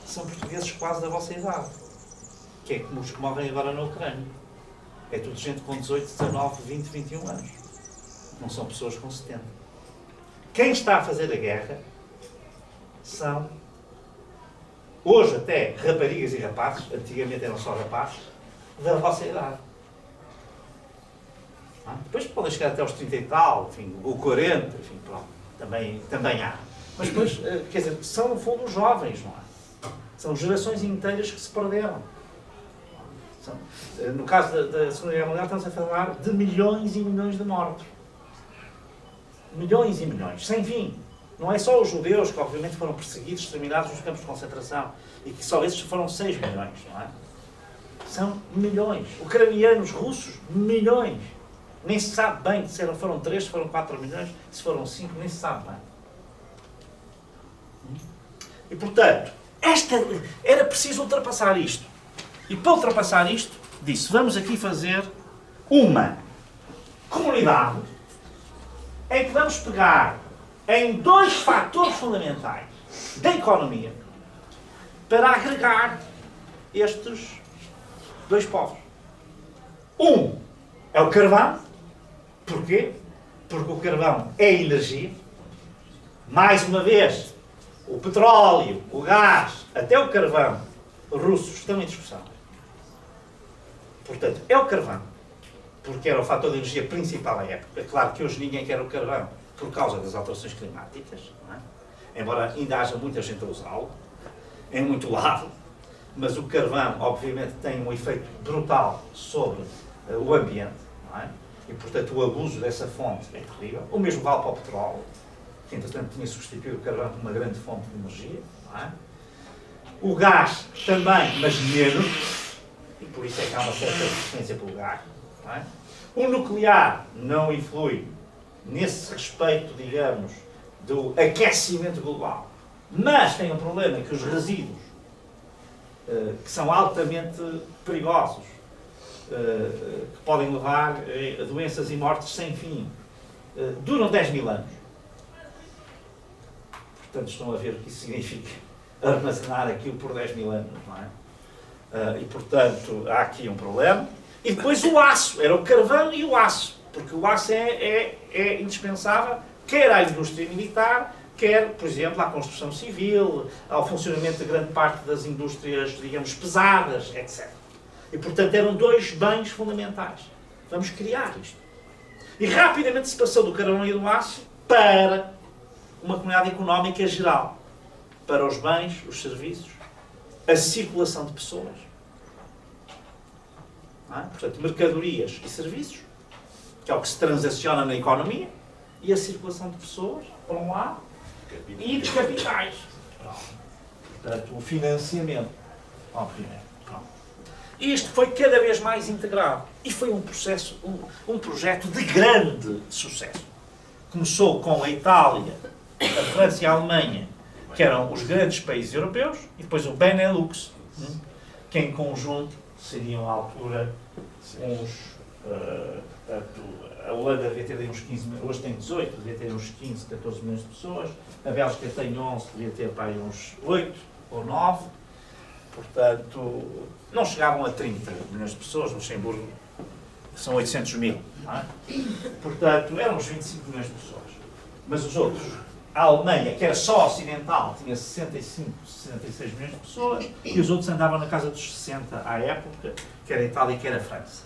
são portugueses quase da vossa idade. Que é como os que morrem agora na Ucrânia. É tudo gente com 18, 19, 20, 21 anos. Não são pessoas com 70. Quem está a fazer a guerra são, hoje até, raparigas e rapazes, antigamente eram só rapazes, da vossa idade. Depois podem chegar até aos 30 e tal, enfim, ou 40, enfim, pronto, também há. Mas depois, quer dizer, são no fundo os jovens, não é? São gerações inteiras que se perderam. No caso da Segunda Guerra Mundial, estamos a falar de milhões e milhões de mortos. Milhões e milhões, sem fim. Não é só os judeus que obviamente foram perseguidos, exterminados nos campos de concentração, e que só esses foram 6 milhões, não é? São milhões. Ucranianos, russos, milhões. Nem se sabe bem se foram 3, se foram 4 milhões, se foram 5, nem se sabe bem. E portanto, era preciso ultrapassar isto. E para ultrapassar isto, disse, vamos aqui fazer uma comunidade em que vamos pegar em 2 fatores fundamentais da economia para agregar estes 2 povos. Um é o carvão. Porquê? Porque o carvão é energia. Mais uma vez, o petróleo, o gás, até o carvão, os russos estão em discussão. Portanto, é o carvão, porque era o fator de energia principal à época. É claro que hoje ninguém quer o carvão por causa das alterações climáticas, não é? Embora ainda haja muita gente a usá-lo, em muito lado, mas o carvão, obviamente, tem um efeito brutal sobre o ambiente, não é? E, portanto, o abuso dessa fonte é terrível. O mesmo vale para o petróleo, que, entretanto, tinha substituído o carvão como uma grande fonte de energia, não é? O gás também, mas menos. E por isso é que há uma certa resistência pelo gás. Não é? O nuclear não influi nesse respeito, digamos, do aquecimento global. Mas tem um problema que os resíduos, que são altamente perigosos, que podem levar a doenças e mortes sem fim, duram 10 mil anos. Portanto, estão a ver o que isso significa armazenar aquilo por 10 mil anos, não é? E, portanto, há aqui um problema. E depois o aço, era o carvão e o aço, porque o aço é indispensável, quer à indústria militar, quer, por exemplo, à construção civil, ao funcionamento de grande parte das indústrias, digamos, pesadas, etc. E, portanto, eram 2 bens fundamentais. Vamos criar isto. E rapidamente se passou do carvão e do aço para uma comunidade económica geral, para os bens, os serviços, a circulação de pessoas. Portanto, mercadorias e serviços, que é o que se transaciona na economia, e a circulação de pessoas, por um lado, e de capitais. Portanto, o financiamento, obviamente. Isto foi cada vez mais integrado. E foi um processo, um projeto de grande sucesso. Começou com a Itália, a França e a Alemanha, que eram os grandes países europeus, e depois o Benelux, que em conjunto seriam à altura uns... portanto, a Holanda devia ter uns 15 milhões, hoje tem 18, devia ter uns 15, 14 milhões de pessoas, a Bélgica tem 11, devia ter para aí uns 8 ou 9, portanto, não chegavam a 30 milhões de pessoas, no Luxemburgo são 800 mil, não é? Portanto, eram uns 25 milhões de pessoas. Mas os outros, a Alemanha, que era só ocidental, tinha 65, 66 milhões de pessoas, e os outros andavam na casa dos 60 à época, que era a Itália e que era a França.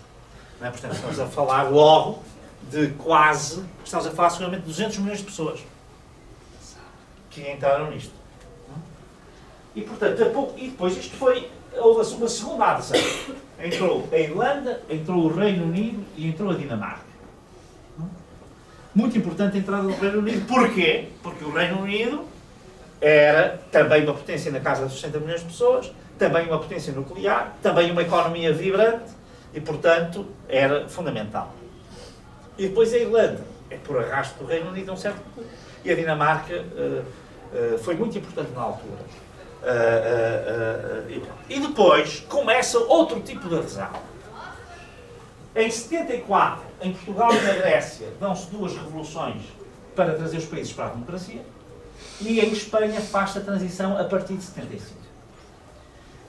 Não é? Portanto, estamos a falar logo de quase, estamos a falar seguramente de 200 milhões de pessoas que entraram nisto. E, portanto, e depois isto foi, houve uma segunda adesão. Entrou a Irlanda, entrou o Reino Unido e entrou a Dinamarca. Muito importante a entrada do Reino Unido. Porquê? Porque o Reino Unido era também uma potência na casa dos 60 milhões de pessoas, também uma potência nuclear, também uma economia vibrante, E, portanto, era fundamental. E depois a Irlanda, é por arrasto do Reino Unido, e a Dinamarca foi muito importante na altura. E depois começa outro tipo de adesão. Em 74, em Portugal e na Grécia, dão-se 2 revoluções para trazer os países para a democracia, e em Espanha faz-se a transição a partir de 75.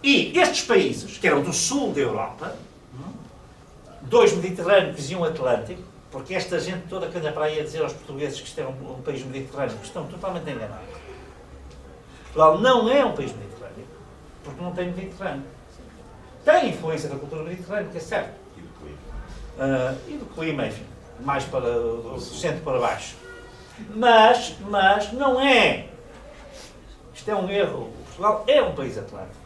E estes países, que eram do sul da Europa, 2 mediterrâneos e um atlântico, porque esta gente toda que anda para aí a dizer aos portugueses que isto é um país mediterrâneo, estão totalmente enganados. Portugal não é um país mediterrâneo, porque não tem Mediterrâneo. Tem influência da cultura mediterrânea, que é certo. E do clima. E do clima, enfim, mais para do centro para baixo. Mas não é. Isto é um erro. Portugal é um país atlântico.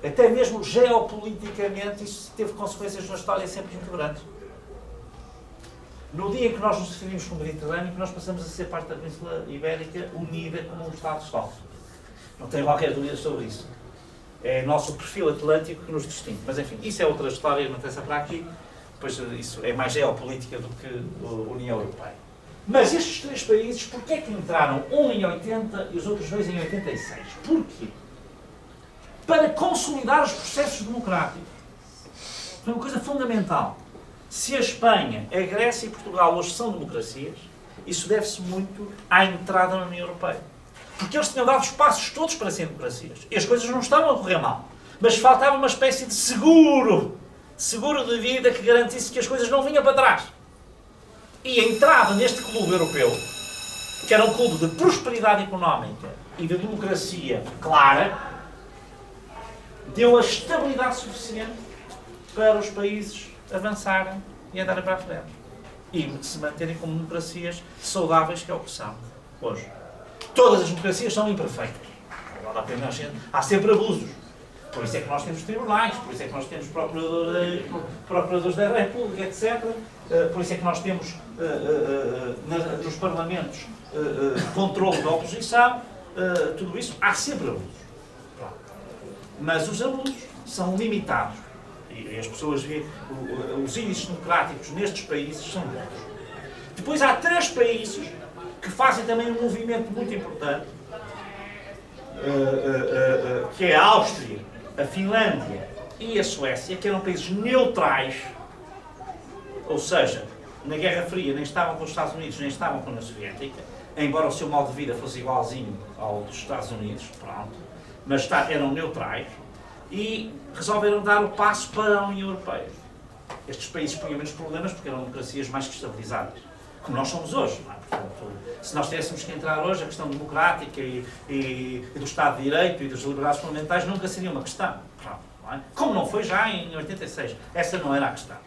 Até mesmo geopoliticamente isso teve consequências na história sempre muito grandes. No dia em que nós nos definimos como Mediterrâneo, nós passamos a ser parte da Península Ibérica unida como um Estado só. Não tenho qualquer dúvida sobre isso. É nosso perfil atlântico que nos distingue. Mas enfim, isso é outra história, não interessa para aqui. Pois isso é mais geopolítica do que a União Europeia. Mas estes 3 países, porquê é que entraram um em 80 e os outros 2 em 86? Porquê? Para consolidar os processos democráticos. Foi uma coisa fundamental. Se a Espanha, a Grécia e Portugal hoje são democracias, isso deve-se muito à entrada na União Europeia. Porque eles tinham dado os passos todos para serem democracias. E as coisas não estavam a correr mal. Mas faltava uma espécie de seguro de vida que garantisse que as coisas não vinham para trás. E a entrada neste clube europeu, que era um clube de prosperidade económica e de democracia clara, deu a estabilidade suficiente para os países avançarem e andarem para a frente. E se manterem como democracias saudáveis, que é o que são hoje. Todas as democracias são imperfeitas. Não vale a pena a gente. Há sempre abusos. Por isso é que nós temos tribunais, por isso é que nós temos procuradores da República, etc. Por isso é que nós temos nos parlamentos controle da oposição. Tudo isso, há sempre abusos. Mas os abusos são limitados. E as pessoas veem os índices democráticos nestes países são bons. Depois há 3 países que fazem também um movimento muito importante, que é a Áustria, a Finlândia e a Suécia, que eram países neutrais, ou seja, na Guerra Fria nem estavam com os Estados Unidos, nem estavam com a União Soviética, embora o seu modo de vida fosse igualzinho ao dos Estados Unidos, pronto, mas eram neutrais, e resolveram dar o passo para a União Europeia. Estes países tinham menos problemas porque eram democracias mais que estabilizadas, como nós somos hoje. Não é? Portanto, se nós tivéssemos que entrar hoje, a questão democrática e do Estado de Direito e das liberdades fundamentais nunca seria uma questão. Não é? Como não foi já em 86. Essa não era a questão.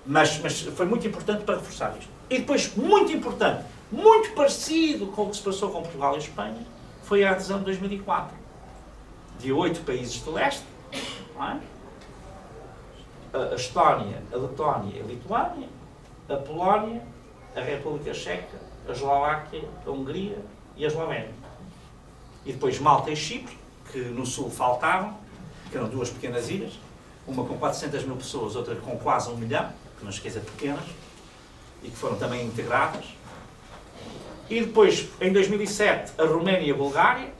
Mas foi muito importante para reforçar isto. E depois, muito importante, muito parecido com o que se passou com Portugal e Espanha, foi a adesão de 2004. De 8 países de leste, não é? A Estónia, a Letónia e a Lituânia, a Polónia, a República Checa, a Eslováquia, a Hungria e a Eslovénia. E depois Malta e Chipre, que no sul faltavam, que eram 2 pequenas ilhas, uma com 400 mil pessoas, outra com quase 1 milhão, que não esqueça pequenas, e que foram também integradas. E depois, em 2007, a Roménia e a Bulgária,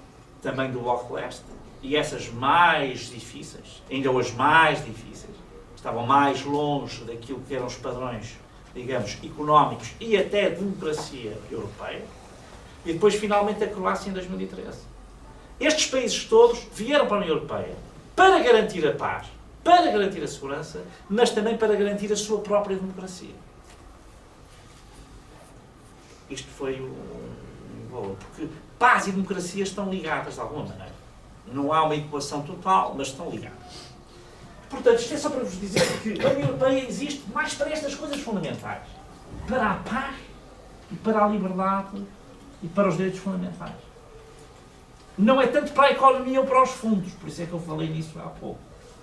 também do Bloco de Leste, e essas mais difíceis, ainda hoje mais difíceis, estavam mais longe daquilo que eram os padrões, digamos, económicos e até democracia europeia. E depois, finalmente, a Croácia em 2013. Estes países todos vieram para a União Europeia para garantir a paz, para garantir a segurança, mas também para garantir a sua própria democracia. Isto foi um valor, porque paz e democracia estão ligadas de alguma maneira. Não há uma equação total, mas estão ligadas. Portanto, isto é só para vos dizer que a União Europeia existe mais para estas coisas fundamentais. Para a paz, e para a liberdade, e para os direitos fundamentais. Não é tanto para a economia ou para os fundos, por isso é que eu falei nisso há pouco.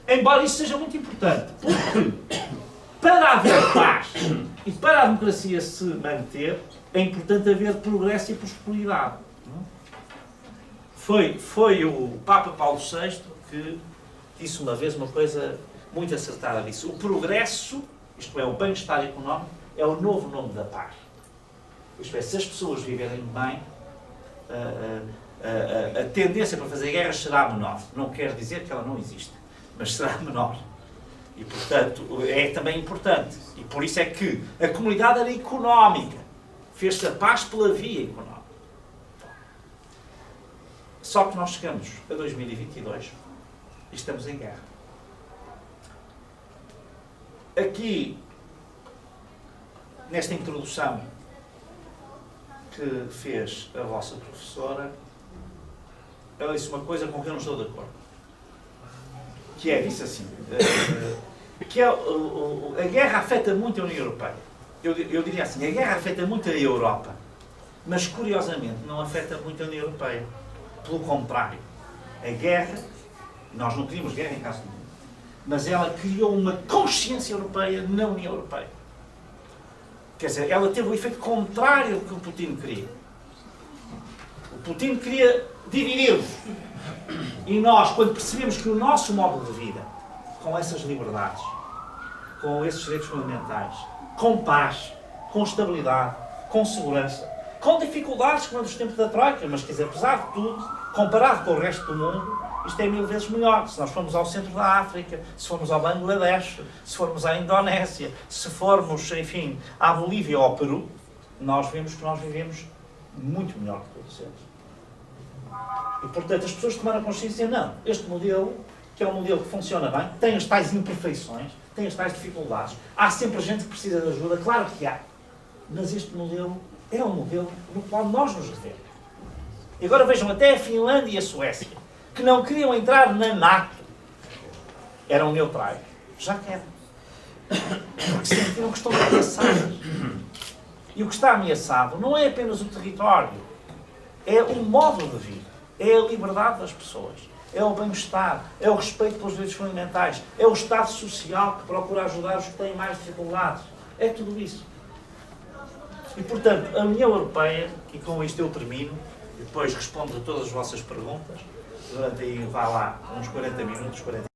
Embora isso seja muito importante, porque para haver paz e para a democracia se manter, é importante haver progresso e prosperidade. Foi o Papa Paulo VI que disse uma vez uma coisa muito acertada disse, o progresso, isto é, o bem-estar económico, é o novo nome da paz. Isto é, se as pessoas viverem bem, a tendência para fazer guerras será menor. Não quer dizer que ela não existe, mas será menor. E, portanto, é também importante. E por isso é que a comunidade era económica. Fez-se a paz pela via económica. Só que nós chegamos a 2022 e estamos em guerra. Aqui, nesta introdução que fez a vossa professora, ela disse uma coisa com que eu não estou de acordo. Que é, disse assim, que é, a guerra afeta muito a União Europeia. Eu diria assim, a guerra afeta muito a Europa, mas curiosamente não afeta muito a União Europeia. Pelo contrário, a guerra, nós não queríamos guerra em caso nenhum, mas ela criou uma consciência europeia na União Europeia. Quer dizer, ela teve o efeito contrário do que o Putin queria. O Putin queria dividir-nos. E nós, quando percebemos que o nosso modo de vida, com essas liberdades, com esses direitos fundamentais, com paz, com estabilidade, com segurança, com dificuldades como nos tempos da Troika, mas quer dizer, apesar de tudo, comparado com o resto do mundo, isto é 1000 vezes melhor. Se nós formos ao centro da África, se formos ao Bangladesh, se formos à Indonésia, se formos, enfim, à Bolívia ou ao Peru, nós vemos que nós vivemos muito melhor que todos eles. E, portanto, as pessoas tomaram consciência, não, este modelo, que é um modelo que funciona bem, tem as tais imperfeições, tem as tais dificuldades, há sempre gente que precisa de ajuda, claro que há, mas este modelo é um modelo no qual nós nos devemos. E agora vejam, até a Finlândia e a Suécia, que não queriam entrar na NATO, eram neutrais, já querem. Porque sentiram que estão ameaçados. E o que está ameaçado não é apenas o território, é o modo de vida, é a liberdade das pessoas, é o bem-estar, é o respeito pelos direitos fundamentais, é o Estado social que procura ajudar os que têm mais dificuldades. É tudo isso. E, portanto, a União Europeia, e com isto eu termino, e depois respondo a todas as vossas perguntas, durante aí, vá lá, uns 40 minutos, 40